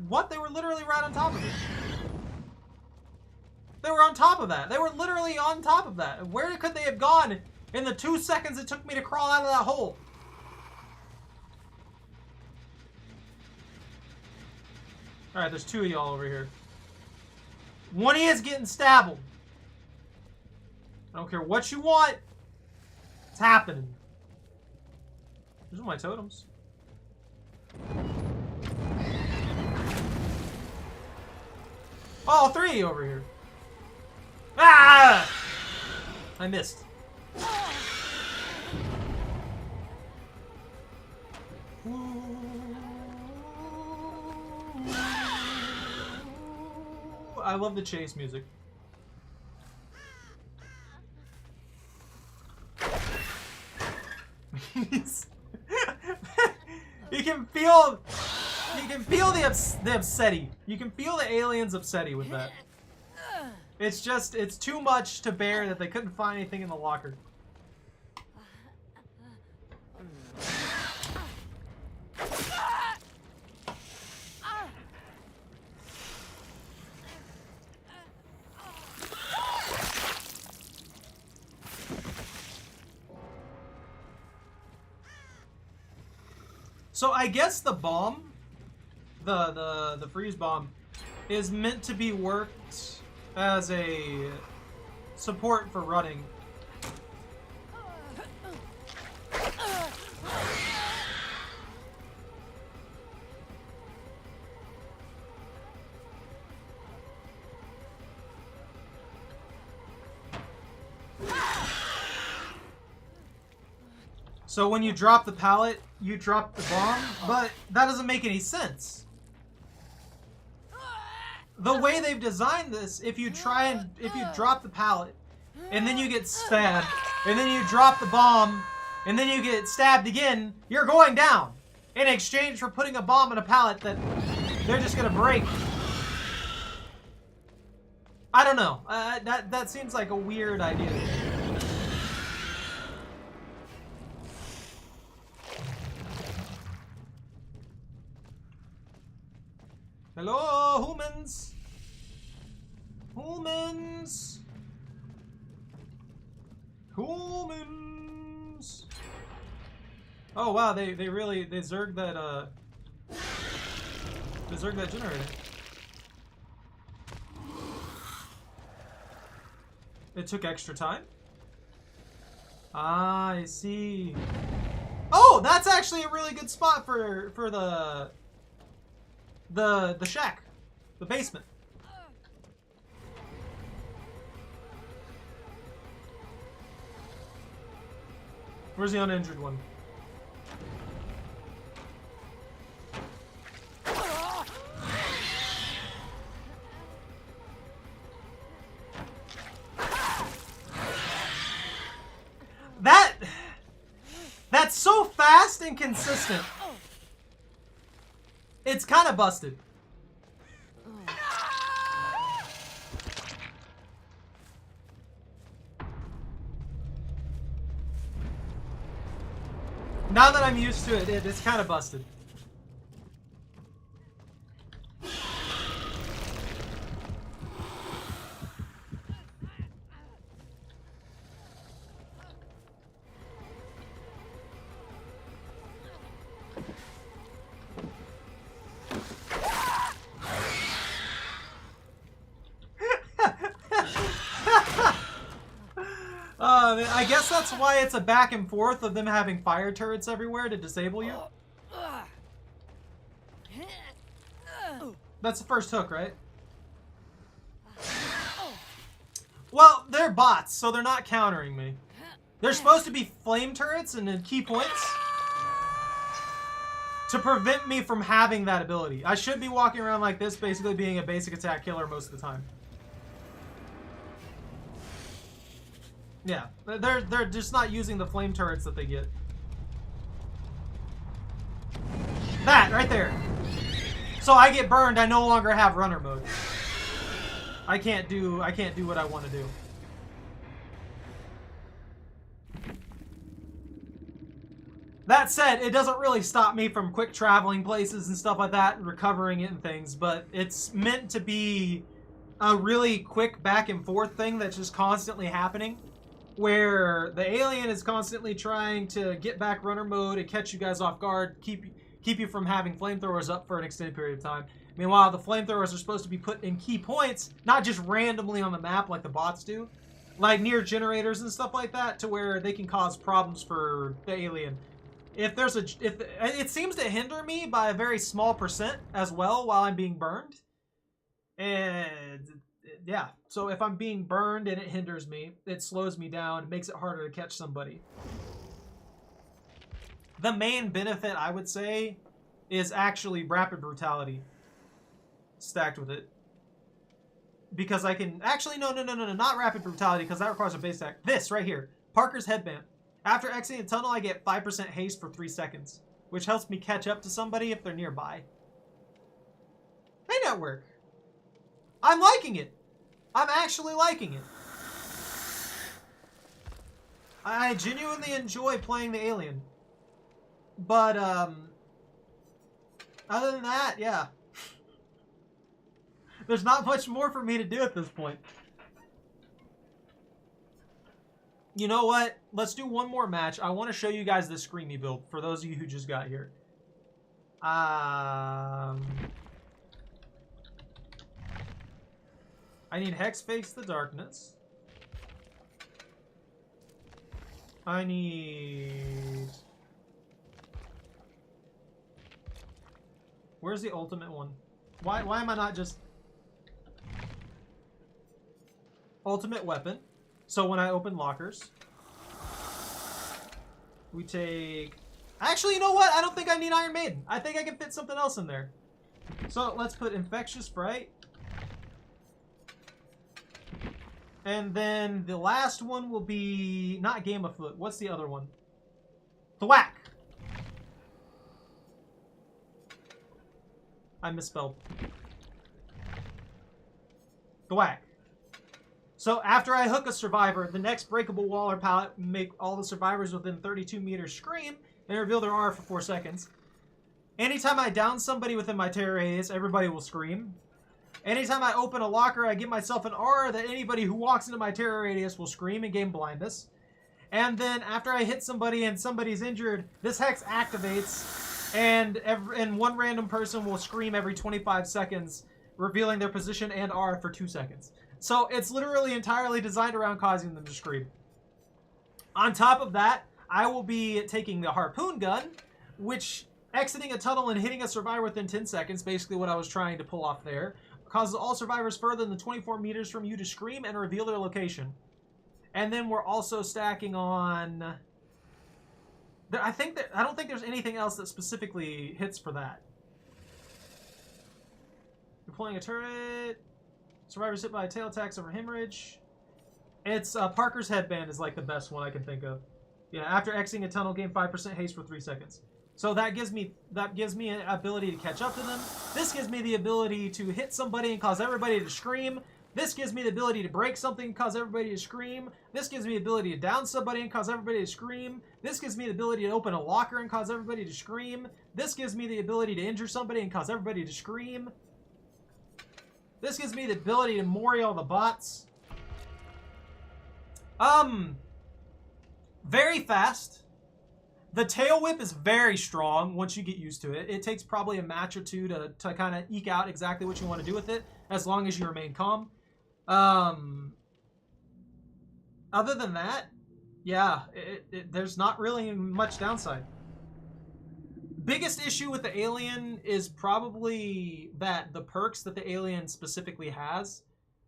What? They were literally right on top of it. They were on top of that. They were literally on top of that. Where could they have gone in the 2 seconds it took me to crawl out of that hole? Alright, there's 2 of y'all over here. One of you is getting stabbed. I don't care what you want. It's happening. These are my totems. All 3 over here. Ah! I missed. I love the chase music. You can feel the upsetty. You can feel the aliens upsetty with that. It's just, it's too much to bear that they couldn't find anything in the locker. So I guess the bomb, the freeze bomb, is meant to be worked as a support for running. So when you drop the pallet, you drop the bomb, but that doesn't make any sense. The way they've designed this, if you drop the pallet, and then you get stabbed, and then you drop the bomb, and then you get stabbed again, you're going down. In exchange for putting a bomb in a pallet that they're just gonna break. I don't know. That seems like a weird idea. Hello, humans. Humans. Humans. Oh wow, they zerged that they zerged that generator. It took extra time. Ah, I see. Oh, that's actually a really good spot for the shack, the basement. Where's the uninjured one? That's so fast and consistent. It's kind of busted. Now that I'm used to it, it's kind of busted. I guess that's why it's a back and forth of them having fire turrets everywhere to disable you. That's the first hook, right? Well, they're bots, so they're not countering me. They're supposed to be flame turrets and then key points to prevent me from having that ability. I should be walking around like this, basically being a basic attack killer most of the time. Yeah, they're just not using the flame turrets that they get. That right there. So I get burned. I no longer have runner mode. I can't do what I want to do. That said, it doesn't really stop me from quick traveling places and stuff like that, and recovering it and things, but it's meant to be a really quick back and forth thing that's just constantly happening, where the alien is constantly trying to get back runner mode and catch you guys off guard, keep you from having flamethrowers up for an extended period of time. Meanwhile, the flamethrowers are supposed to be put in key points, not just randomly on the map like the bots do, like near generators and stuff like that, to where they can cause problems for the alien. If it seems to hinder me by a very small percent as well while I'm being burned. And yeah, so if I'm being burned and it hinders me, it slows me down, it makes it harder to catch somebody. The main benefit, I would say, is actually rapid brutality stacked with it. Because I can actually no, not rapid brutality, because that requires a base attack. This right here, Parker's headband. After exiting the tunnel, I get 5% haste for 3 seconds, which helps me catch up to somebody if they're nearby. Hey, network. I'm liking it. I'm actually liking it. I genuinely enjoy playing the alien. But, other than that, yeah. There's not much more for me to do at this point. You know what? Let's do one more match. I want to show you guys this Screamy build for those of you who just got here. I need Hex Face the Darkness. I need... Where's the ultimate one? Why am I not just... Ultimate weapon. So when I open lockers, we take... Actually, you know what? I don't think I need Iron Maiden. I think I can fit something else in there. So let's put Infectious Fright. And then the last one will be... Not Game of Foot. What's the other one? Thwack! I misspelled. Thwack. So after I hook a survivor, the next breakable wall or pallet make all the survivors within 32 meters scream and reveal their aura for 4 seconds. Anytime I down somebody within my terror radius, everybody will scream. Anytime I open a locker, I give myself an aura that anybody who walks into my terror radius will scream and gain blindness. And then after I hit somebody and somebody's injured, this hex activates, and one random person will scream every 25 seconds, revealing their position and aura for 2 seconds. So it's literally entirely designed around causing them to scream. On top of that, I will be taking the harpoon gun, which exiting a tunnel and hitting a survivor within 10 seconds, basically what I was trying to pull off there, causes all survivors further than 24 meters from you to scream and reveal their location. And then we're also stacking on... I don't think there's anything else that specifically hits for that. Deploying a turret. Survivors hit by a tail attacks over hemorrhage. It's Parker's headband is like the best one I can think of. Yeah, after exiting a tunnel, gain 5% haste for 3 seconds. So that gives me an ability to catch up to them. This gives me the ability to hit somebody and cause everybody to scream. This gives me the ability to break something and cause everybody to scream. This gives me the ability to down somebody and cause everybody to scream. This gives me the ability to open a locker and cause everybody to scream. This gives me the ability to injure somebody and cause everybody to scream. This gives me the ability to Mori all the bots. Very fast. The tail whip is very strong once you get used to it. It takes probably a match or two to kind of eke out exactly what you want to do with it, as long as you remain calm. Other than that, yeah, there's not really much downside. Biggest issue with the alien is probably that the perks that the alien specifically has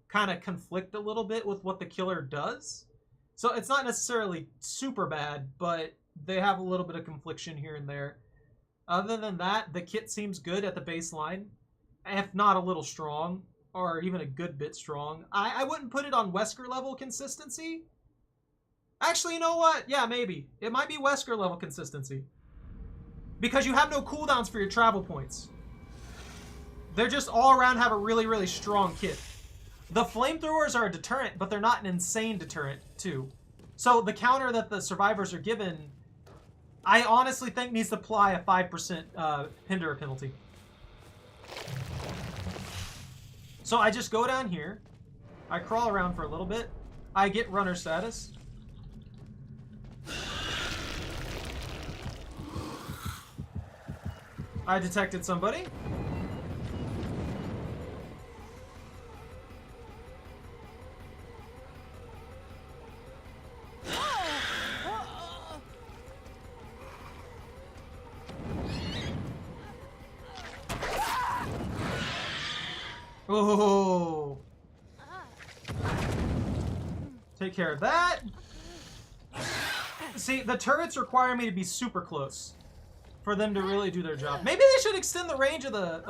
kind of conflict a little bit with what the killer does. So it's not necessarily super bad, but they have a little bit of confliction here and there. Other than that, the kit seems good at the baseline, if not a little strong, or even a good bit strong. I wouldn't put it on Wesker level consistency. Actually, you know what? Yeah, maybe. It might be Wesker level consistency. Because you have no cooldowns for your travel points. They're just all around have a really, really strong kit. The flamethrowers are a deterrent, but they're not an insane deterrent, too. So the counter that the survivors are given, I honestly think needs to apply a 5% hinder penalty. So I just go down here. I crawl around for a little bit. I get runner status. I detected somebody. Oh. Take care of that. See, the turrets require me to be super close for them to really do their job. Maybe they should extend the range of the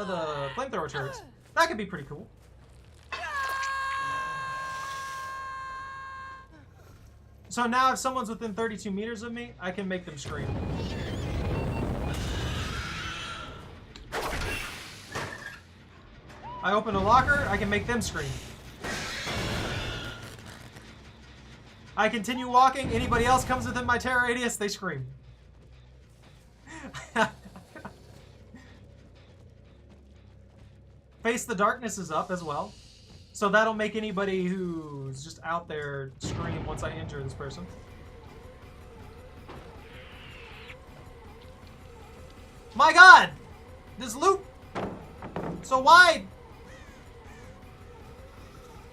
flamethrower turrets. That could be pretty cool. So now if someone's within 32 meters of me, I can make them scream. I open a locker, I can make them scream. I continue walking, anybody else comes within my terror radius, they scream. Face the Darkness is up as well. So that'll make anybody who's just out there scream once I injure this person. My god! This loop! So wide!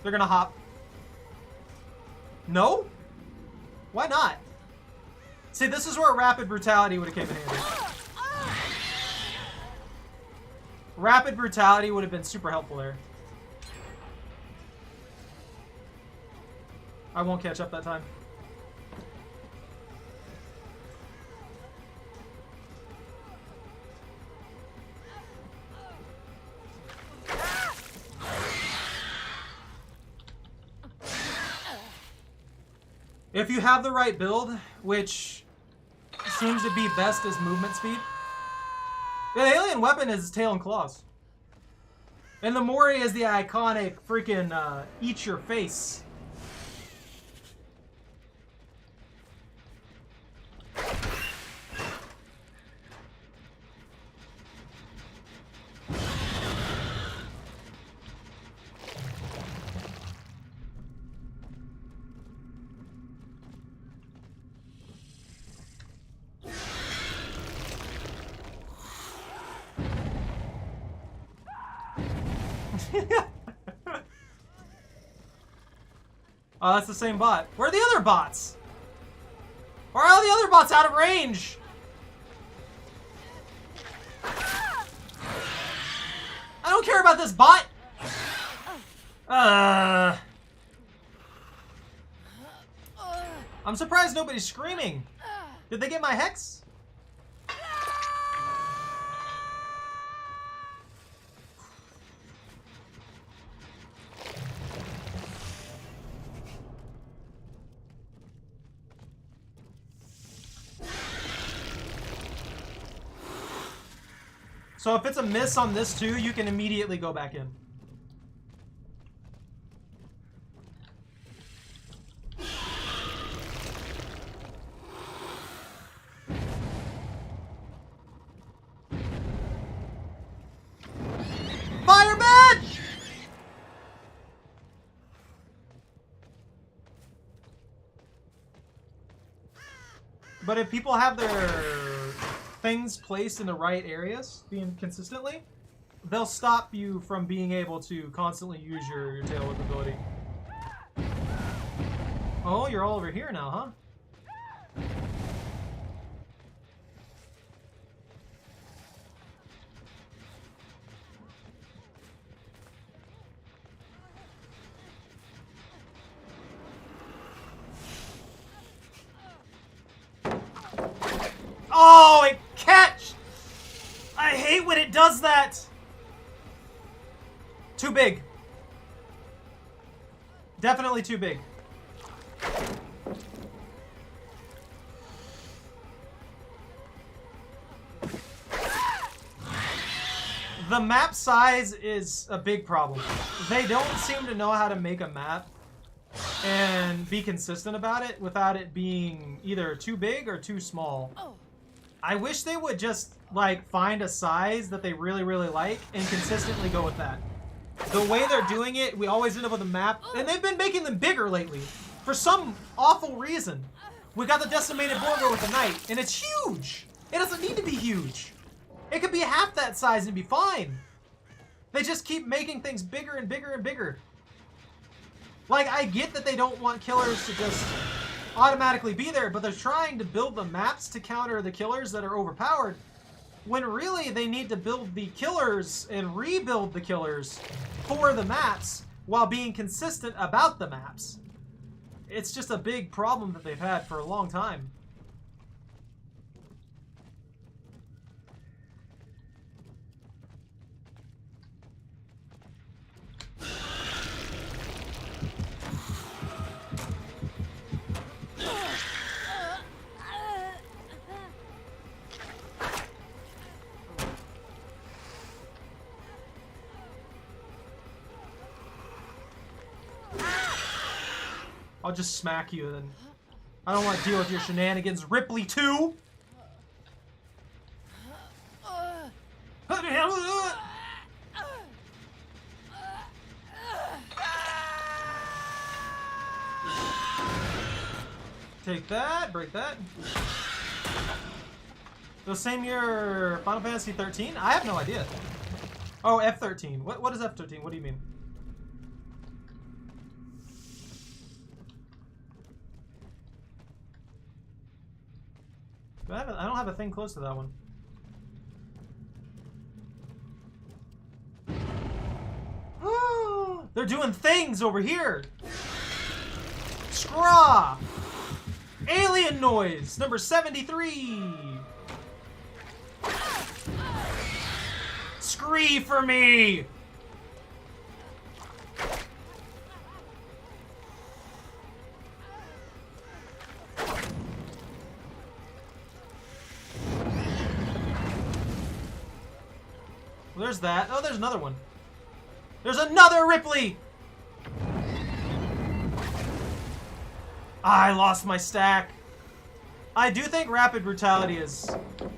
They're gonna hop. No? Why not? See, this is where Rapid Brutality would have came in handy. Rapid Brutality would have been super helpful there. I won't catch up that time. If you have the right build, which seems to be best as movement speed. The alien weapon is his tail and claws. And the Mori is the iconic freaking eat your face. Oh, that's the same bot. Where are the other bots? Why are all the other bots out of range? I don't care about this bot. I'm surprised nobody's screaming. Did they get my hex? So if it's a miss on this too, you can immediately go back in. Fire badge! But if people have their things placed in the right areas, being consistently, they'll stop you from being able to constantly use your tail whip ability. Oh, you're all over here now, huh? Oh, it catch! I hate when it does that! Too big. Definitely too big. The map size is a big problem. They don't seem to know how to make a map and be consistent about it without it being either too big or too small. I wish they would just, like, find a size that they really, really like and consistently go with that. The way they're doing it, we always end up with a map, and they've been making them bigger lately for some awful reason. We got the decimated Borgo with the Knight, and it's huge! It doesn't need to be huge. It could be half that size and be fine. They just keep making things bigger and bigger and bigger. Like, I get that they don't want killers to just automatically be there, but they're trying to build the maps to counter the killers that are overpowered, when really they need to build the killers and rebuild the killers for the maps while being consistent about the maps. It's just a big problem that they've had for a long time. I'll just smack you then. I don't want to deal with your shenanigans. Ripley 2! Take that, break that. The same year Final Fantasy 13? I have no idea. Oh, F13. What is F13? What do you mean? I don't have a thing close to that one. They're doing things over here! Scraw! Alien noise! Number 73! Scree for me! there's that. Oh, there's another one. There's another Ripley! I lost my stack. I do think rapid brutality is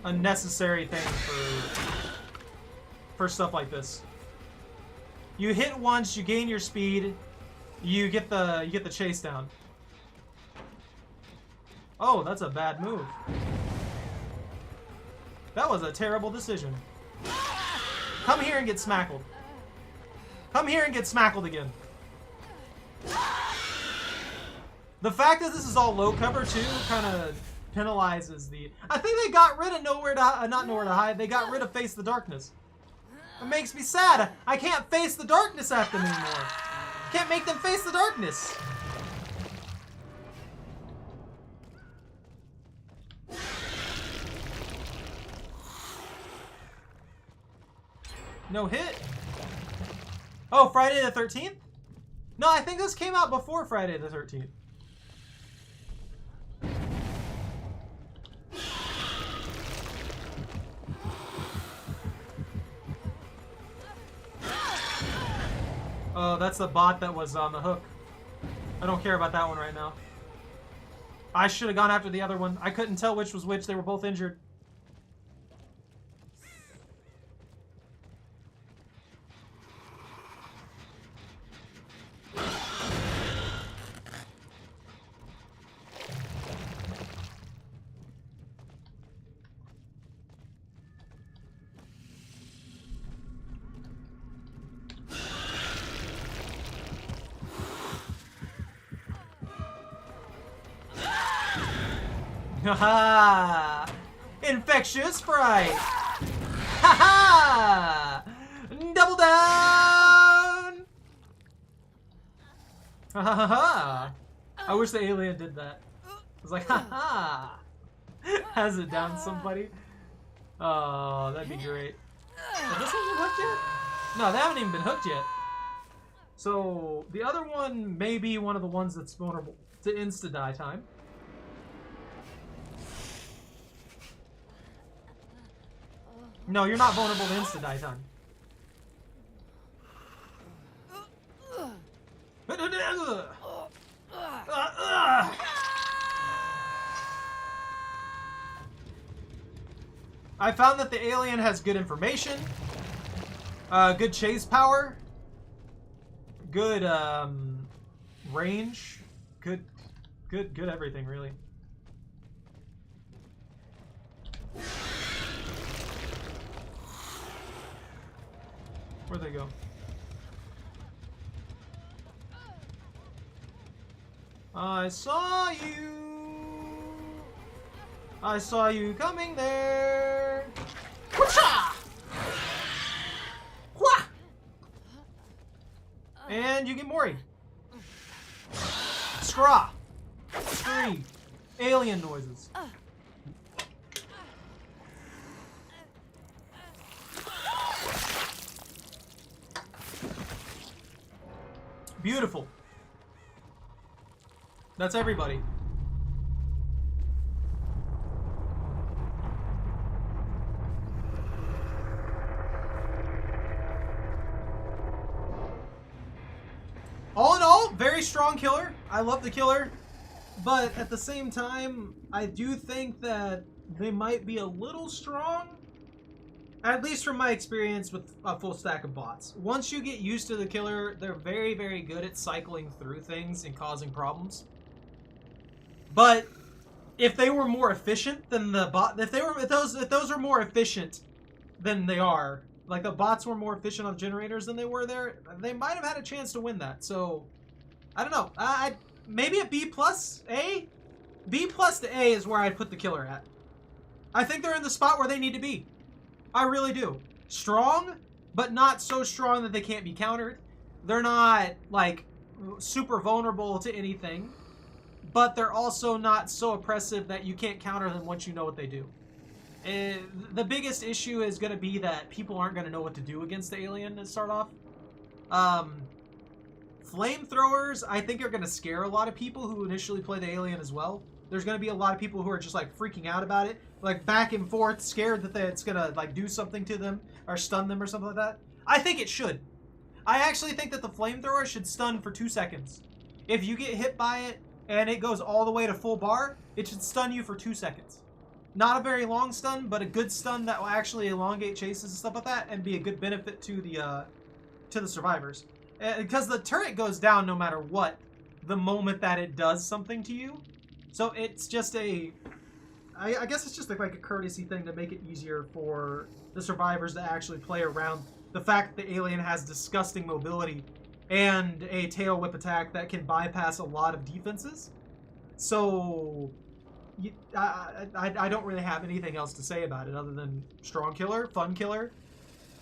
a necessary thing for stuff like this. You hit once, you gain your speed, you get the chase down. Oh, that's a bad move. That was a terrible decision. Come here and get smackled. Come here and get smackled again. The fact that this is all low cover too kind of penalizes the... I think they got rid of nowhere to not nowhere to hide. They got rid of face the darkness. It makes me sad. I can't face the darkness at them anymore. Can't make them face the darkness. No hit. Oh, Friday the 13th? No, I think this came out before Friday the 13th. Oh, that's the bot that was on the hook. I don't care about that one right now. I should have gone after the other one. I couldn't tell which was which. They were both injured. Haha! Infectious Sprite! Haha! Double down! Ha! I wish the alien did that. I was like, haha! Has it down somebody? Oh, that'd be great. Has this one been hooked yet? No, they haven't even been hooked yet. So, the other one may be one of the ones that's vulnerable to insta-die time. No, you're not vulnerable to insta-die time. I found that the alien has good information, good chase power, good range, good everything really. Where'd they go? I saw you! I saw you coming there! Whoosh-ah! Wha! And you get Mori. Scraw! Scree! Alien noises. Beautiful. That's everybody. All in all, very strong killer. I love the killer. But at the same time, I do think that they might be a little strong. At least from my experience with a full stack of bots. Once you get used to the killer, they're very, very good at cycling through things and causing problems. But if they were more efficient than the bot, if those are more efficient than they are, like the bots were more efficient on generators than they were there, they might have had a chance to win that. So I don't know. Maybe a B plus A. B plus to A is where I'd put the killer at. I think they're in the spot where they need to be. I really do. Strong, but not so strong that they can't be countered. They're not, like, super vulnerable to anything, but they're also not so oppressive that you can't counter them once you know what they do. The biggest issue is going to be that people aren't going to know what to do against the alien to start off. Flamethrowers, I think, are going to scare a lot of people who initially play the alien as well. There's going to be a lot of people who are just like freaking out about it, like back and forth, scared that it's going to like do something to them or stun them or something like that. I think it should. I actually think that the flamethrower should stun for 2 seconds. If you get hit by it and it goes all the way to full bar, it should stun you for 2 seconds. Not a very long stun, but a good stun that will actually elongate chases and stuff like that and be a good benefit to the survivors. Because the turret goes down no matter what the moment that it does something to you. So it's just I guess it's just like a courtesy thing to make it easier for the survivors to actually play around the fact that the alien has disgusting mobility and a tail whip attack that can bypass a lot of defenses. So I don't really have anything else to say about it other than strong killer, fun killer.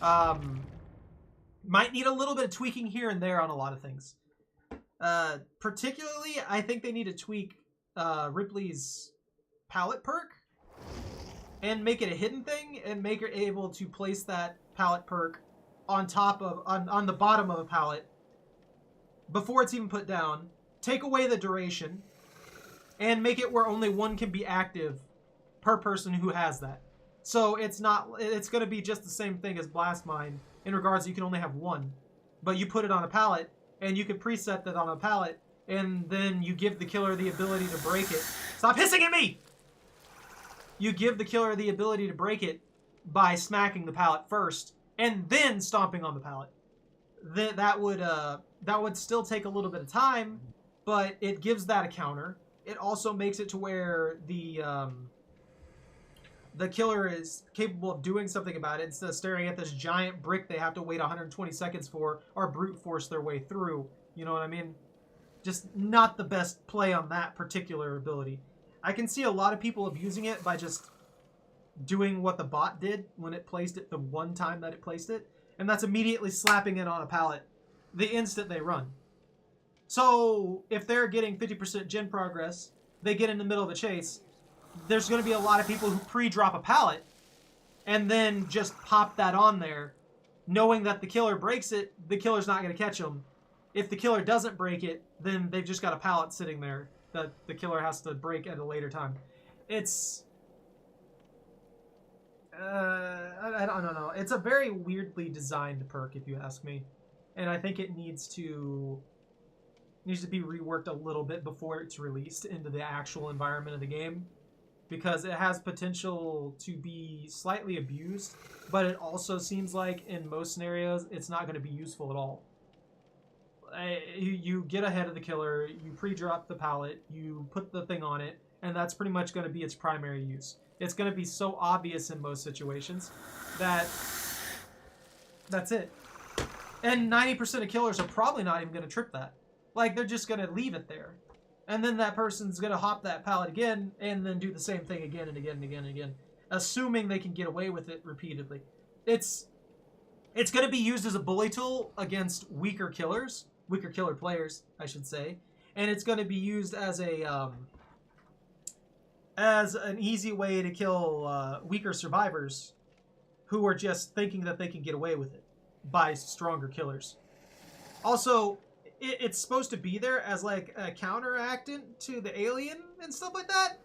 Might need a little bit of tweaking here and there on a lot of things. Particularly, I think they need to tweak Ripley's pallet perk and make it a hidden thing and make her able to place that pallet perk on top of on the bottom of a pallet before it's even put down. Take away the duration and make it where only one can be active per person who has that. So it's going to be just the same thing as Blast Mine in regards to you can only have one, but you put it on a pallet and you can preset that on a pallet, and then you give the killer the ability to break it. Stop hissing at me! You give the killer the ability to break it by smacking the pallet first, and then stomping on the pallet. That would still take a little bit of time, but it gives that a counter. It also makes it to where the killer is capable of doing something about it instead of staring at this giant brick they have to wait 120 seconds for or brute force their way through. You know what I mean? Just not the best play on that particular ability. I can see a lot of people abusing it by just doing what the bot did when it placed it the one time that it placed it, and that's immediately slapping it on a pallet the instant they run. So if they're getting 50% gen progress, they get in the middle of a chase, there's going to be a lot of people who pre-drop a pallet and then just pop that on there, knowing that the killer breaks it, the killer's not going to catch them. If the killer doesn't break it, then they've just got a pallet sitting there that the killer has to break at a later time. It's... I don't know. It's a very weirdly designed perk, if you ask me. And I think it needs to be reworked a little bit before it's released into the actual environment of the game, because it has potential to be slightly abused, but it also seems like in most scenarios it's not going to be useful at all. You get ahead of the killer, you pre-drop the pallet, you put the thing on it, and that's pretty much going to be its primary use. It's going to be so obvious in most situations that that's it. And 90% of killers are probably not even going to trip that. Like, they're just going to leave it there. And then that person's going to hop that pallet again and then do the same thing again and again and again and again, assuming they can get away with it repeatedly. It's going to be used as a bully tool against weaker killer players, I should say. And it's going to be used as an easy way to kill weaker survivors who are just thinking that they can get away with it by stronger killers. Also, it's supposed to be there as like a counteractant to the alien and stuff like that.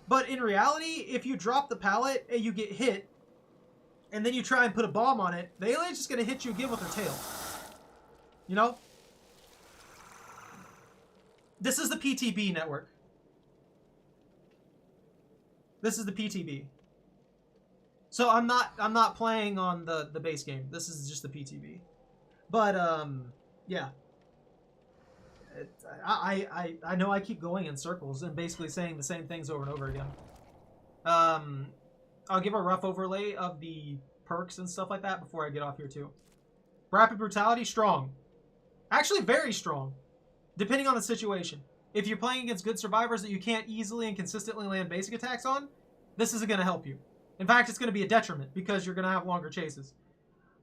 But in reality, if you drop the pallet and you get hit, and then you try and put a bomb on it, the alien's just going to hit you again with her tail. You know? This is the PTB network. This is the PTB. So I'm not playing on the base game. This is just the PTB. But yeah. I know I keep going in circles and basically saying the same things over and over again. I'll give a rough overlay of the perks and stuff like that before I get off here too. Rapid Brutality, strong. Actually very strong, depending on the situation. If you're playing against good survivors that you can't easily and consistently land basic attacks on, this isn't going to help you. In fact, it's going to be a detriment because you're going to have longer chases.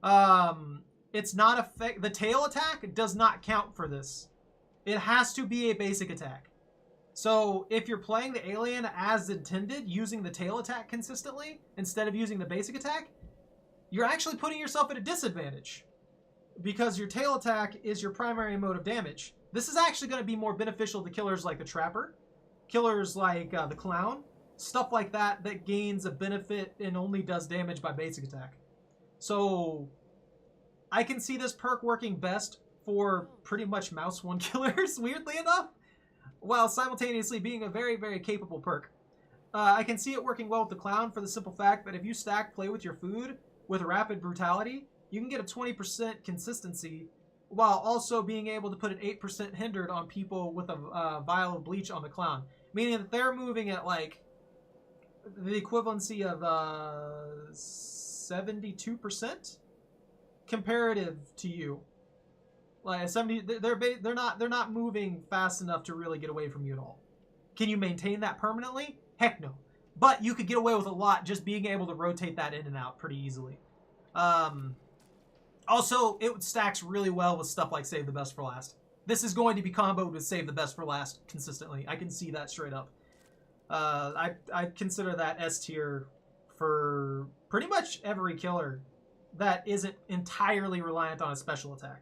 It's not the tail attack does not count for this. It has to be a basic attack. So if you're playing the alien as intended, using the tail attack consistently instead of using the basic attack, you're actually putting yourself at a disadvantage because your tail attack is your primary mode of damage. This is actually going to be more beneficial to killers like the Trapper, killers like the Clown, stuff like that that gains a benefit and only does damage by basic attack. So I can see this perk working best for pretty much mouse 1 killers, weirdly enough, while simultaneously being a very, very capable perk. I can see it working well with the Clown for the simple fact that if you stack Play with your food with Rapid Brutality, you can get a 20% consistency while also being able to put an 8% hindered on people with a vial of bleach on the Clown. Meaning that they're moving at like the equivalency of 72% comparative to you. Like 70, they're not moving fast enough to really get away from you at all. Can you maintain that permanently? Heck no. But you could get away with a lot just being able to rotate that in and out pretty easily. Also, it stacks really well with stuff like Save the Best for Last. This is going to be comboed with Save the Best for Last consistently. I can see that straight up. I consider that S tier for pretty much every killer that isn't entirely reliant on a special attack.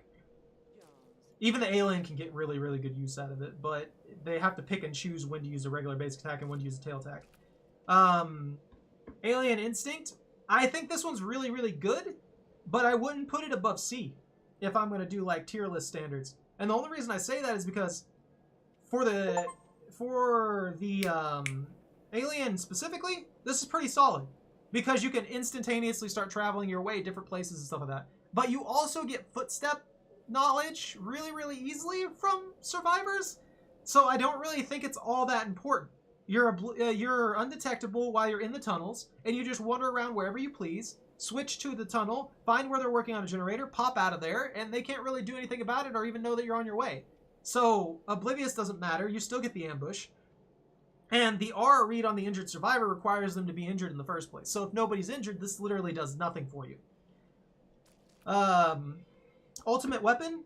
Even the alien can get really, really good use out of it, but they have to pick and choose when to use a regular basic attack and when to use a tail attack. Alien Instinct, I think this one's really, really good, but I wouldn't put it above C if I'm going to do like tier list standards. And the only reason I say that is because for the Alien specifically, this is pretty solid because you can instantaneously start traveling your way different places and stuff like that. But you also get footstep knowledge really, really easily from survivors, so I don't really think it's all that important. You're undetectable while you're in the tunnels, and you just wander around wherever you please, switch to the tunnel, find where they're working on a generator, pop out of there, and they can't really do anything about it or even know that you're on your way. So Oblivious doesn't matter, you still get the ambush. And the R read on the injured survivor requires them to be injured in the first place. So if nobody's injured, this literally does nothing for you. Ultimate Weapon,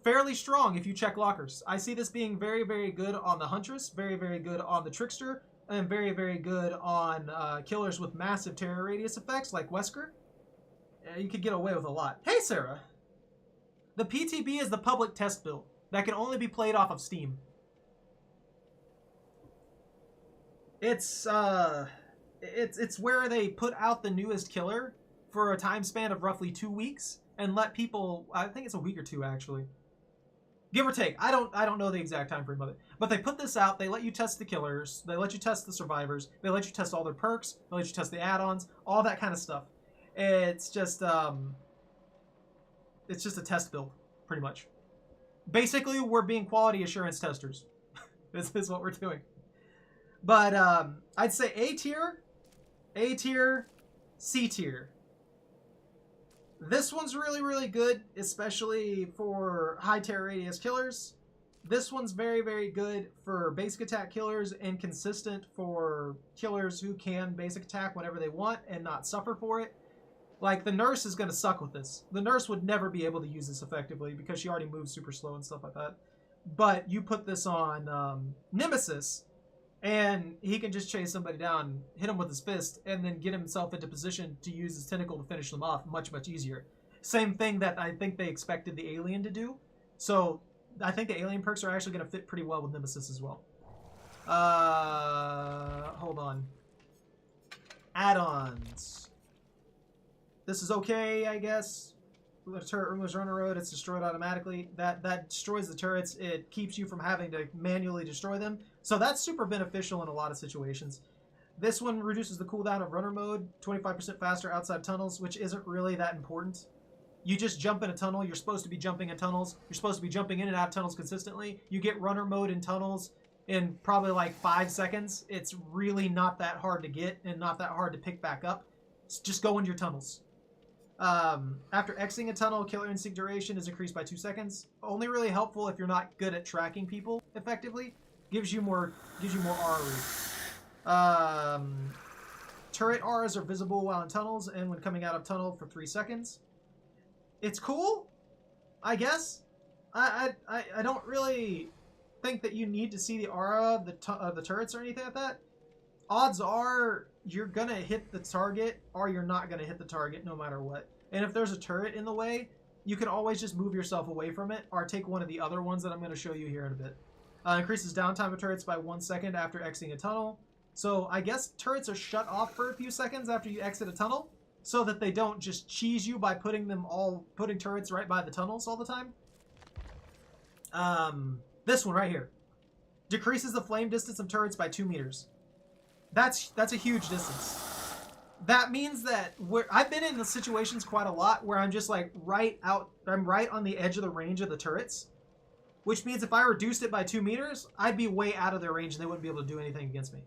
fairly strong if you check lockers. I see this being very, very good on the Huntress, very, very good on the Trickster, and very, very good on killers with massive terror radius effects like Wesker. You could get away with a lot. Hey, Sarah! The PTB is the public test build that can only be played off of Steam. It's where they put out the newest killer for a time span of roughly 2 weeks and let people, I think it's a week or two actually, give or take. I don't know the exact time frame of it, but they put this out. They let you test the killers, they let you test the survivors, they let you test all their perks, they let you test the add-ons, all that kind of stuff. It's just a test build, pretty much. Basically, we're being quality assurance testers. This is what we're doing. But I'd say A tier, C tier. This one's really, really good, especially for high terror radius killers. This one's very, very good for basic attack killers and consistent for killers who can basic attack whenever they want and not suffer for it. Like, the Nurse is going to suck with this. The Nurse would never be able to use this effectively because she already moves super slow and stuff like that. But you put this on Nemesis, and he can just chase somebody down, hit him with his fist, and then get himself into position to use his tentacle to finish them off much, much easier. Same thing that I think they expected the Alien to do. So I think the Alien perks are actually going to fit pretty well with Nemesis as well. Hold on. Add-ons. This is okay, I guess. The turret removes runner road, it's destroyed automatically. That destroys the turrets. It keeps you from having to manually destroy them. So that's super beneficial in a lot of situations. This one reduces the cooldown of runner mode, 25% faster outside tunnels, which isn't really that important. You just jump in a tunnel. You're supposed to be jumping in tunnels. You're supposed to be jumping in and out of tunnels consistently. You get runner mode in tunnels in probably like 5 seconds. It's really not that hard to get and not that hard to pick back up. Just go into your tunnels. After exiting a tunnel, killer instinct duration is increased by 2 seconds. Only really helpful if you're not good at tracking people effectively. Gives you more R read. Turret Rs are visible while in tunnels and when coming out of tunnel for 3 seconds. It's cool, I guess. I don't really think that you need to see the aura of the turrets or anything like that. Odds are you're gonna hit the target or you're not gonna hit the target no matter what. And if there's a turret in the way, you can always just move yourself away from it or take one of the other ones that I'm gonna show you here in a bit. Increases downtime of turrets by 1 second after exiting a tunnel. So I guess turrets are shut off for a few seconds after you exit a tunnel, so that they don't just cheese you by putting turrets right by the tunnels all the time. This one right here decreases the flame distance of turrets by 2 meters. That's a huge distance. That means that I've been in the situations quite a lot where I'm just like I'm right on the edge of the range of the turrets, which means if I reduced it by 2 meters, I'd be way out of their range and they wouldn't be able to do anything against me.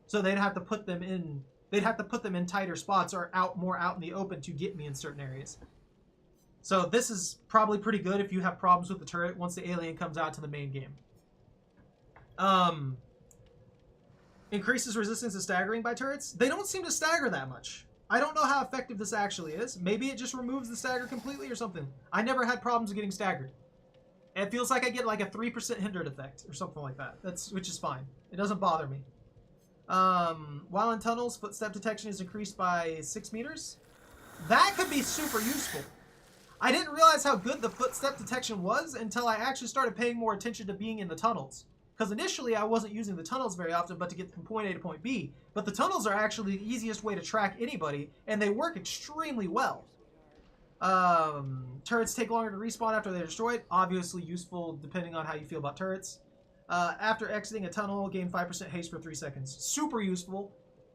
So they'd have to put them in tighter spots or more out in the open to get me in certain areas. So this is probably pretty good if you have problems with the turret once the alien comes out to the main game. Increases resistance to staggering by turrets. They don't seem to stagger that much. I don't know how effective this actually is. Maybe it just removes the stagger completely or something. I never had problems getting staggered. It feels like I get like a 3% hindered effect or something like that. Which is fine. It doesn't bother me. While in tunnels, footstep detection is increased by 6 meters. That could be super useful. I didn't realize how good the footstep detection was until I actually started paying more attention to being in the tunnels. Because initially I wasn't using the tunnels very often, but to get from point A to point B. But the tunnels are actually the easiest way to track anybody, and they work extremely well. Turrets take longer to respawn after they're destroyed. Obviously useful depending on how you feel about turrets. After exiting a tunnel, gain 5% haste for 3 seconds. Super useful.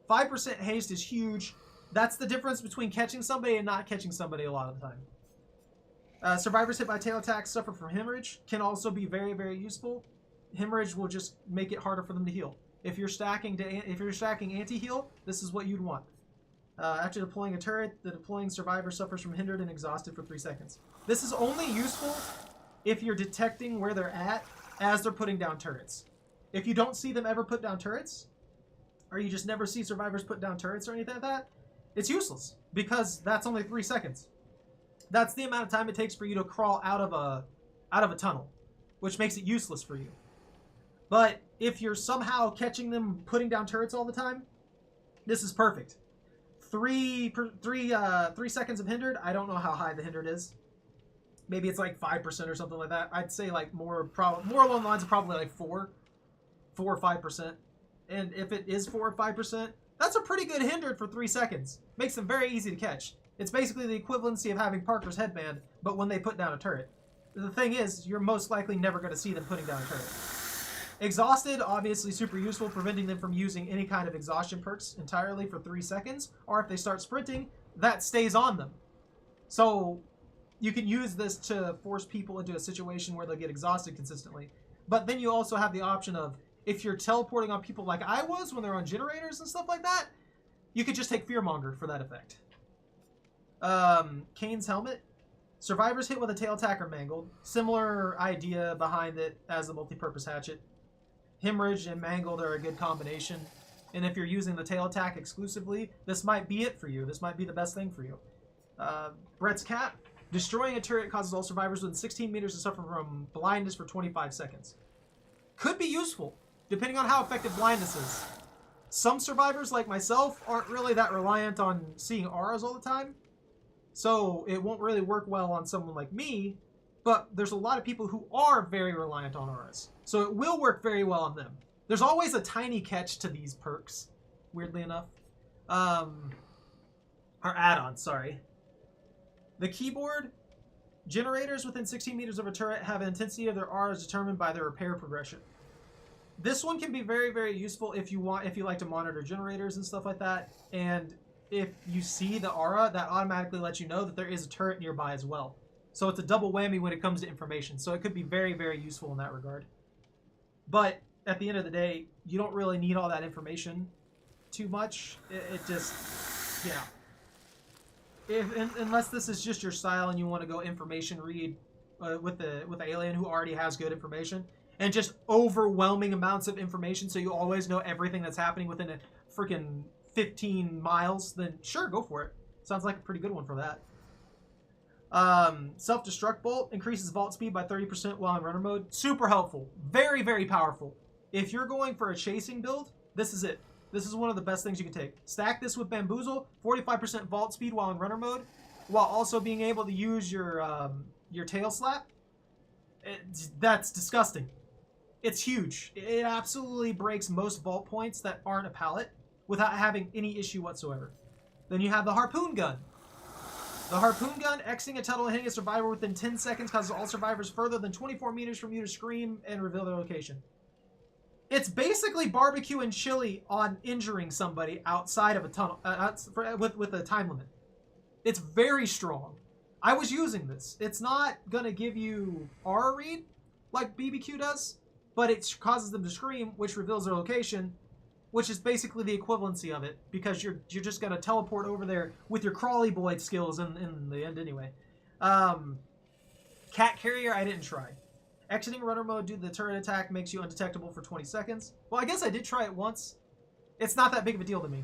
5% haste is huge. That's the difference between catching somebody and not catching somebody a lot of the time. Survivors hit by tail attacks suffer from hemorrhage. Can also be very, very useful. Hemorrhage will just make it harder for them to heal. If you're stacking anti-heal, this is what you'd want. After deploying a turret, the deploying survivor suffers from hindered and exhausted for 3 seconds. This is only useful if you're detecting where they're at as they're putting down turrets. If you don't see them ever put down turrets, or you just never see survivors put down turrets or anything like that, it's useless because that's only 3 seconds. That's the amount of time it takes for you to crawl out of a tunnel, which makes it useless for you. But if you're somehow catching them putting down turrets all the time, this is perfect. 3 seconds of hindered. I don't know how high the hindered is. Maybe it's like 5% or something like that. I'd say like more along the lines of probably like 4 or 5%. And if it is 4 or 5%, that's a pretty good hindered for 3 seconds. Makes them very easy to catch. It's basically the equivalency of having Parker's headband, but when they put down a turret. The thing is, you're most likely never going to see them putting down a turret. Exhausted, obviously super useful, preventing them from using any kind of exhaustion perks entirely for 3 seconds, or if they start sprinting, that stays on them. So you can use this to force people into a situation where they'll get exhausted consistently. But then you also have the option of, if you're teleporting on people like I was when they're on generators and stuff like that, you could just take Fearmonger for that effect. Kane's helmet. Survivors hit with a tail attack are mangled. Similar idea behind it as the multi-purpose hatchet. Hemorrhage and mangled are a good combination. And if you're using the tail attack exclusively, this might be it for you. This might be the best thing for you. Brett's cap. Destroying a turret causes all survivors within 16 meters to suffer from blindness for 25 seconds. Could be useful, depending on how effective blindness is. Some survivors, like myself, aren't really that reliant on seeing auras all the time. So it won't really work well on someone like me, but there's a lot of people who are very reliant on auras. So it will work very well on them. There's always a tiny catch to these perks, weirdly enough. Or add-ons, sorry. The keyboard. Generators within 16 meters of a turret have an intensity of their auras determined by their repair progression. This one can be very, very useful if you like to monitor generators and stuff like that. And if you see the aura, that automatically lets you know that there is a turret nearby as well. So it's a double whammy when it comes to information. So it could be very, very useful in that regard. But at the end of the day, you don't really need all that information too much. It just, you know. Unless this is just your style and you want to go information read with the alien who already has good information. And just overwhelming amounts of information so you always know everything that's happening within a freaking 15 miles, then sure, go for it. Sounds like a pretty good one for that. Self-destruct bolt increases vault speed by 30% while in runner mode. Super helpful. Very, very powerful. If you're going for a chasing build, this is it. This is one of the best things you can take. Stack this with bamboozle, 45% vault speed while in runner mode, while also being able to use your tail slap. That's disgusting. It's huge. It absolutely breaks most vault points that aren't a pallet without having any issue whatsoever. Then you have the harpoon gun. The harpoon gun, exiting a tunnel and hitting a survivor within 10 seconds causes all survivors further than 24 meters from you to scream and reveal their location. It's basically barbecue and chili on injuring somebody outside of a tunnel with a time limit. It's very strong. I was using this. It's not going to give you aura read like BBQ does, but it causes them to scream, which reveals their location, which is basically the equivalency of it, because you're just going to teleport over there with your crawly boy skills in the end anyway. Cat carrier, I didn't try. Exiting runner mode due to the turret attack makes you undetectable for 20 seconds. Well, I guess I did try it once. It's not that big of a deal to me.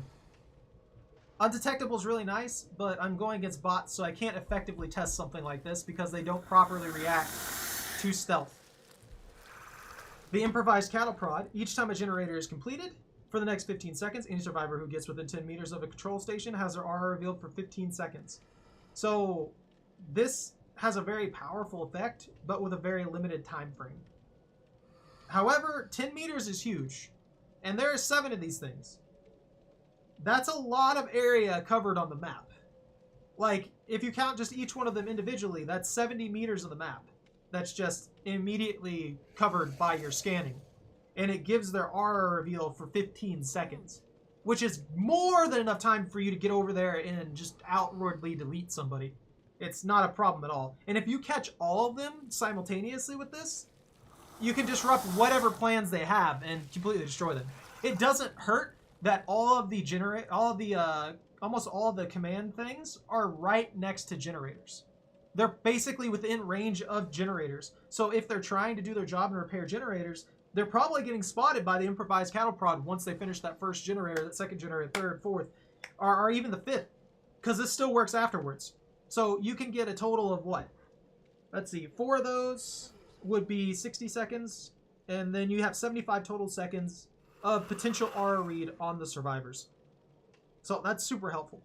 Undetectable is really nice, but I'm going against bots, so I can't effectively test something like this because they don't properly react to stealth. The improvised cattle prod. Each time a generator is completed, for the next 15 seconds, any survivor who gets within 10 meters of a control station has their aura revealed for 15 seconds. So this has a very powerful effect, but with a very limited time frame. However, 10 meters is huge, and there are 7 of these things. That's a lot of area covered on the map. Like, if you count just each one of them individually, that's 70 meters of the map. That's just immediately covered by your scanning. And it gives their aura reveal for 15 seconds, which is more than enough time for you to get over there and just outwardly delete somebody. It's not a problem at all. And if you catch all of them simultaneously with this, you can disrupt whatever plans they have and completely destroy them. It doesn't hurt that almost all of the command things are right next to generators. They're basically within range of generators. So if they're trying to do their job and repair generators, they're probably getting spotted by the improvised cattle prod once they finish that first generator, that second generator, third, fourth, or even the fifth, because this still works afterwards. So you can get a total of what? Let's see, 4 of those would be 60 seconds, and then you have 75 total seconds of potential aura read on the survivors. So that's super helpful.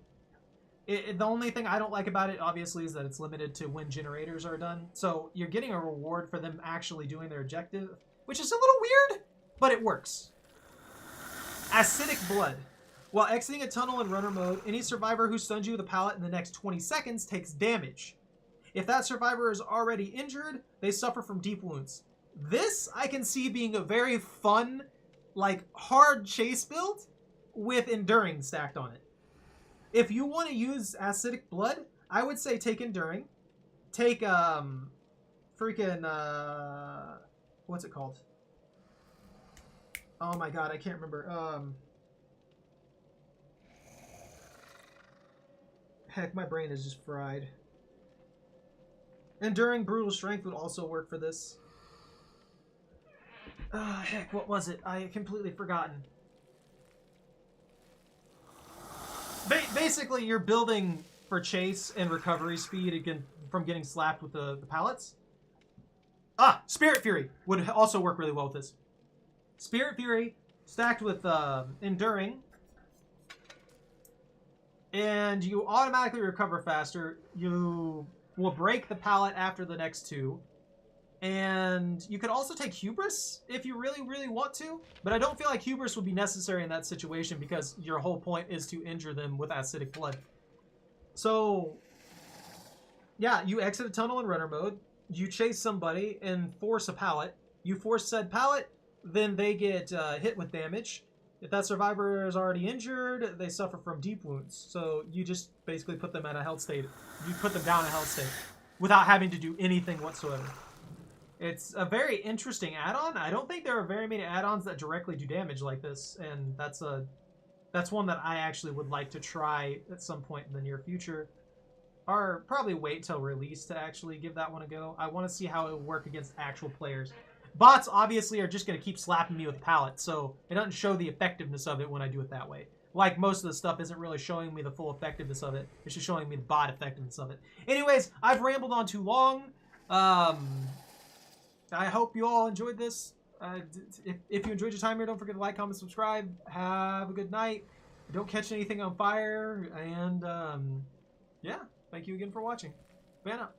The only thing I don't like about it, obviously, is that it's limited to when generators are done. So you're getting a reward for them actually doing their objective, which is a little weird, but it works. Acidic blood. While exiting a tunnel in runner mode, any survivor who stuns you with a pallet in the next 20 seconds takes damage. If that survivor is already injured, they suffer from deep wounds. This I can see being a very fun, like, hard chase build with enduring stacked on it. If you want to use acidic blood, I would say take enduring. Take, what's it called? Oh my god, I can't remember. Heck, my brain is just fried. Enduring brutal strength would also work for this. Heck, what was it? I completely forgotten. Basically, you're building for chase and recovery speed again from getting slapped with the pallets. Spirit Fury would also work really well with this. Spirit Fury stacked with Enduring, and you automatically recover faster. You will break the pallet after the next 2. And you could also take Hubris if you really, really want to. But I don't feel like Hubris would be necessary in that situation because your whole point is to injure them with acidic blood. So, yeah, you exit a tunnel in runner mode. You chase somebody and force a pallet. You force said pallet, then they get hit with damage. If that survivor is already injured, they suffer from deep wounds. So you just basically put them at a health state. You put them down a health state without having to do anything whatsoever. It's a very interesting add-on. I don't think there are very many add-ons that directly do damage like this, and that's one that I actually would like to try at some point in the near future. Or probably wait till release to actually give that one a go. I want to see how it will work against actual players. Bots obviously are just going to keep slapping me with pallets, so it doesn't show the effectiveness of it when I do it that way. Like, most of the stuff isn't really showing me the full effectiveness of it. It's just showing me the bot effectiveness of it. Anyways, I've rambled on too long. I hope you all enjoyed this. If you enjoyed your time here, don't forget to like, comment, subscribe. Have a good night. Don't catch anything on fire. And, yeah, thank you again for watching. Fan out.